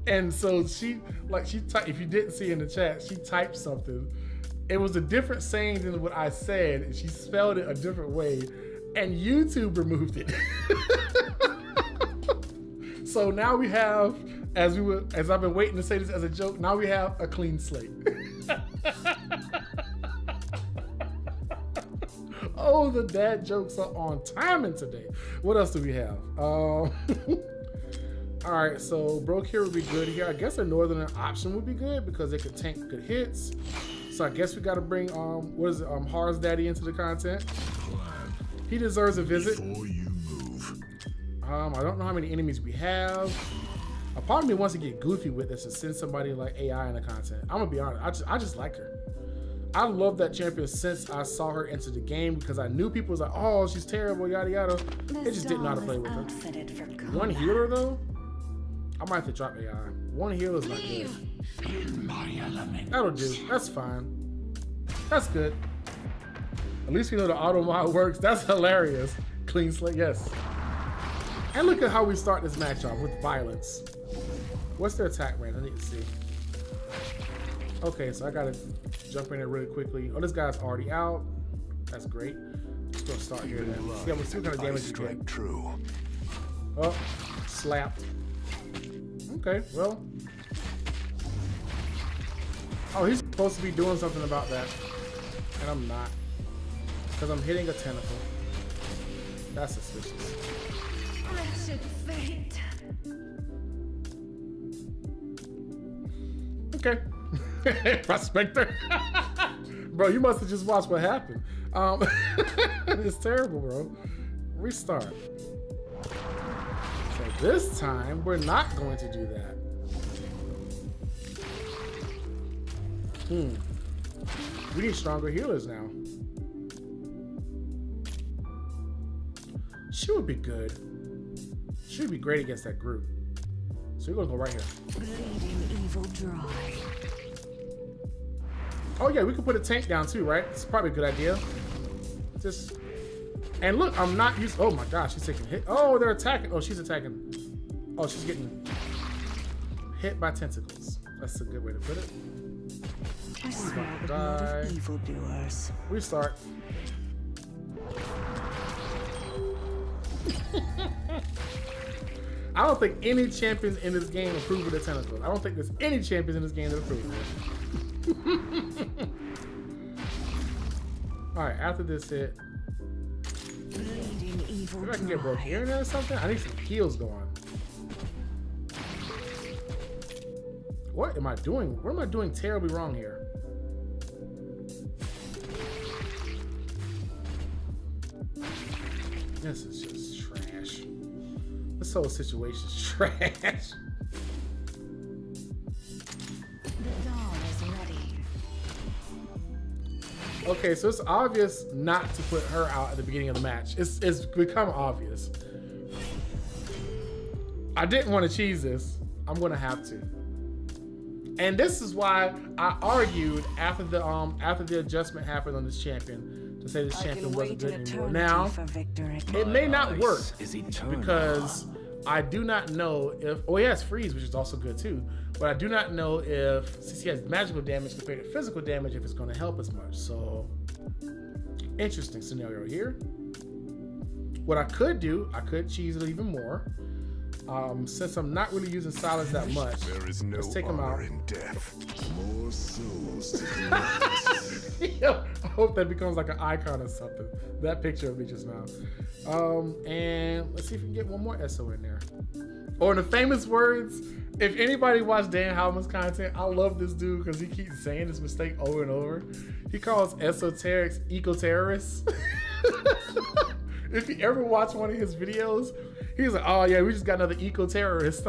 And so she if you didn't see in the chat, she typed something. It was a different saying than what I said, and she spelled it a different way, and YouTube removed it. So now we have, as I've been waiting to say this as a joke, now we have a clean slate. Oh, the dad jokes are on timing today. What else do we have? All right, so Broke here would be good here. I guess a Northern option would be good because they could tank good hits. So I guess we got to bring Har's daddy into the content. He deserves a visit. Before you move. I don't know how many enemies we have. A part of me wants to get goofy with this and send somebody like AI in the content. I'm gonna be honest. I just like her. I love that champion since I saw her enter the game because I knew people was like, oh, she's terrible, yada yada. It just didn't know how to play with her. One healer though, I might have to drop AI. One healer is not good. That'll do. That's fine. That's good. At least we know the auto mod works. That's hilarious. Clean slate, yes. And look at how we start this match off with violence. What's their attack range? I need to see. Okay, so I gotta jump in there really quickly. Oh, this guy's already out. That's great. Just gonna start here then. See what kind of damage you get. True. Oh, slapped. Okay, well. Oh, he's supposed to be doing something about that. And I'm not. Because I'm hitting a tentacle. That's suspicious. Wretched fate. Okay. Prospector. Bro, you must have just watched what happened. It's terrible, bro. Restart. So this time, we're not going to do that. We need stronger healers now. She would be good. She would be great against that group. So we're gonna go right here. Bleeding evil dry. Oh yeah, we could put a tank down too, right? It's probably a good idea. Just, and look, I'm not used. Oh my gosh, she's taking hit. Oh, they're attacking. Oh, she's attacking. Oh, she's getting hit by tentacles. That's a good way to put it. I smell the blood of evildoers. Restart. I don't think any champions in this game approve of the tentacles. I don't think there's any champions in this game that approve of it. Alright, after this hit, Bleeding evil maybe I can get broke here or something. I need some heals going. What am I doing? What am I doing terribly wrong here? This is just trash. This whole situation's trash. The dawn is ready. Okay, so it's obvious not to put her out at the beginning of the match. It's become obvious. I didn't want to cheese this. I'm gonna have to. And this is why I argued after the adjustment happened on this champion to say this champion wasn't good anymore. Now, it may not work because I do not know if, oh he has freeze, which is also good too, but I do not know if, since he has magical damage compared to physical damage, if it's going to help as much. So, interesting scenario here. What I could do, I could cheese it even more. Since I'm not really using silence that much, There is no let's take him out. in death. More souls to Yo, I hope that becomes like an icon or something. That picture of me just now. And let's see if we can get one more SO in there. Or in the famous words, if anybody watched Dan Howman's content, I love this dude because he keeps saying this mistake over and over. He calls esoterics eco-terrorists. If you ever watch one of his videos, he's like, oh yeah, we just got another eco-terrorist.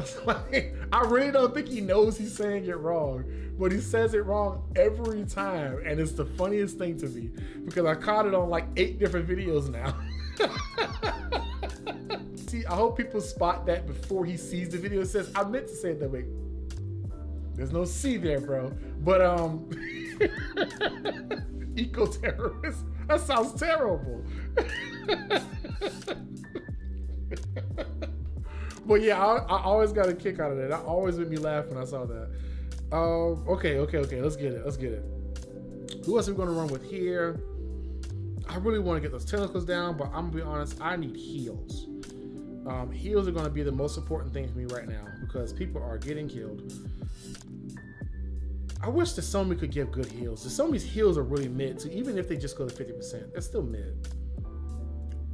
I really don't think he knows he's saying it wrong, but he says it wrong every time. And it's the funniest thing to me because I caught it on like 8 different videos now. See, I hope people spot that before he sees the video. It says, I meant to say it that way. There's no C there, bro. But, eco-terrorist, that sounds terrible. But yeah, I always got a kick out of that. That always made me laugh when I saw that. Okay, let's get it. Who else are we gonna run with here? I really want to get those tentacles down, but I'm gonna be honest, I need heals. Heals are gonna be the most important thing for me right now because people are getting killed. I wish the Somi could give good heals. The Somi's heals are really mid too, even if they just go to 50%, they're still mid.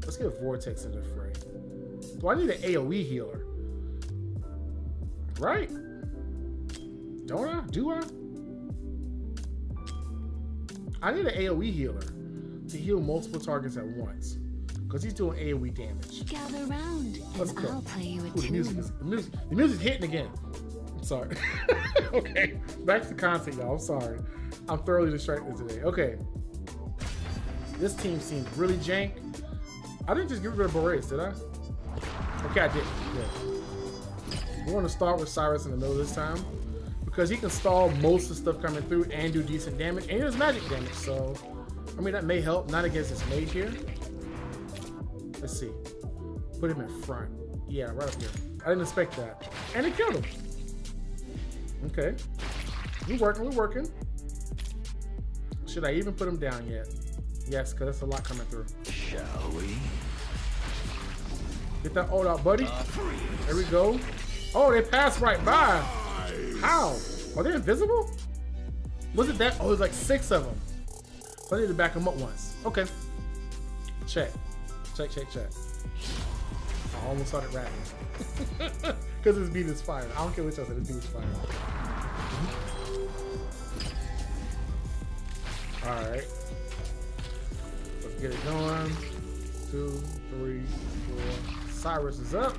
Let's get Vortex in the fray. Do I need an AoE healer? Right? Don't I? Do I? I need an AoE healer to heal multiple targets at once. Because he's doing AoE damage. Gather round Let's and go. I'll play you a Ooh, the tune. music's hitting again. I'm sorry. Okay, back to content, y'all. I'm sorry. I'm thoroughly distracted today. Okay. This team seems really jank. I didn't just get rid of Boreas, did I? Okay, I did. Yeah. We're going to start with Cyrus in the middle this time because he can stall most of the stuff coming through and do decent damage, and he does magic damage, so I mean that may help. Not against this mage here. Let's see. Put him in front. Yeah, right up here. I didn't expect that. And it killed him. Okay. We're working, we're working. Should I even put him down yet? Yes, because that's a lot coming through. Shall we? Get that ult out, buddy. There we go. Oh, they passed right by. How? Are they invisible? Was it that? Oh, there's like 6 of them. So I need to back them up once. Okay. Check. Check, check, check. I almost started rapping. Because his beat is fire. I don't care what y'all said, his beat is fire. Alright. Let's get it going. 2, 3, 4. Cyrus is up.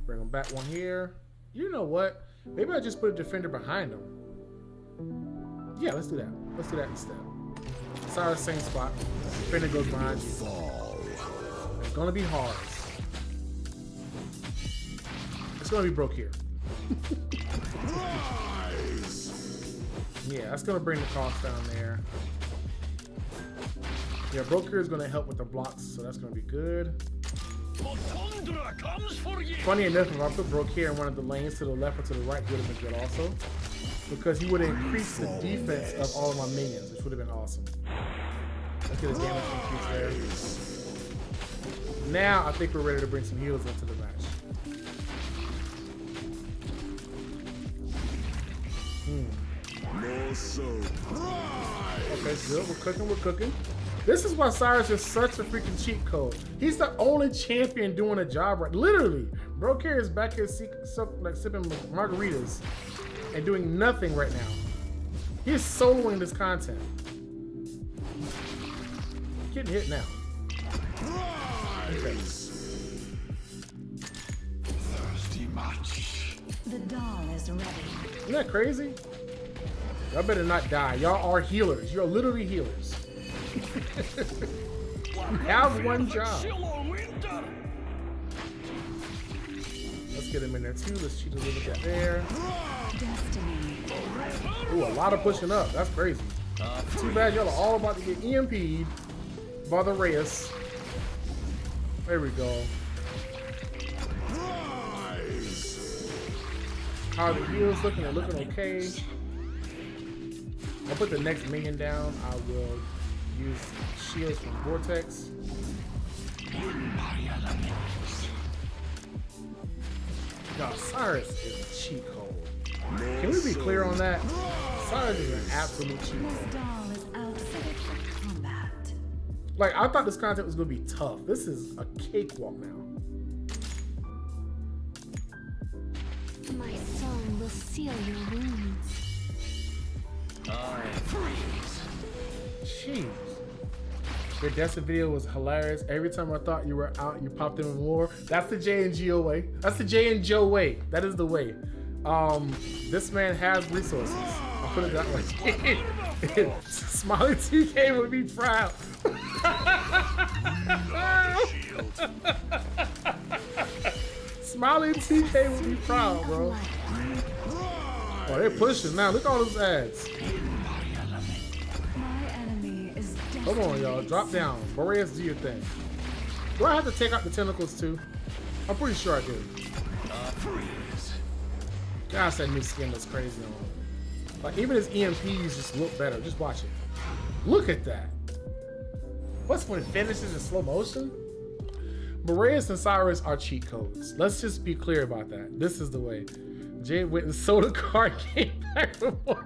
Bring him back one here. You know what? Maybe I just put a defender behind him. Yeah, let's do that. Let's do that instead. Cyrus, same spot. Defender goes behind you. It's gonna be hard. It's gonna be broke here. Yeah, that's gonna bring the cost down there. Yeah, broke here is gonna help with the blocks, so that's gonna be good. Funny enough, if I put broke here in one of the lanes to the left or to the right, it would have been good also. Because he would have increased the defense of all of my minions, which would have been awesome. Let's get a damage increase there. Now I think we're ready to bring some heals into the match. Okay, good. We're cooking, we're cooking. This is why Cyrus is such a freaking cheat code. He's the only champion doing a job right. Literally, bro here is back here like sipping margaritas and doing nothing right now. He is soloing this content. Getting hit now. Okay. Thirsty much. The doll is ready. Isn't that crazy? Y'all better not die. Y'all are healers. You're literally healers. You have one job. Let's get him in there too. Let's cheat a little bit there. Destiny. Ooh, a lot of pushing up. That's crazy. Too bad y'all are all about to get EMP'd by the Reyes. There we go. How are the heals looking? They're looking okay. I'll put the next minion down. I will use shields from Vortex. God, Cyrus is a cheat code. Can we be clear on that? Cyrus is an absolute cheat This code. doll is outfitted for combat. Like, I thought this content was gonna be tough. This is a cakewalk now. My song will seal your wounds. Jeez. Your Destiny video was hilarious. Every time I thought you were out, you popped in with more. That's the J and Geo way. That's the J and Joe way. That is the way. This man has resources. I'll put it that way. Smiley TK would be proud. Smiley TK would be proud, bro. Oh, they're pushing now. Look at all those ads. My enemy is Come on, y'all. Drop down. Boreas, do your thing. Do I have to take out the tentacles too? I'm pretty sure I do. Gosh, that new skin looks crazy on him. Like, even his EMPs just look better. Just watch it. Look at that. What's when it finishes in slow motion? Boreas and Cyrus are cheat codes. Let's just be clear about that. This is the way. Jay went and sold a car, came back for more.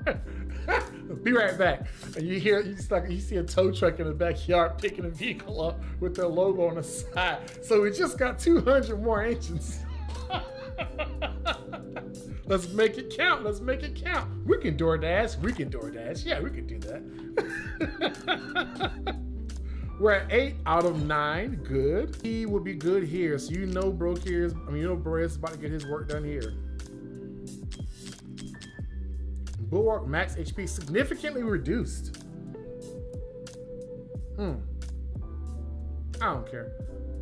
Be right back. And you hear, you see a tow truck in the backyard picking a vehicle up with their logo on the side. So we just got 200 more engines. Let's make it count. Let's make it count. We can DoorDash. We can DoorDash. Yeah, we can do that. We're at 8 out of 9. Good. He will be good here. So you know Boreas is about to get his work done here. Bulwark max HP significantly reduced. I don't care.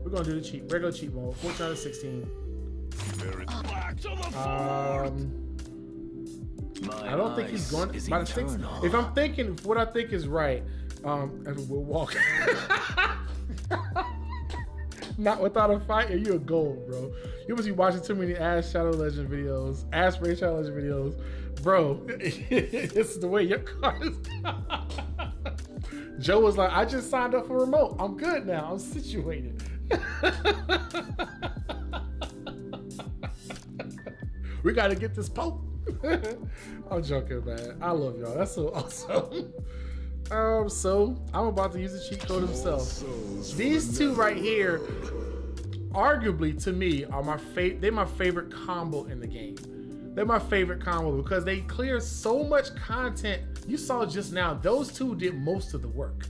We're gonna do the regular cheat mode. 14 out of 16. I don't think he's going by the 6. If I'm thinking what I think is right, and we'll walk. Not without a fight, and you a gold, bro. You must be watching too many Ash Shadow Legend videos, Ash Ray Shadow Legend videos, bro. This is the way your card is. Joe was like, I just signed up for remote. I'm good now. I'm situated. We got to get this Pope. I'm joking, man. I love y'all. That's so awesome. So I'm about to use the cheat code himself. These two right here, arguably to me, are they're my favorite combo in the game. They're my favorite combo because they clear so much content. You saw just now, those two did most of the work.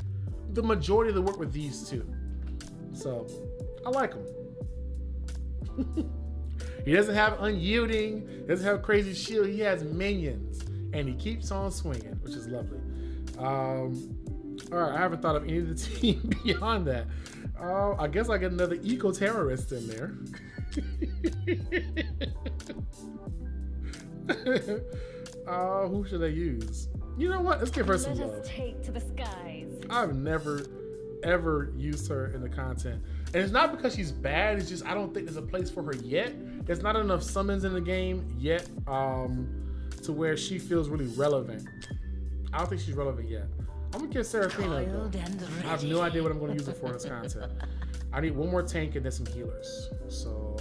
The majority of the work with these two. So I like them. He doesn't have unyielding, doesn't have crazy shield. He has minions and he keeps on swinging, which is lovely. All right, I haven't thought of any of the team beyond that. I guess I get another eco-terrorist in there. Who should I use? You know what? Let's give her some love. Let us take to the skies. I've never ever used her in the content, and it's not because she's bad. It's just I don't think there's a place for her yet. There's not enough summons in the game yet to where she feels really relevant. I don't think she's relevant yet. I'm gonna give Seraphina though. I have no idea what I'm gonna use her for in this content. I need one more tank and then some healers. So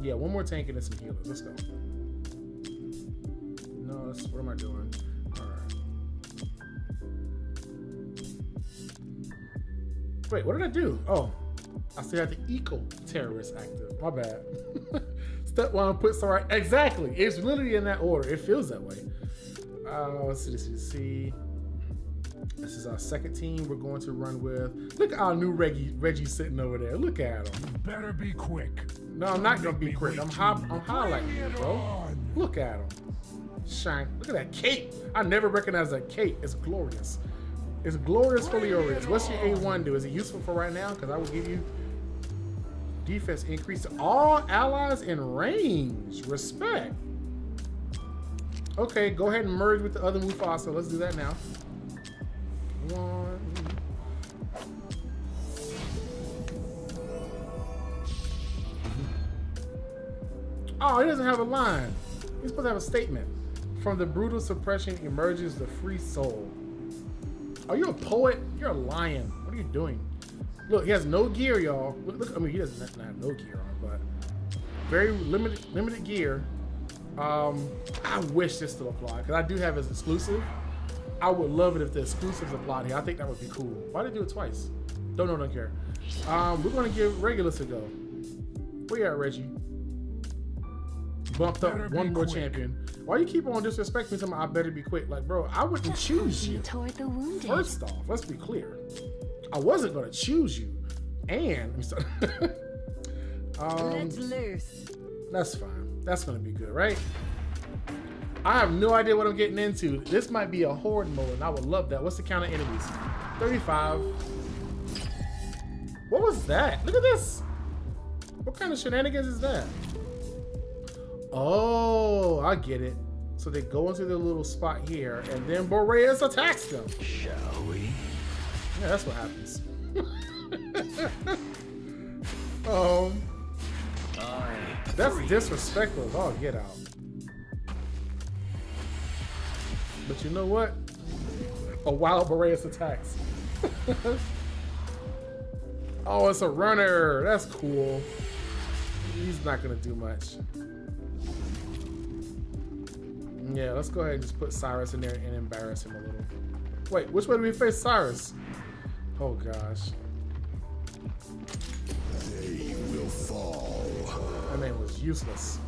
yeah, one more tank and then some healers. Let's go. No, what am I doing? All right. Wait, what did I do? Oh, I still have the eco-terrorist active. My bad. Step 1, put some right. Exactly. It's literally in that order. It feels that way. Let's see. This is our second team we're going to run with. Look at our new Reggie sitting over there. Look at him. Better be quick. No, I'm not gonna be quick. I'm highlighting you, bro. Look at him. Shine. Look at that cape. I never recognized that cape. It's glorious. It's glorious for glorious. What's your A1 do? Is it useful for right now? Because I will give you defense increase to all allies in range. Respect. Okay, go ahead and merge with the other Mufasa. Let's do that now. 1. Oh, he doesn't have a line. He's supposed to have a statement. From the brutal suppression emerges the free soul. Are you a poet? You're a lion. What are you doing? Look, he has no gear, y'all. Look, I mean, he doesn't have no gear on, but very limited gear. I wish this still applied because I do have his exclusive. I would love it if the exclusives applied here. I think that would be cool. Why did they do it twice? Don't care. We're gonna give Regulus a go. Where you at, Reggie? Bumped up one more champion. Why you keep on disrespecting me? Talking about I better be quick. Like, bro, I wouldn't choose you. Toward the wounded. First off, let's be clear. I wasn't gonna choose you. And Let's loose. That's fine. That's gonna be good, right? I have no idea what I'm getting into. This might be a horde mode, and I would love that. What's the count of enemies? 35. What was that? Look at this. What kind of shenanigans is that? Oh, I get it. So they go into their little spot here, and then Boreas attacks them. Shall we? Yeah, that's what happens. That's disrespectful. Oh, get out. But you know what? A wild Boreas attacks. Oh, it's a runner. That's cool. He's not gonna do much. Yeah, let's go ahead and just put Cyrus in there and embarrass him a little. Wait, which way do we face Cyrus? Oh gosh. They will fall. That man was useless.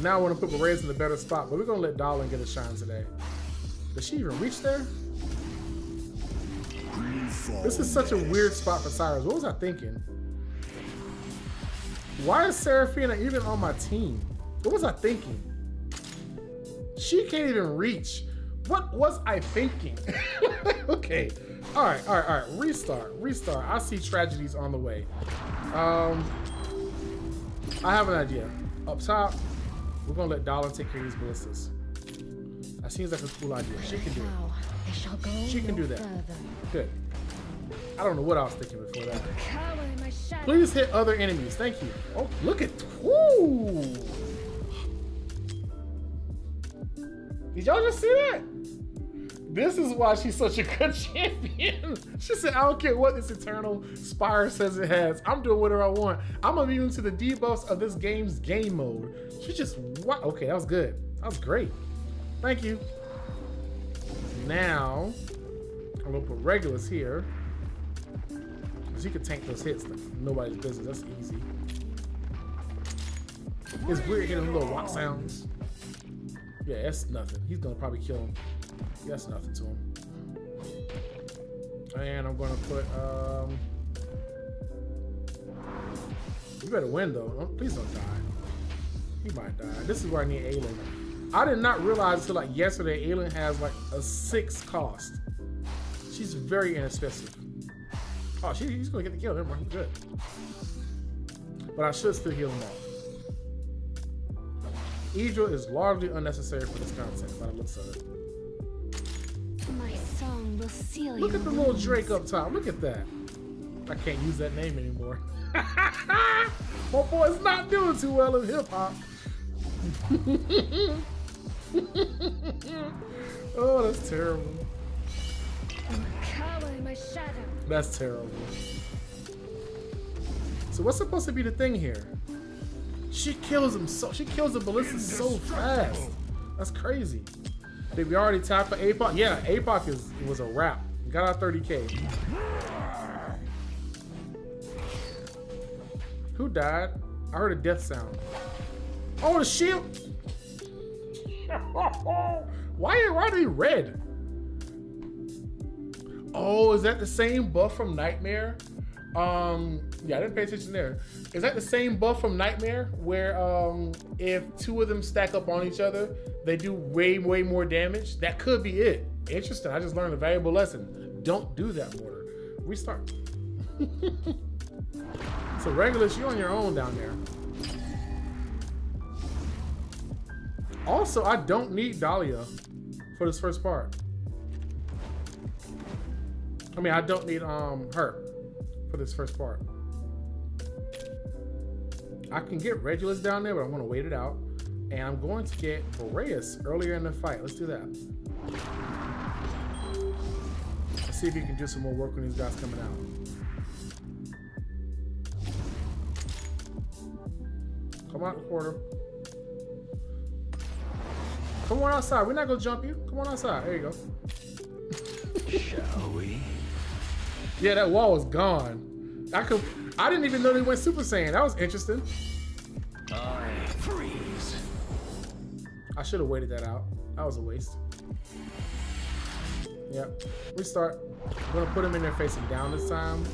Now I want to put Boreas in the better spot, but we're gonna let Darling get a shine today. Does she even reach there? This is such a weird spot for Cyrus. What was I thinking? Why is Seraphina even on my team? What was I thinking? She can't even reach. What was I thinking? Okay. All right. Restart. I see tragedies on the way. I have an idea. Up top, we're gonna let Dollar take care of these ballistas. That seems like a cool idea. She can do it. She can do that. Good. I don't know what I was thinking before that. Please hit other enemies. Thank you. Oh, look at. Woo! Did y'all just see that? This is why she's such a good champion. She said, I don't care what this eternal Spire says it has. I'm doing whatever I want. I'm immune to the debuffs of this game's game mode. She just, what? Okay, that was good. That was great. Thank you. Now, I'm gonna put Regulus here. Because he can tank those hits. Like nobody's business. That's easy. It's weird hearing little walk sounds. Yeah, that's nothing. He's gonna probably kill him. That's nothing to him. And I'm gonna put you better win though. Please don't die. He might die. This is where I need Aelin. I did not realize until like yesterday Aelin has like a 6 cost. She's very inexpensive. Oh, he's gonna get the kill. Never mind. Good. But I should still heal him off. Idra is largely unnecessary for this content, by the looks of it. My song will seal Look at the little Drake up top. Look at that. I can't use that name anymore. My boy's not doing too well in hip hop. Oh, that's terrible. Cower in my shadow. That's terrible. So what's supposed to be the thing here? She kills him so. She kills the ballista so fast. That's crazy. Did we already tap for APOC? Yeah, APOC was a wrap. Got our 30K. Who died? I heard a death sound. Oh, the shield. Why are they red? Oh, is that the same buff from Nightmare? Yeah, I didn't pay attention there. Is that the same buff from Nightmare where if 2 of them stack up on each other, they do way more damage? That could be it. Interesting. I just learned a valuable lesson. Don't do that, Mortar. Restart. So Regulus, you're on your own down there. Also, I don't need Dahlia for this first part. I mean, I don't need her for this first part. I can get Regulus down there, but I'm going to wait it out. And I'm going to get Boreas earlier in the fight. Let's do that. Let's see if you can do some more work when these guys coming out. Come on, Porter. Come on outside. We're not going to jump you. Come on outside. There you go. Shall we? Yeah, that wall was gone. I didn't even know they went Super Saiyan. That was interesting. I freeze. I should have waited that out. That was a waste. Yep. Restart. I'm gonna put him in there facing down this time.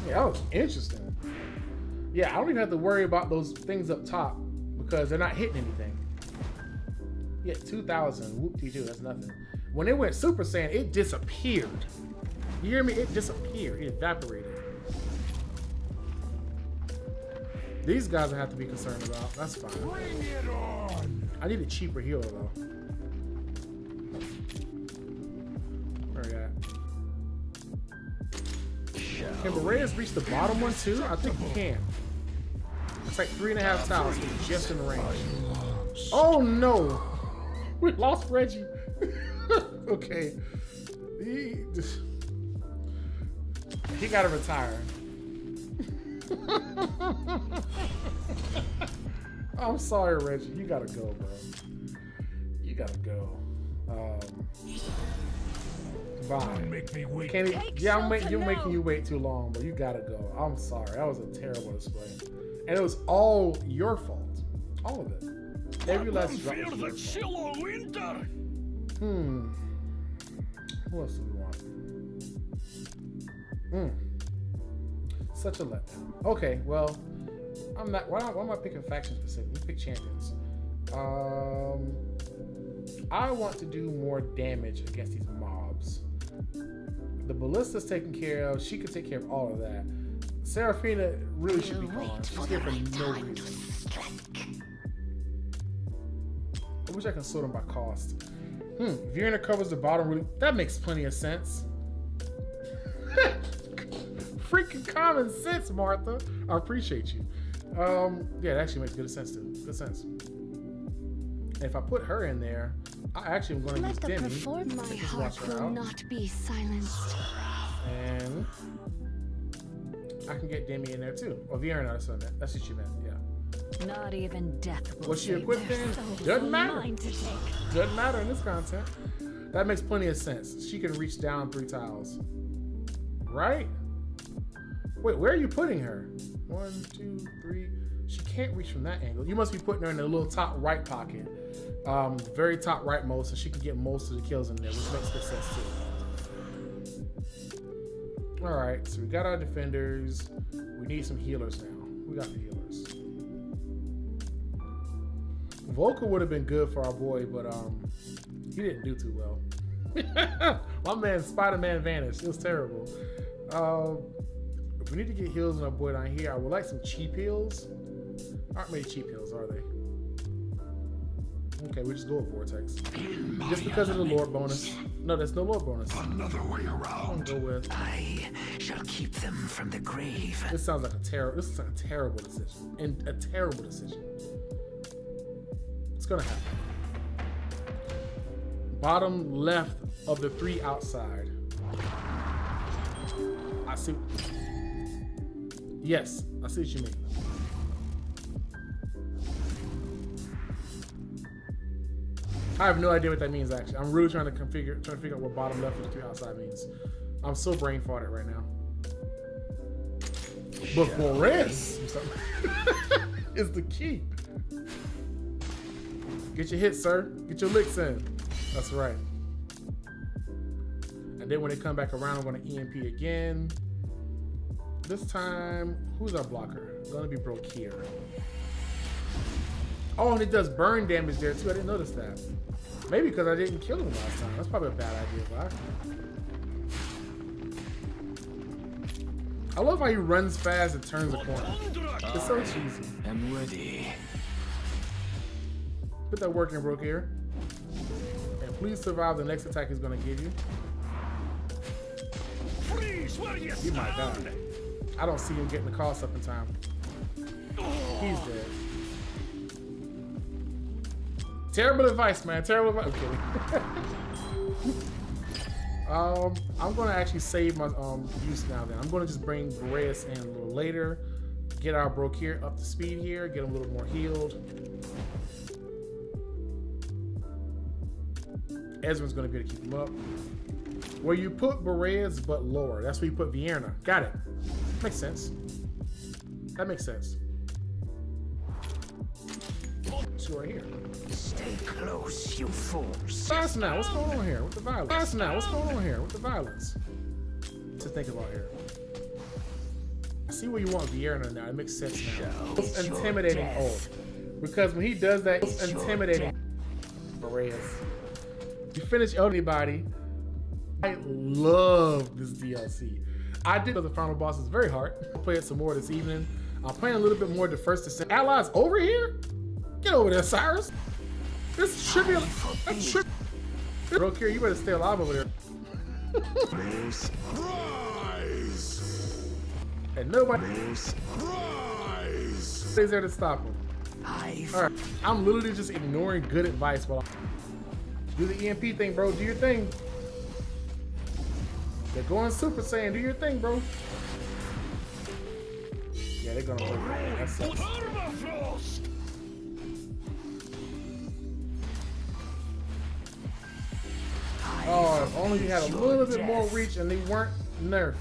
Yeah, that was interesting. Yeah, I don't even have to worry about those things up top because they're not hitting anything. Yeah, 2,000. Whoop-de-doo, that's nothing. When it went Super Saiyan, it disappeared. You hear me? It disappeared. It evaporated. These guys I have to be concerned about. That's fine. Bring it on. I need a cheaper healer though. Where we at? Can Boreas reach the bottom one too? I think he can. It's like 3.5 tiles. He's just in the range. Oh no! We lost Reggie. Okay. He gotta retire. I'm sorry, Reggie. You gotta go, bro. You gotta go. Bye. Don't make me wait. Can't yeah, you're making you wait too long, but you gotta go. I'm sorry. That was a terrible display. And it was all your fault. All of it. Every last drop was your fault. Winter. Who else do we want? Such a letdown. Okay, well, I'm not. Why am I picking faction specific? Let's pick champions. I want to do more damage against these mobs. The ballista's taken care of. She could take care of all of that. Seraphina really should be gone. She's here for no reason. I wish I can sort them by cost. Vienna covers the bottom really. That makes plenty of sense. Freaking common sense, Martha. I appreciate you. Yeah, that actually makes good sense too. Good sense. And if I put her in there, I actually am going to use Demi. My heart will not be silenced. And I can get Demi in there too. Oh, Vienna, that's what she meant. Yeah. Not even death will Was she save equipped their in? souls. Doesn't matter. Mine to take. Doesn't matter in this content. That makes plenty of sense. She can reach down 3 tiles. Right? Wait, where are you putting her? 1, 2, 3. She can't reach from that angle. You must be putting her in the little top right pocket. Very top right most, so she can get most of the kills in there, which makes good sense too. Alright, so we got our defenders. We need some healers now. We got the healers. Volker would have been good for our boy, but he didn't do too well. My man Spider-Man vanished. It was terrible. If we need to get heals on our boy down here, I would like some cheap heals. Aren't many cheap heals, are they? Okay, we just go with Vortex. Just because of the Lord bonus. No, there's no Lord bonus. Another way around. Go with. I shall keep them from the grave. This sounds like a terrible. This is like a terrible decision, and a terrible decision. It's gonna happen. Bottom left of the 3 outside. I see. Yes, I see what you mean. I have no idea what that means actually. I'm really trying to figure out what bottom left of the 3 outside means. I'm so brain farted right now. But Boris is the key. Get your hits, sir. Get your licks in. That's right. And then when they come back around, I'm going to EMP again. This time, who's our blocker? It's going to be broke here. Oh, and it does burn damage there too. I didn't notice that. Maybe because I didn't kill him last time. That's probably a bad idea, but I love how he runs fast and turns a corner. It's so cheesy. I'm ready. Put that work in, broke here. And please survive the next attack he's going to give you. He might die. I don't see him getting the cost up in time. He's dead. Terrible advice, man. Terrible advice. I'm kidding. I'm going to actually save my use now then. I'm going to just bring Boreas in a little later. Get our Brokir up to speed here. Get him a little more healed. Ezra's going to be able to keep him up. Where you put Boreas but lower. That's where you put Vienna. Got it. Makes sense. That makes sense. So right here. Stay close, you fools. Fast now, what's going on here with the violence? Fast now, what's going on here with the violence? To think about here. I see where you want Vienna now. It makes sense now. It's intimidating. Oh, because when he does that, it's intimidating. Boreas. You finish anybody. I love this DLC. I did the final boss is very hard. I'll play it some more this evening. I'm playing a little bit more the first descent. Allies over here? Get over there, Cyrus. This should be a Brokir, you better stay alive over there. Rise! And nobody Rise! is there to stop him. I've Alright, I'm literally just ignoring good advice while I do the EMP thing, bro. Do your thing. They're going Super Saiyan. Do your thing, bro. Yeah, they're gonna work. That sucks. Oh, if only you had a little bit more reach and they weren't nerfed.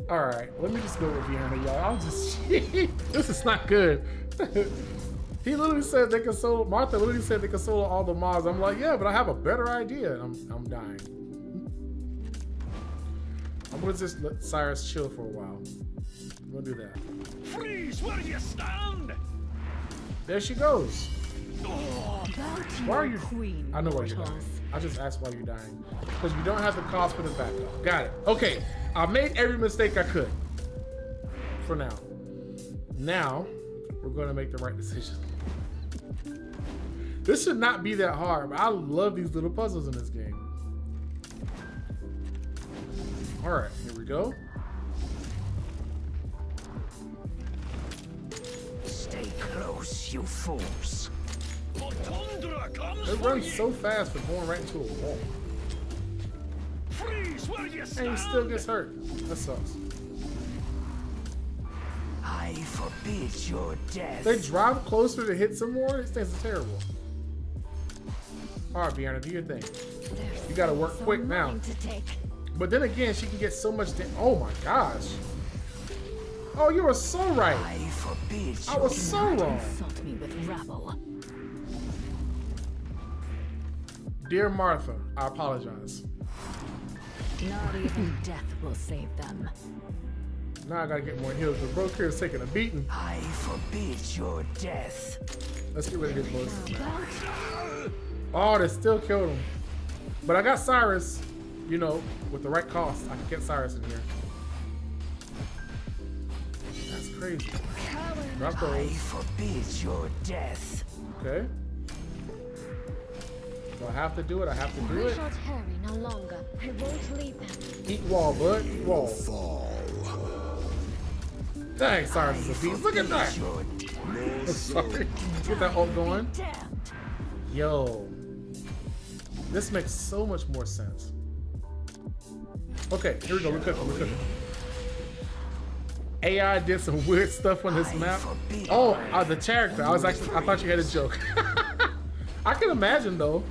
Alright, let me just go with Vienna, y'all. I'm just this is not good. He literally said they can solo Martha literally said they can solo all the mobs. I'm like, yeah, but I have a better idea. And I'm dying. I'm gonna just let Cyrus chill for a while. I'm gonna do that. Freeze where you stand! There she goes. Why are you? Queen, I know why you're dying. I just asked why you're dying. Because you don't have the cost for the backup. Got it. Okay. I made every mistake I could. For now. Now, we're going to make the right decision. This should not be that hard, but I love these little puzzles in this game. Alright, here we go. Stay close, you fools. Tundra comes It for runs ye. so fast for going right into a wall. Freeze where you stand! And he still gets hurt. That sucks. I forbid your death. They drive closer to hit some more? These things are terrible. Alright, Bjorn, do your thing. You gotta work quick now. But then again, she can get so much oh my gosh. Oh, you were so right. I forbid I your was so wrong. Insult me with rabble. Dear Martha, I apologize. Not even death will save them. Now I gotta get more heals. The bro here is taking a beating. I forbid your death. Let's get rid of his bullets. Oh, they still killed him. But I got Cyrus, you know, with the right cost. I can get Cyrus in here. That's crazy. Drop I those. forbid your death. Okay. Do I have to do it? I have to do it. Not hurry no longer. I won't leave them. Eat wall, bud. Eat wall. Dang, Cyrus is a beast. Look at that. I'm sorry. Get that ult going. Yo. This makes so much more sense. Okay, here we go. We're cooking. We're cooking. AI did some weird stuff on this map. Oh, the character. I thought you had a joke. I can imagine though,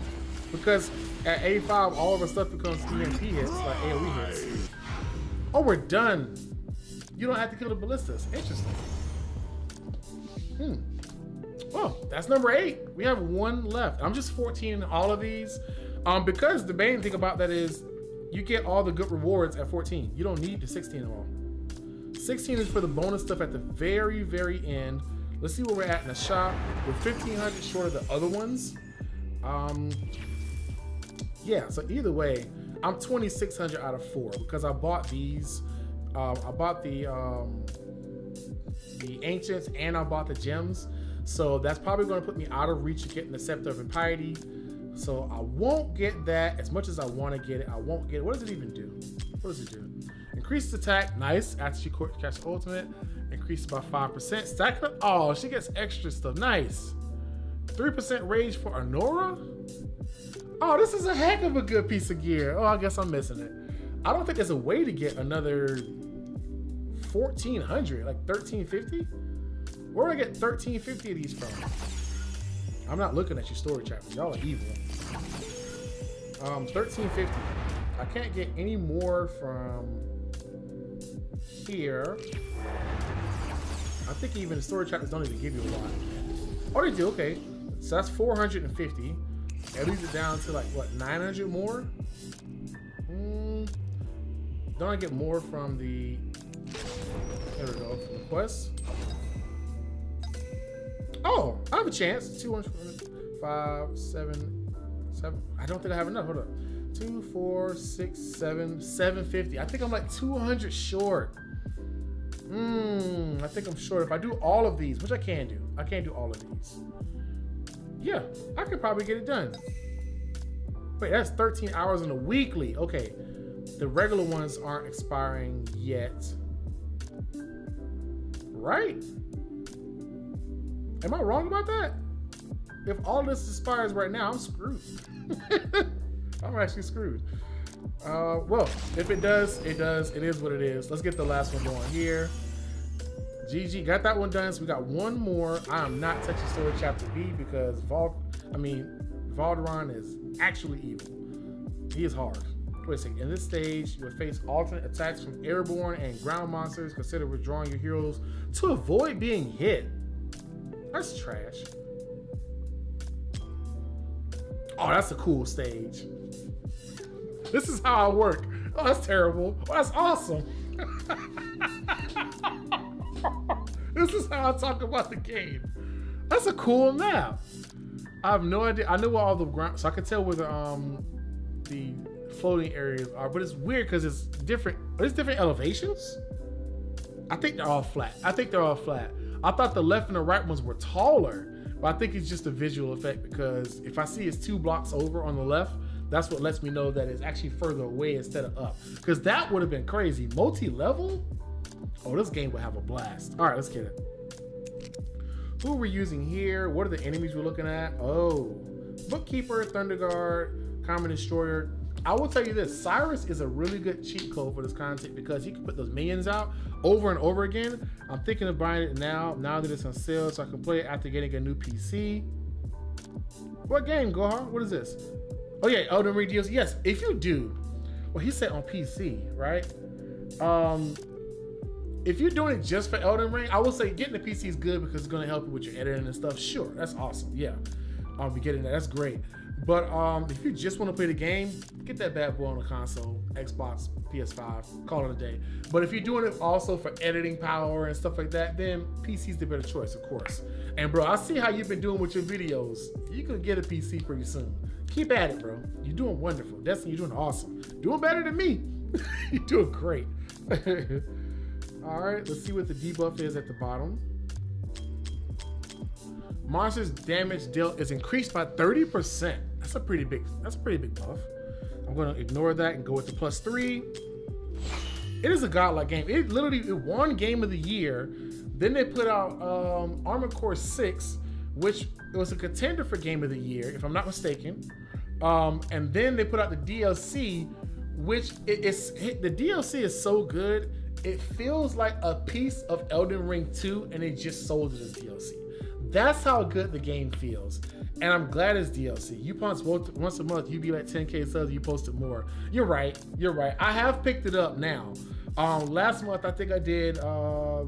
because at 85, all of our stuff becomes EMP hits, like AoE hits. Oh, we're done. You don't have to kill the ballistas. Interesting. Well, that's number 8. We have 1 left. I'm just 14 in all of these. Because the main thing about that is you get all the good rewards at 14. You don't need the 16 at all. 16 is for the bonus stuff at the very, very end. Let's see where we're at in the shop. We're 1,500 short of the other ones. Yeah, so either way, I'm 2,600 out of 4 because I bought these. I bought the ancients and I bought the gems. So that's probably going to put me out of reach of getting the Scepter of Impiety. So I won't get that as much as I want to get it. I won't get it. What does it even do? What does it do? Increased attack, nice. After she catches ultimate, increased by 5%. Stack up. Oh, she gets extra stuff. Nice. 3% rage for Honora. Oh, this is a heck of a good piece of gear. Oh, I guess I'm missing it. I don't think there's a way to get another 1,400, like 1,350. Where do I get 1,350 of these from? I'm not looking at your story chapters. Y'all are evil. 1,350. I can't get any more from here. I think even the story chapters don't even give you a lot. Oh, they do. Okay, so that's 450. That leaves it down to like what, 900 more? Don't I get more from the? There we go. From the quest. Oh, I have a chance. 200, 5, 7, 7. I don't think I have enough. Hold up. 2, 4, 6, 7, 750. I think I'm like 200 short. I think I'm short. If I do all of these, which I can do. I can't do all of these. Yeah, I could probably get it done. Wait, that's 13 hours in a weekly. Okay, the regular ones aren't expiring yet. Right? Am I wrong about that? If all this expires right now, I'm screwed. I'm actually screwed. Well, if it does, it does. It is what it is. Let's get the last one going here. GG, got that one done. So we got one more. I am not touching story chapter B because Valderon is actually evil. He is hard. Wait a second. In this stage, you will face alternate attacks from airborne and ground monsters. Consider withdrawing your heroes to avoid being hit. That's trash. Oh, that's a cool stage. This is how I work. Oh, that's terrible. Oh, that's awesome. This is how I talk about the game. That's a cool map. I have no idea. I know where all the ground, so I can tell where the floating areas are. But it's weird because it's different. It's different elevations. I think they're all flat. I thought the left and the right ones were taller, but I think it's just a visual effect because if I see it's 2 blocks over on the left, that's what lets me know that it's actually further away instead of up. Because that would have been crazy. Multi-level? Oh, this game would have a blast. All right, let's get it. Who are we using here? What are the enemies we're looking at? Oh, Bookkeeper, Thunder Guard, Common Destroyer. I will tell you this, Cyrus is a really good cheat code for this content because he can put those minions out over and over again. I'm thinking of buying it now that it's on sale so I can play it after getting a new PC. What game, Gohar? What is this? Oh yeah, Elden Ring DLC. Yes, if you do, well, he said on PC, right? If you're doing it just for Elden Ring, I will say getting the PC is good because it's going to help you with your editing and stuff. Sure, that's awesome. Yeah, I'll be getting that. That's great. But if you just want to play the game, get that bad boy on the console, Xbox, PS5, call it a day. But if you're doing it also for editing power and stuff like that, then PC's the better choice, of course. And bro, I see how you've been doing with your videos. You could get a PC pretty soon. Keep at it, bro. You're doing wonderful. Destiny, you're doing awesome. Doing better than me. You're doing great. All right, let's see what the debuff is at the bottom. Monsters' damage dealt is increased by 30%. That's a pretty big buff. I'm gonna ignore that and go with the +3. It is a godlike game. It won Game of the Year. Then they put out Armored Core 6, which was a contender for Game of the Year, if I'm not mistaken. And then they put out the DLC, which the DLC is so good, it feels like a piece of Elden Ring 2 and they just sold it as DLC. That's how good the game feels. And I'm glad it's DLC. You post once a month, you be like 10K subs, you posted more. You're right. I have picked it up now. Last month, I think I did, I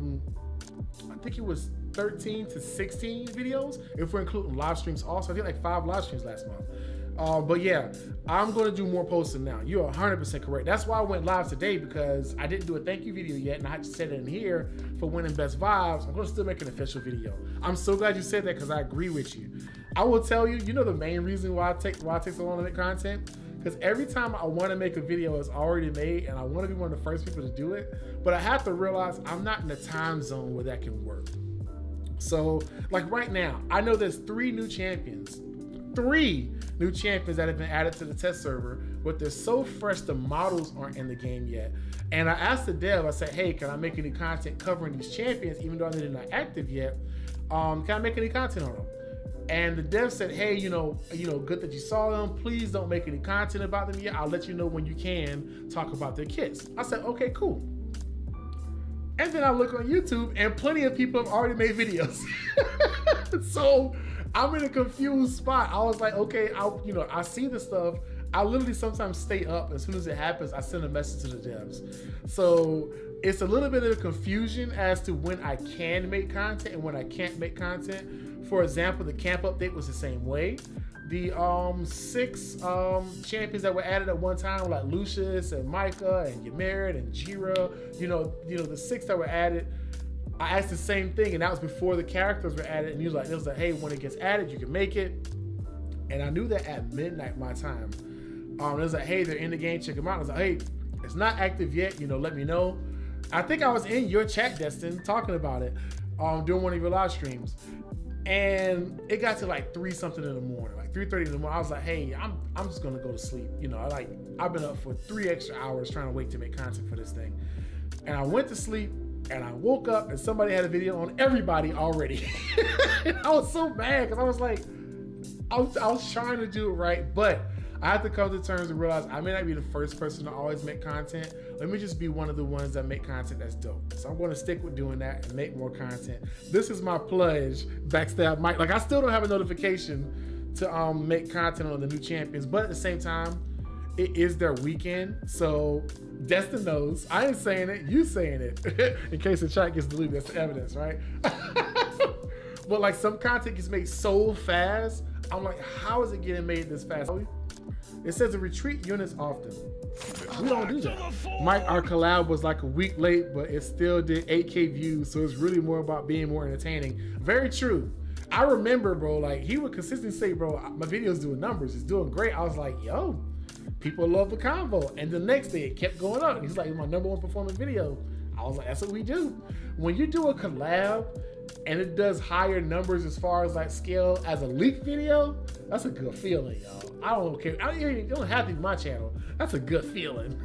think it was 13 to 16 videos, if we're including live streams also. I did like 5 live streams last month. But yeah, I'm going to do more posting now. You're 100% correct. That's why I went live today, because I didn't do a thank you video yet, and I had to set it in here for winning best vibes. I'm going to still make an official video. I'm so glad you said that, because I agree with you. I will tell you, you know the main reason why I take so long to make content? Because every time I want to make a video, it's already made, and I want to be one of the first people to do it. But I have to realize I'm not in the time zone where that can work. So, like right now, I know there's 3 new champions. 3 new champions that have been added to the test server, but they're so fresh the models aren't in the game yet. And I asked the dev, I said, hey, can I make any content covering these champions even though they're not active yet? Can I make any content on them? And the dev said, hey, you know, good that you saw them. Please don't make any content about them yet. I'll let you know when you can talk about their kits. I said, okay, cool. And then I look on YouTube and plenty of people have already made videos. So I'm in a confused spot. I was like, okay, I see the stuff. I literally sometimes stay up. As soon as it happens, I send a message to the devs. So it's a little bit of confusion as to when I can make content and when I can't make content. For example, the camp update was the same way. The 6 champions that were added at one time, like Lucius and Micah and Ymir and Jira, the 6 that were added, I asked the same thing, and that was before the characters were added. And it was like, hey, when it gets added, you can make it. And I knew that at midnight my time. It was like, hey, they're in the game, check them out. I was like, hey, it's not active yet, let me know. I think I was in your chat, Destin, talking about it during one of your live streams. And it got to like 3-something in the morning, like 3:30 in the morning. I was like, hey, I'm just gonna go to sleep. I've been up for 3 extra hours trying to wait to make content for this thing. And I went to sleep and I woke up and somebody had a video on everybody already. And I was so mad because I was like, I was trying to do it right, but I have to come to terms and realize I may not be the first person to always make content. Let me just be one of the ones that make content that's dope. So I'm going to stick with doing that and make more content. This is my pledge, Backstab Mike. Like, I still don't have a notification to make content on the new champions, but at the same time, it is their weekend. So Destin knows. I ain't saying it, you saying it. In case the chat gets deleted, that's the evidence, right? But like some content gets made so fast, I'm like, how is it getting made this fast? It says to retreat units often. We don't do that. Mike, our collab was like a week late, but it still did 8K views, so it's really more about being more entertaining. Very true. I remember, bro, like he would consistently say, bro, my video's doing numbers, it's doing great. I was like, yo, people love the convo. And the next day it kept going up. He's like, it's my #1 performing video. I was like, that's what we do. When you do a collab and it does higher numbers as far as like scale as a leak video, that's a good feeling, y'all. I don't care. You don't have to be my channel. That's a good feeling.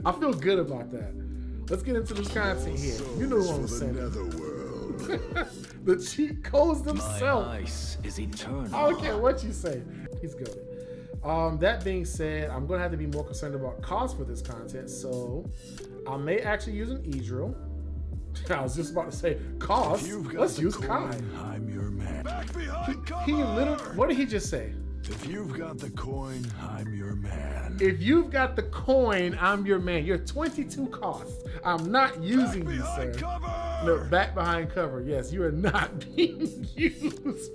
I feel good about that. Let's get into this content here. You know what I'm saying. The cheat codes themselves. My ice is eternal. I don't care what you say. He's good. That being said, I'm gonna have to be more concerned about cost for this content, so I may actually use an E-drill. I was just about to say cost. Let's use Kai. I'm your man. Back behind He literally, what did he just say? If you've got the coin, I'm your man. If you've got the coin, I'm your man. You're 22 costs. I'm not using you, sir. No, back behind cover. Yes, you are not being used.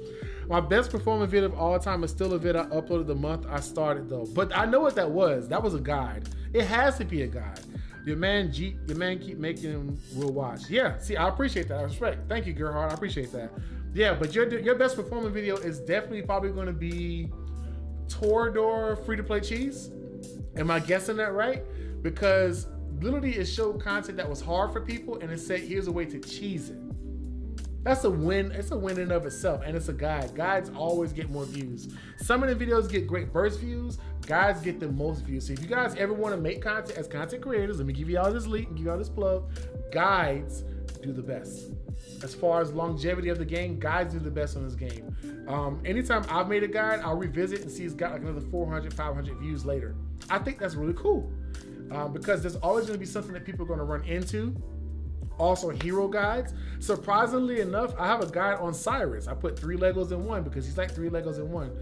My best performing video of all time is still a video I uploaded the month I started though. But I know what that was. That was a guide. It has to be a guide. Your man keep making, we'll watch. Yeah, see, I appreciate that. I respect. Thank you, Gerhard. I appreciate that. Yeah, but your best performing video is definitely probably going to be Torador free-to-play cheese. Am I guessing that right? Because literally it showed content that was hard for people and it said here's a way to cheese it. That's a win. It's a win in and of itself, and it's a guide. Guides always get more views. Some of the videos get great burst views. Guides get the most views. So if you guys ever want to make content as content creators, let me give you all this leak and give you all this plug. Guides do the best. As far as longevity of the game, guides do the best on this game. Anytime I've made a guide, I'll revisit and see it's got like another 400, 500 views later. I think that's really cool because there's always going to be something that people are going to run into. Also hero guides. Surprisingly enough, I have a guide on Cyrus. I put 3 Legos in one because he's like 3 Legos in one.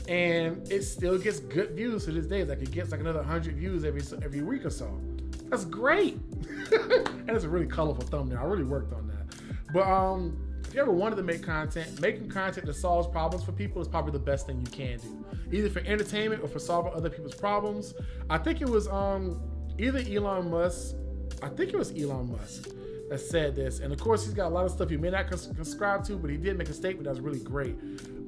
And it still gets good views to this day. Like it gets like another 100 views every week or so. That's great. And it's a really colorful thumbnail. I really worked on that. But if you ever wanted to make content, making content that solves problems for people is probably the best thing you can do. Either for entertainment or for solving other people's problems. I think it was either Elon Musk. I think it was Elon Musk that said this. And of course, he's got a lot of stuff you may not subscribe to, but he did make a statement that was really great.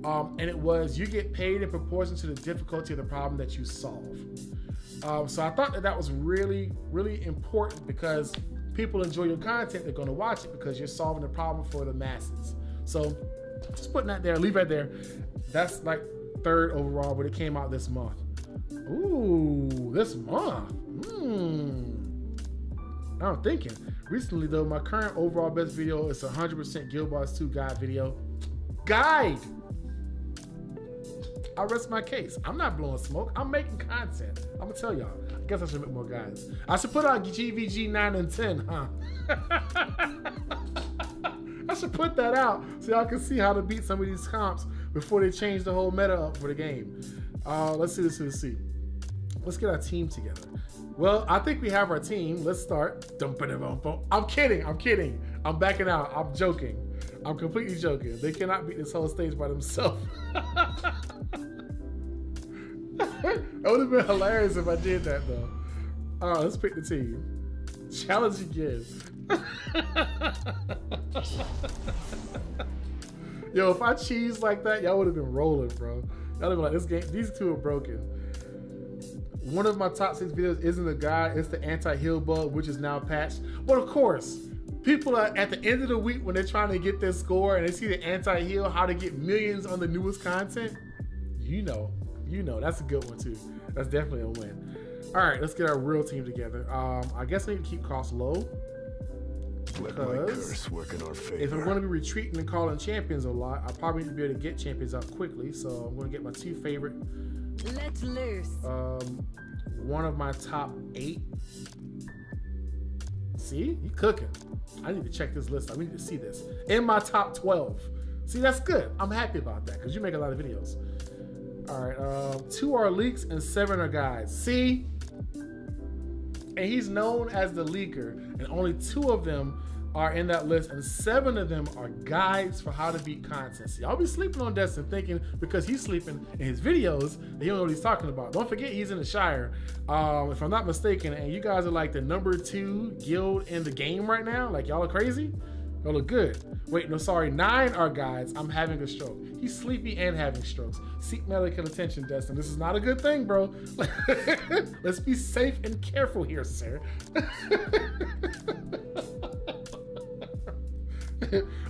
And it was, you get paid in proportion to the difficulty of the problem that you solve. So I thought that was really, really important because people enjoy your content. They're going to watch it because you're solving the problem for the masses. So just putting that there, leave that there. That's like 3rd overall, but it came out this month. Ooh, this month. I'm thinking. Recently though, my current overall best video is 100% Guild Wars 2 guide video. Guide! I rest my case. I'm not blowing smoke. I'm making content. I'm gonna tell y'all. I guess I should make more guides. I should put out GVG 9 and 10, huh? I should put that out so y'all can see how to beat some of these comps before they change the whole meta up for the game. Let's see. Let's get our team together. Well, I think we have our team. Let's start. I'm kidding. I'm backing out. I'm joking. I'm completely joking. They cannot beat this whole stage by themselves. It would have been hilarious if I did that though. All right, let's pick the team. Challenge again. Yo, if I cheese like that, y'all would have been rolling, bro. Y'all would have been like, this game, these two are broken. One of my top 6 videos isn't a guide, it's the anti-heal bug, which is now patched. But of course, people are at the end of the week when they're trying to get their score and they see the anti-heal, how to get millions on the newest content. You know, that's a good one too. That's definitely a win. All right, let's get our real team together. I guess I need to keep costs low. Let my curse work in our favor. If I'm going to be retreating and calling champions a lot, I probably need to be able to get champions out quickly. So I'm going to get my 2 favorite. Let's loose. One of my top 8. See, you cooking. I need to check this list. I need to see this in my top 12. See, that's good. I'm happy about that because you make a lot of videos. All right, 2 are leaks and 7 are guides. See, and he's known as the leaker, and only 2 of them are in that list, and 7 of them are guides for how to beat content. See, I'll be sleeping on Destin thinking because he's sleeping in his videos that he don't know what he's talking about. Don't forget he's in the Shire, if I'm not mistaken, and you guys are like the #2 guild in the game right now. Like, y'all are crazy. Y'all look good. Wait, no, sorry, 9 are guides. I'm having a stroke. He's sleepy and having strokes. Seek medical attention, Destin. This is not a good thing, bro. Let's be safe and careful here, sir.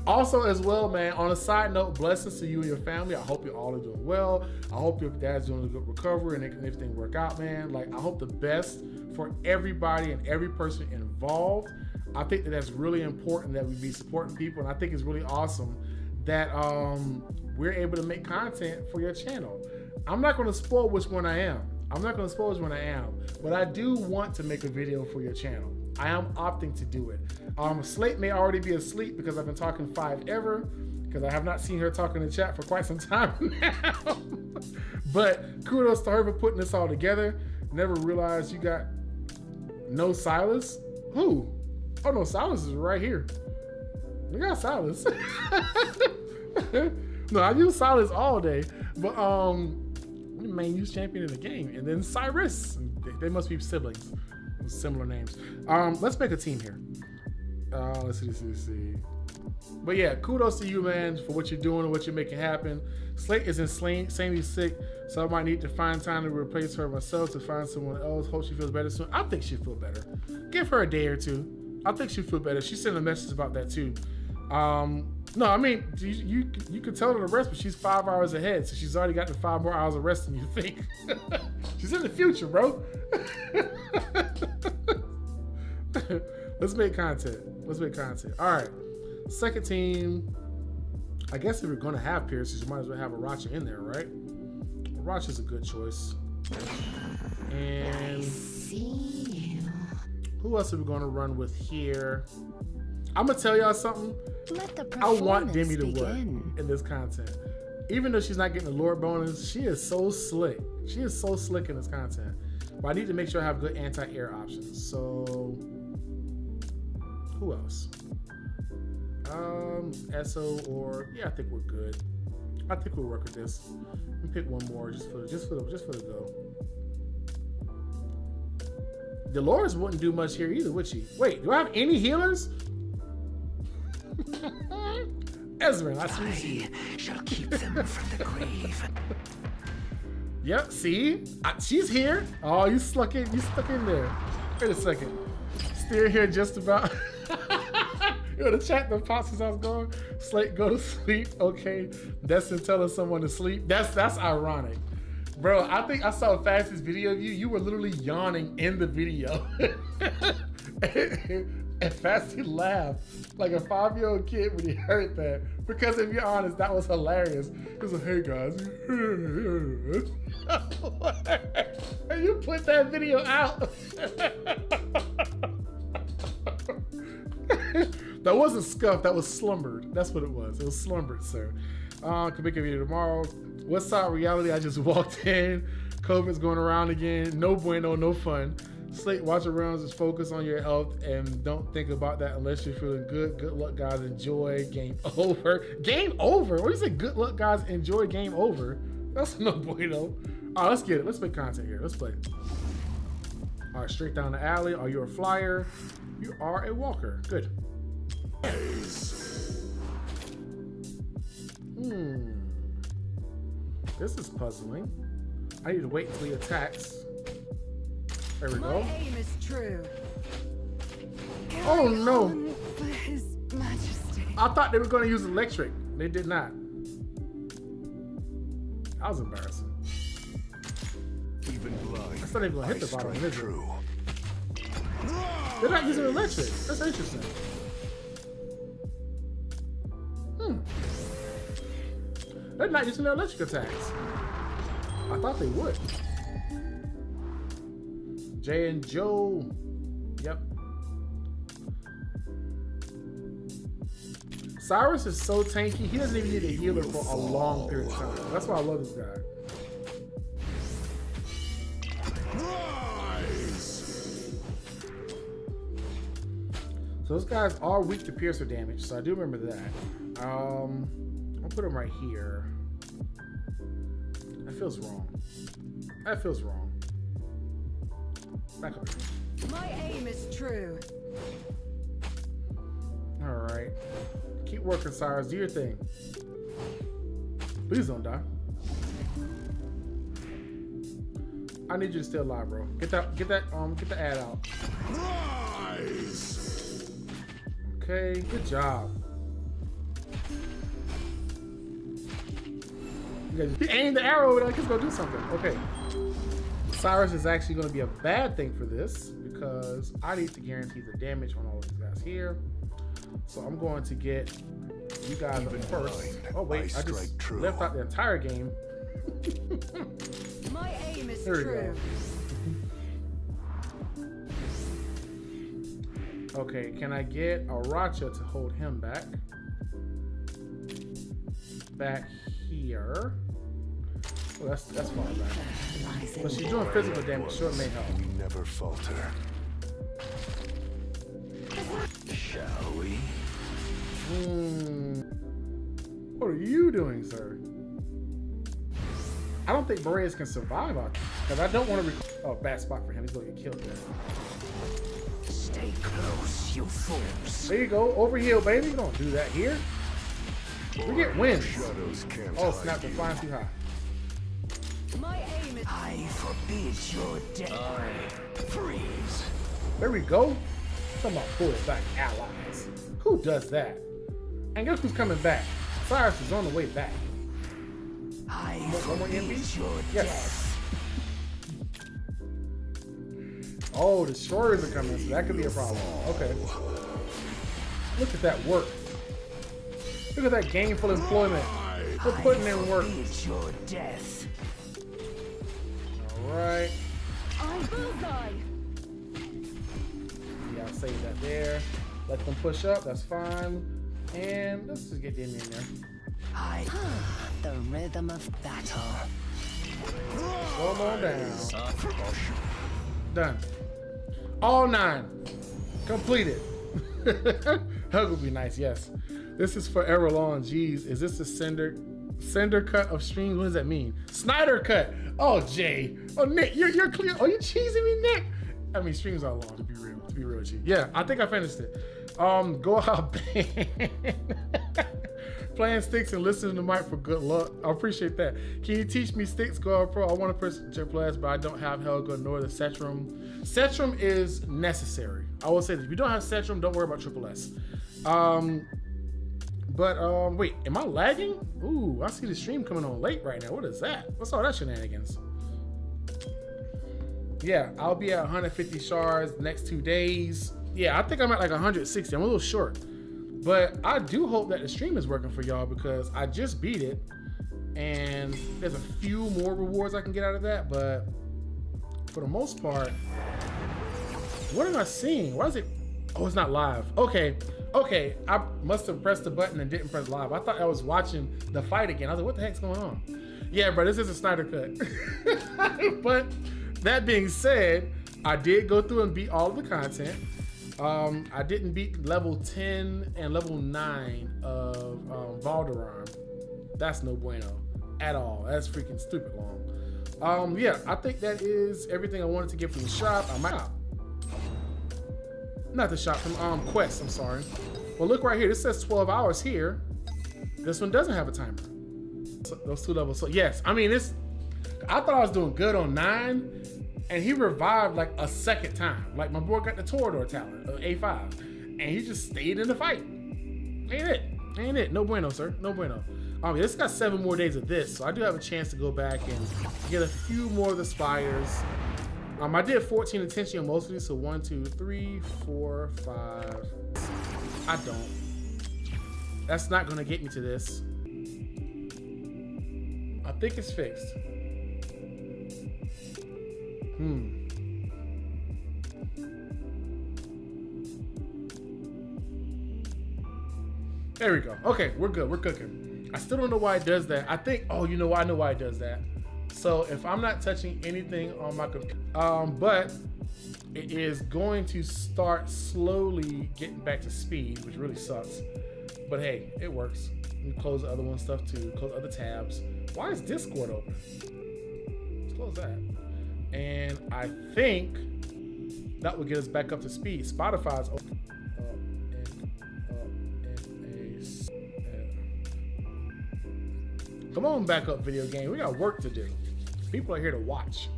Also, as well, man, on a side note, blessings to you and your family. I hope you all are doing well. I hope your dad's doing a good recovery and everything work out, man. Like, I hope the best for everybody and every person involved. I think that that's really important that we be supporting people, and I think it's really awesome that we're able to make content for your channel. I'm not going to spoil which one I am. But I do want to make a video for your channel. I am opting to do it. Slate may already be asleep because I've been talking 5 ever, because I have not seen her talk in the chat for quite some time now. But kudos to her for putting this all together. Never realized you got no Silas. Who? Oh no, Silas is right here. We got Silas. No, I use Silas all day, but main use champion in the game, and then Cyrus. They must be siblings, similar names. Let's make a team here. Let's see. But yeah, kudos to you, man, for what you're doing and what you're making happen. Slate is insanely sick, so I might need to find time to replace her myself to find someone else. Hope she feels better soon. I think she'll feel better. Give her a day or two. I think she'll feel better. She sent a message about that too. No, I mean, you could tell her to rest, but she's 5 hours ahead, so she's already gotten 5 more hours of rest than you think. She's in the future, bro. Let's make content. All right, second team. I guess if we're gonna have Pierces, you might as well have a Aracha in there, right? Aracha's a good choice. And who else are we gonna run with here? I'm gonna tell y'all something. I want Demi to work in this content. Even though she's not getting the Lord bonus, she is so slick. She is so slick in this content. But I need to make sure I have good anti-air options. So, who else? SO or yeah, I think we're good. I think we'll work with this. Let me pick one more just for the go. Dolores wouldn't do much here either, would she? Wait, do I have any healers? Ezra, I see you. Shall keep them from the grave. Yep, see? She's here. Oh, you stuck in there. Wait a second. Still here just about. Yo, the chat that pops since I was gone. Slate, go to sleep. Okay. Destin telling someone to sleep. That's ironic. Bro, I think I saw a fastest video of you. You were literally yawning in the video. And Fasty laughed like a 5-year-old kid when he heard that. Because if you're honest, that was hilarious. He was like, hey guys. And you put that video out. That wasn't scuffed, that was slumbered. That's what it was. It was slumbered, sir. Can make a video tomorrow. What's up, reality? I just walked in. COVID's going around again. No bueno, no fun. Slate, watch around, just focus on your health and don't think about that unless you're feeling good. Good luck, guys. Enjoy. Game over. Game over? What do you say? Good luck, guys. Enjoy. Game over. That's no bueno. All right, let's get it. Let's make content here. Let's play. All right, straight down the alley. Are you a flyer? You are a walker. Good. This is puzzling. I need to wait until he attacks. There we go. My aim is true. Oh no! For His Majesty. I thought they were going to use electric. They did not. That was embarrassing. Even blind, That's not even going to hit the bottom, is it? true. They're not using electric. That's interesting. They're not using their electric attacks. I thought they would. Jay and Joe. Yep. Cyrus is so tanky, he doesn't even need a healer for a long period of time. That's why I love this guy. So So those guys are weak to piercer damage, so I do remember that. I'll put him right here. That feels wrong. That feels wrong. Back up here. My aim is true. Alright. Keep working, Cyrus. Do your thing. Please don't die. I need you to stay alive, bro. Get the ad out. Nice. Okay, good job. He aimed the arrow and I can go do something. Okay. Cyrus is actually going to be a bad thing for this because I need to guarantee the damage on all of these guys here. So I'm going to get you guys up first. Oh wait, I just left out the entire game. My aim is There we true. go. Okay, can I get Aracha to hold him back? Back here. Oh, that's far back. But she's doing physical damage, so it may help. We never falter. Shall we? What are you doing, sir? I don't think Boreas can survive out there because I don't want to. Oh, bad spot for him. He's gonna get killed there. Stay close, you fools. There you go. Overheal, baby. You don't do that here. We get wins. Shadows can't Oh, hide snap! They're you. flying too high. My aim is. I forbid your death. Freeze. There we go. Talking about pull back allies. Who does that? And guess who's coming back? Cyrus is on the way back. I One more forbid envy? your Yes. death. Oh, destroyers are coming, so that could be a problem. Okay. Look at that work. Look at that gainful employment. We're putting in work. Forbid your death. All right. I'm bullseye. Yeah, I'll save that there. Let them push up. That's fine. And let's just get them in there. The rhythm of battle. Slow them on down. Done. All 9 completed. Hug would be nice. Yes. This is forever long. Jeez, is this a Sender cut of streams? What does that mean? Snyder cut. Oh, Jay. Oh, Nick, you're clear. Oh, you cheesing me, Nick. I mean, streams are long, to be real, G. Yeah, I think I finished it. Go out playing sticks and listening to Mike for good luck. I appreciate that. Can you teach me sticks, Go Out Pro? I want to press Triple S, but I don't have Helga nor the Cetrum. Cetrum is necessary. I will say this. If you don't have Cetrum, don't worry about Triple S. Wait, am I lagging? Ooh, I see the stream coming on late right now. What is that? What's all that shenanigans? Yeah, I'll be at 150 shards the next 2 days. Yeah, I think I'm at like 160. I'm a little short. But I do hope that the stream is working for y'all because I just beat it. And there's a few more rewards I can get out of that. But for the most part, what am I seeing? Why is it? Oh, it's not live. Okay. I must have pressed the button and didn't press live. I thought I was watching the fight again. I was like, what the heck's going on? Yeah, bro, this is a Snyder cut. But that being said, I did go through and beat all of the content. I didn't beat level 10 and level 9 of Valderon. That's no bueno at all. That's freaking stupid long. Yeah, I think that is everything I wanted to get from the shop. I might not the shop, from Quest, I'm sorry. Well, look right here. This says 12 hours here. This one doesn't have a timer. So, those 2 levels. So yes, I mean, I thought I was doing good on 9, and he revived like a second time. Like my boy got the Torador talent, A5, and he just stayed in the fight. Ain't it? No bueno, sir. No bueno. This got 7 more days of this, so I do have a chance to go back and get a few more of the spires. I did 14 attention on most of these, so 1, 2, 3, 4, 5. I don't. That's not gonna get me to this. I think it's fixed. There we go. Okay, we're good. We're cooking. I still don't know why it does that. I think, oh, you know what? I know why it does that. So if I'm not touching anything on my computer, but it is going to start slowly getting back to speed, which really sucks. But hey, it works. You can close the other one stuff too. Close other tabs. Why is Discord open? Let's close that. And I think that will get us back up to speed. Spotify's open. Come on back up, video game. We got work to do. People are here to watch.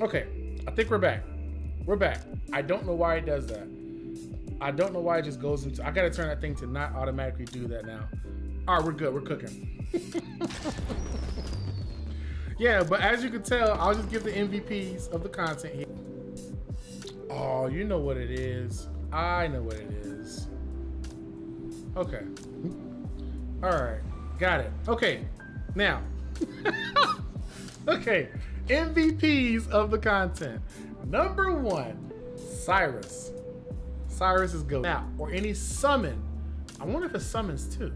Okay, I think we're back. We're back. I don't know why it does that. I don't know why it just goes into... I gotta turn that thing to not automatically do that now. All right, we're good. We're cooking. Yeah, but as you can tell, I'll just give the MVPs of the content here. Oh, you know what it is. I know what it is. Okay. All right. Got it. Okay. Now. Okay. MVPs of the content. Number 1, Cyrus. Cyrus is good. Now, or any summon. I wonder if it summons too.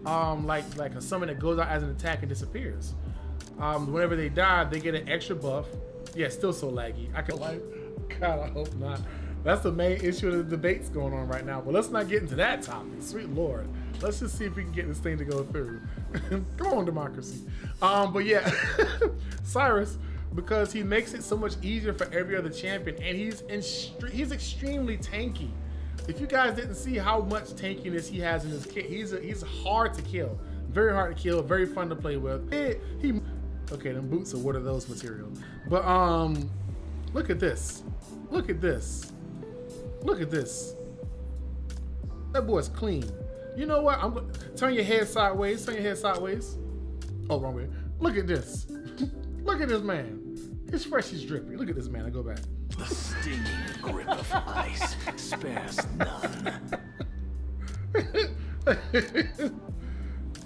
Like a summon that goes out as an attack and disappears. Whenever they die, they get an extra buff. Yeah, still so laggy. I could like, God, I hope not. That's the main issue of the debates going on right now. But let's not get into that topic. Sweet Lord. Let's just see if we can get this thing to go through. Come on, democracy. But yeah, Cyrus, because he makes it so much easier for every other champion, and he's extremely tanky. If you guys didn't see how much tankiness he has in his kit, he's hard to kill. Very hard to kill, very fun to play with. Okay, them boots are what are those material? But look at this. Look at this. Look at this. That boy's clean. You know what? I'm gonna turn your head sideways. Turn your head sideways. Oh, wrong way. Look at this. Look at this man. He's fresh, he's drippy. Look at this man. I go back. The stinging grip of ice spares none.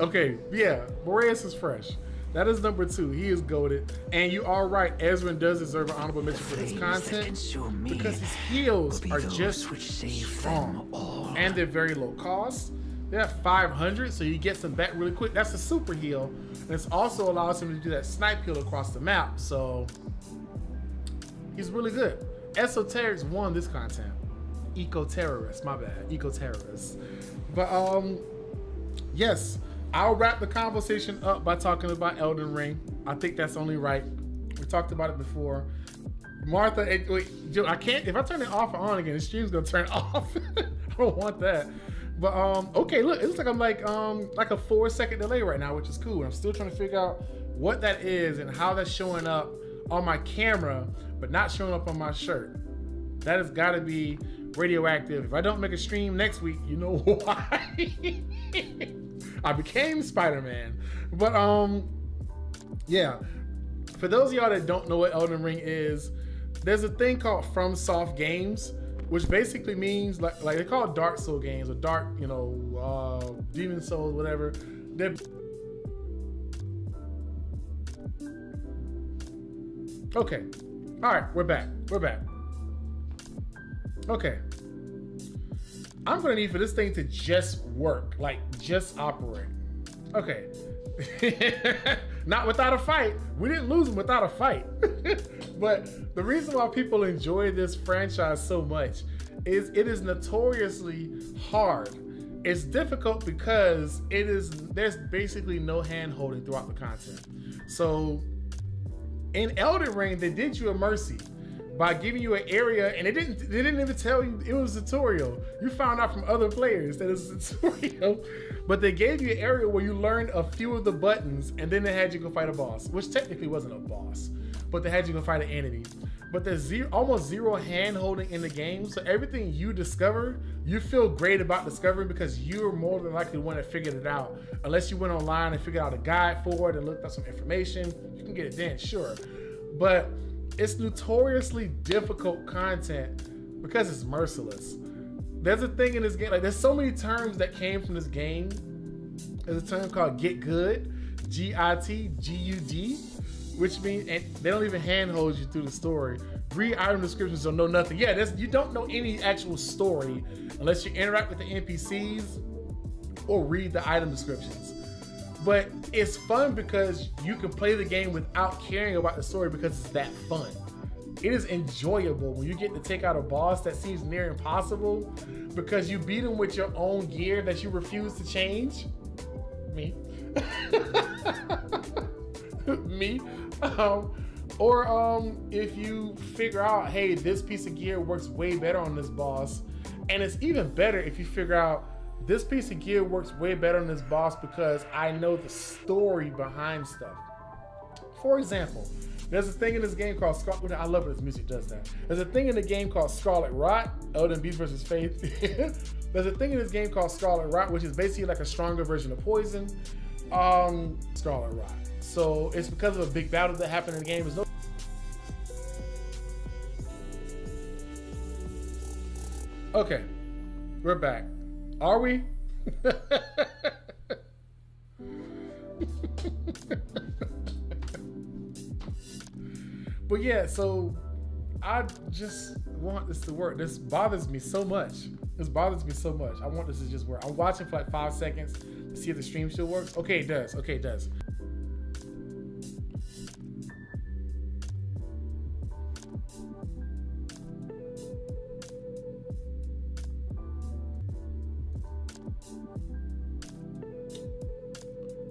Okay, yeah, Boreas is fresh. That is number 2. He is goated. And you are right, Ezreal does deserve an honorable mention for this content because his heals are just strong. And they're very low cost. They're at 500, so you get some back really quick. That's a super heal. And it also allows him to do that snipe heal across the map. So he's really good. Esoterics won this content. Eco-terrorist, my bad. Eco-terrorist. But yes, I'll wrap the conversation up by talking about Elden Ring. I think that's only right. We talked about it before. Martha, wait, Joe, I can't, if I turn it off or on again, the stream's gonna turn off. I don't want that. But okay, look, it looks like I'm like a 4-second delay right now, which is cool. I'm still trying to figure out what that is and how that's showing up on my camera, but not showing up on my shirt. That has gotta be radioactive. If I don't make a stream next week, you know why. I became Spider-Man. But yeah, for those of y'all that don't know what Elden Ring is, there's a thing called FromSoft Games, which basically means like they call it Dark Soul games or Dark, you know, Demon Souls, whatever. They're... Okay, all right, we're back. We're back. Okay. I'm gonna need for this thing to just work, like just operate. Okay. Not without a fight. We didn't lose them without a fight. But the reason why people enjoy this franchise so much is it is notoriously hard. It's difficult because there's basically no hand holding throughout the content. So in Elden Ring, they did you a mercy by giving you an area, and they didn't even tell you it was a tutorial. You found out from other players that it's a tutorial, but they gave you an area where you learned a few of the buttons, and then they had you go fight a boss, which technically wasn't a boss, but they had you go fight an enemy. But there's almost zero hand holding in the game, so everything you discover, you feel great about discovering because you're more than likely the one that figured it out. Unless you went online and figured out a guide for it and looked up some information, you can get it then, sure. But it's notoriously difficult content because it's merciless. There's a thing in this game, like there's so many terms that came from this game. There's a term called get good, G-I-T-G-U-D, which means, and they don't even handhold you through the story. Read item descriptions or know nothing. Yeah, you don't know any actual story unless you interact with the NPCs or read the item descriptions. But it's fun because you can play the game without caring about the story because it's that fun. It is enjoyable when you get to take out a boss that seems near impossible because you beat him with your own gear that you refuse to change. Me. Me. Or if you figure out, hey, this piece of gear works way better on this boss. And it's even better if you figure out this piece of gear works way better on this boss because I know the story behind stuff. For example, there's a thing in this game called I love when this music does that. There's a thing in the game called Scarlet Rot, Elden Beast versus Faith. There's a thing in this game called Scarlet Rot, which is basically like a stronger version of poison. Scarlet Rot. So it's because of a big battle that happened in the game. There's no Okay, we're back. Are we? But yeah, so I just want this to work. This bothers me so much. This bothers me so much. I want this to just work. I'm watching for like 5 seconds to see if the stream still works. Okay, it does. Okay, it does.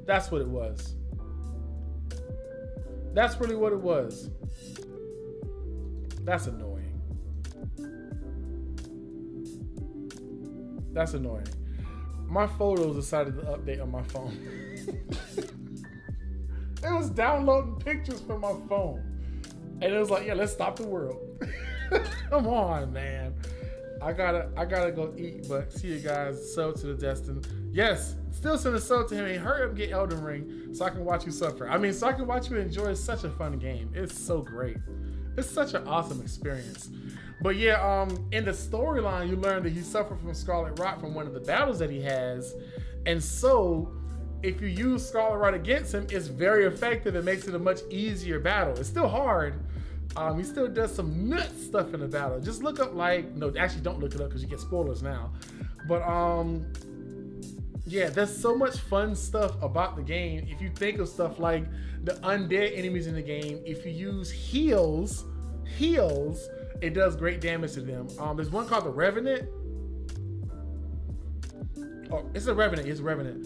That's what it was. That's really what it was. That's annoying. That's annoying. My photos decided to update on my phone. It was downloading pictures from my phone. And it was like, yeah, let's stop the world. Come on, man. I gotta go eat, but see you guys. Sub to the Destin. Yes, still send a sub to him and hurry up and get Elden Ring so I can watch you suffer. I mean, so I can watch you enjoy such a fun game. It's so great. It's such an awesome experience. But yeah, in the storyline, you learn that he suffered from Scarlet Rot from one of the battles that he has. And so if you use Scarlet Rot against him, it's very effective. It makes it a much easier battle. It's still hard. He still does some nuts stuff in the battle. Just look up no, actually don't look it up because you get spoilers now. But yeah, there's so much fun stuff about the game. If you think of stuff like the undead enemies in the game, if you use heals, it does great damage to them. There's one called the Revenant. Oh, it's a Revenant. It's a Revenant.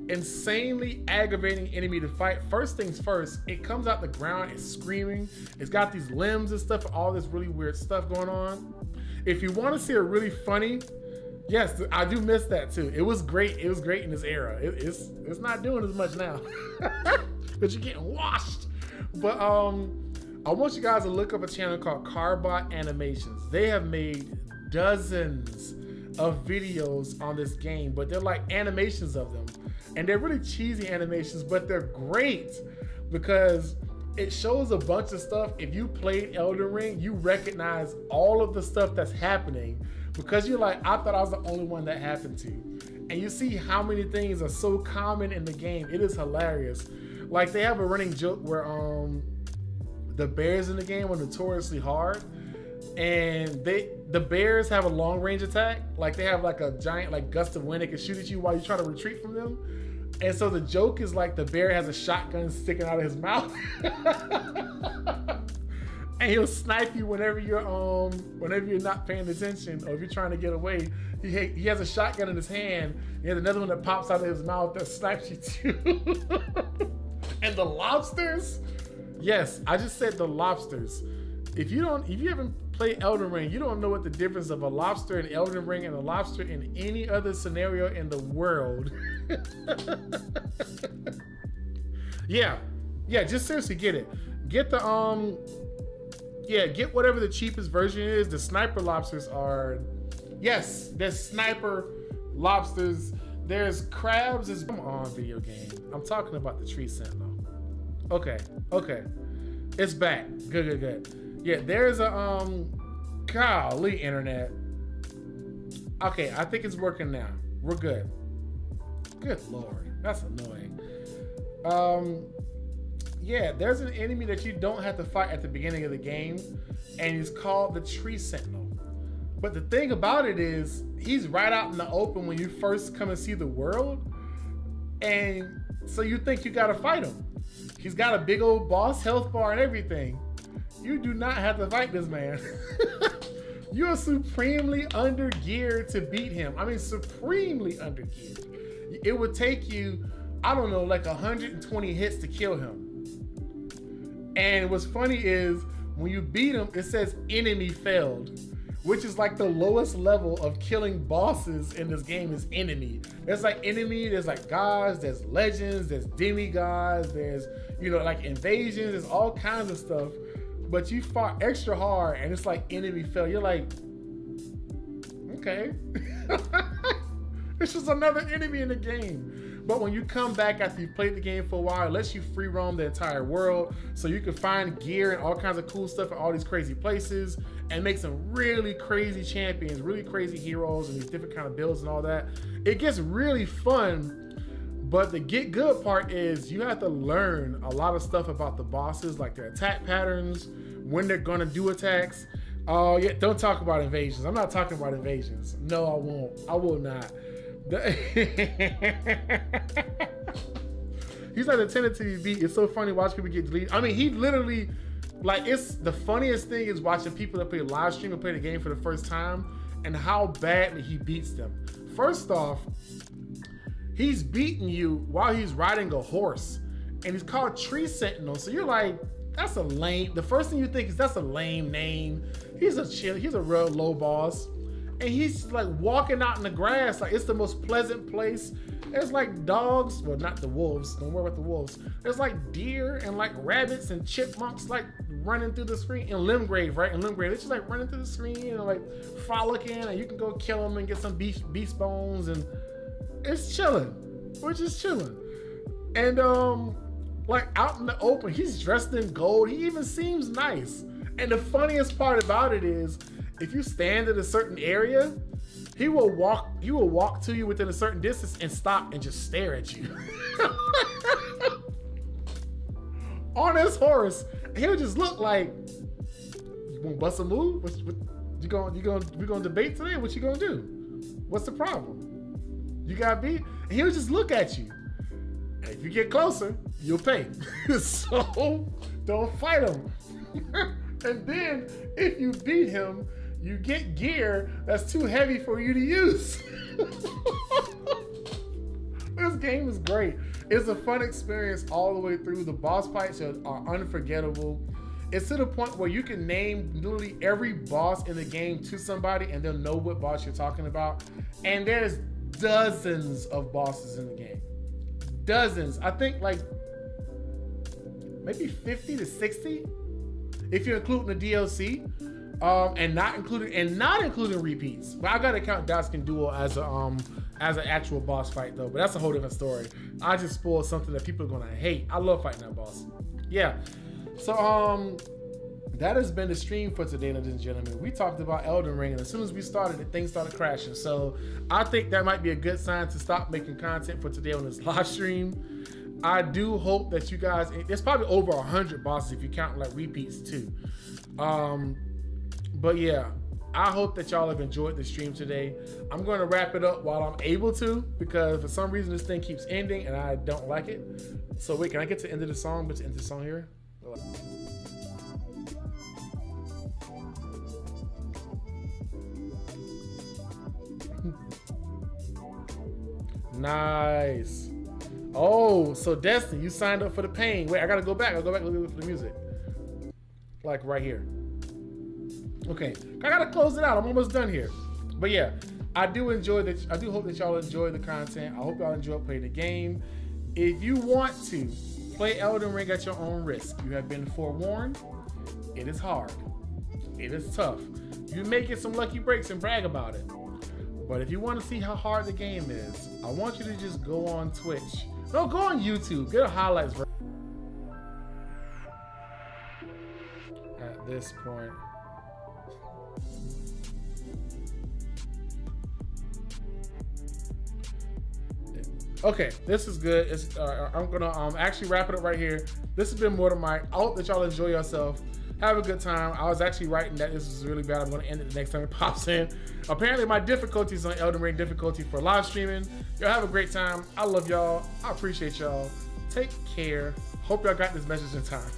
Insanely aggravating enemy to fight. First things first, it comes out the ground, it's screaming. It's got these limbs and stuff, all this really weird stuff going on. If you want to see a really funny, yes, I do miss that too. It was great. It was great in this era. It's not doing as much now, but you're getting washed. But I want you guys to look up a channel called Carbot Animations. They have made dozens of videos on this game, but they're like animations of them. And they're really cheesy animations, but they're great because it shows a bunch of stuff. If you played Elden Ring, you recognize all of the stuff that's happening because you're like, I thought I was the only one that happened to. And you see how many things are so common in the game. It is hilarious. Like they have a running joke where the bears in the game are notoriously hard. And the bears have a long range attack. Like they have like a giant like gust of wind that can shoot at you while you try to retreat from them. And so the joke is like the bear has a shotgun sticking out of his mouth. And he'll snipe you whenever you're not paying attention or if you're trying to get away. He has a shotgun in his hand. He has another one that pops out of his mouth that snipes you too. And the lobsters? Yes, I just said the lobsters. If you haven't played Elden Ring, you don't know what the difference of a lobster in Elden Ring and a lobster in any other scenario in the world. Yeah, just seriously get it. Get the get whatever the cheapest version is. The sniper lobsters are, yes, there's sniper lobsters. There's crabs. Come on, video game. I'm talking about the tree sentinel. Okay, it's back. Good. Yeah, there's a golly internet. Okay, I think it's working now. We're good. Good Lord, that's annoying. Yeah, there's an enemy that you don't have to fight at the beginning of the game, and he's called the Tree Sentinel. But the thing about it is, he's right out in the open when you first come and see the world, and So you think you gotta fight him. He's got a big old boss health bar and everything. You do not have to fight this man. You are supremely under geared to beat him. I mean, supremely under geared. It would take you, I don't know, like 120 hits to kill him. And what's funny is when you beat him, it says enemy failed, which is like the lowest level of killing bosses in this game is enemy. There's like enemy, there's like gods, there's legends, there's demigods, there's, you know, like invasions, there's all kinds of stuff. But you fought extra hard and it's like enemy failed. You're like, okay. It's just another enemy in the game. But when you come back after you've played the game for a while, it lets you free roam the entire world. So you can find gear and all kinds of cool stuff in all these crazy places and make some really crazy champions, really crazy heroes and these different kind of builds and all that. It gets really fun. But the get good part is you have to learn a lot of stuff about the bosses, like their attack patterns, when they're gonna do attacks. Oh yeah, don't talk about invasions. I'm not talking about invasions. No, I won't. I will not. He's not intended to be beat. It's so funny watching people get deleted. I mean, he literally, like, it's the funniest thing is watching people that play live stream and play the game for the first time and how badly he beats them. First off, he's beating you while he's riding a horse, and he's called Tree Sentinel. So you're like, that's a lame. The first thing you think is that's a lame name. He's a real low boss, and he's like walking out in the grass like it's the most pleasant place. There's like dogs, well, not the wolves. Don't worry about the wolves. There's like deer and like rabbits and chipmunks like running through the screen in Limgrave, right? In Limgrave, they're just like running through the screen and like frolicking, and you can go kill them and get some beast bones and. It's chilling. We're just chilling. And like out in the open, he's dressed in gold. He even seems nice. And the funniest part about it is if you stand in a certain area, he will walk to you within a certain distance and stop and just stare at you. On his horse. He'll just look like, you wanna bust a move? We gonna debate today? What you gonna do? What's the problem? You got beat, and he'll just look at you. And if you get closer, you'll pay. So don't fight him. And then if you beat him, you get gear that's too heavy for you to use. This game is great. It's a fun experience all the way through. The boss fights are unforgettable. It's to the point where you can name literally every boss in the game to somebody and they'll know what boss you're talking about. And there's dozens of bosses in the game. Dozens. I think like maybe 50 to 60 if you're including the DLC, and not including repeats. But I gotta count Daskin Duel as an actual boss fight though. But that's a whole different story. I just spoiled something that people are gonna hate. I love fighting that boss. Yeah. So that has been the stream for today, ladies and gentlemen. We talked about Elden Ring, and as soon as we started, things started crashing. So I think that might be a good sign to stop making content for today on this live stream. I do hope that you guys, there's probably over 100 bosses if you count like repeats too. But yeah, I hope that y'all have enjoyed the stream today. I'm going to wrap it up while I'm able to, because for some reason this thing keeps ending and I don't like it. So wait, can I get to the end of the song? But to end the song here. Nice. Oh, so Destiny, you signed up for the pain. Wait, I gotta go back. I'll go back and look for the music. Like right here. Okay, I gotta close it out. I'm almost done here. But yeah, I do enjoy that. I do hope that y'all enjoy the content. I hope y'all enjoy playing the game. If you want to play Elden Ring at your own risk, you have been forewarned. It is hard. It is tough. You may get some lucky breaks and brag about it. But if you want to see how hard the game is, I want you to just go on Twitch. No, go on YouTube. Get a highlights version. At this point. Okay, this is good. I'm gonna actually wrap it up right here. This has been Mortar Mike. I hope that y'all enjoy yourself. Have a good time. I was actually writing that this is really bad. I'm going to end it the next time it pops in. Apparently, my difficulties on Elden Ring difficulty for live streaming. Y'all have a great time. I love y'all. I appreciate y'all. Take care. Hope y'all got this message in time.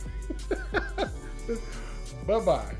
Bye-bye.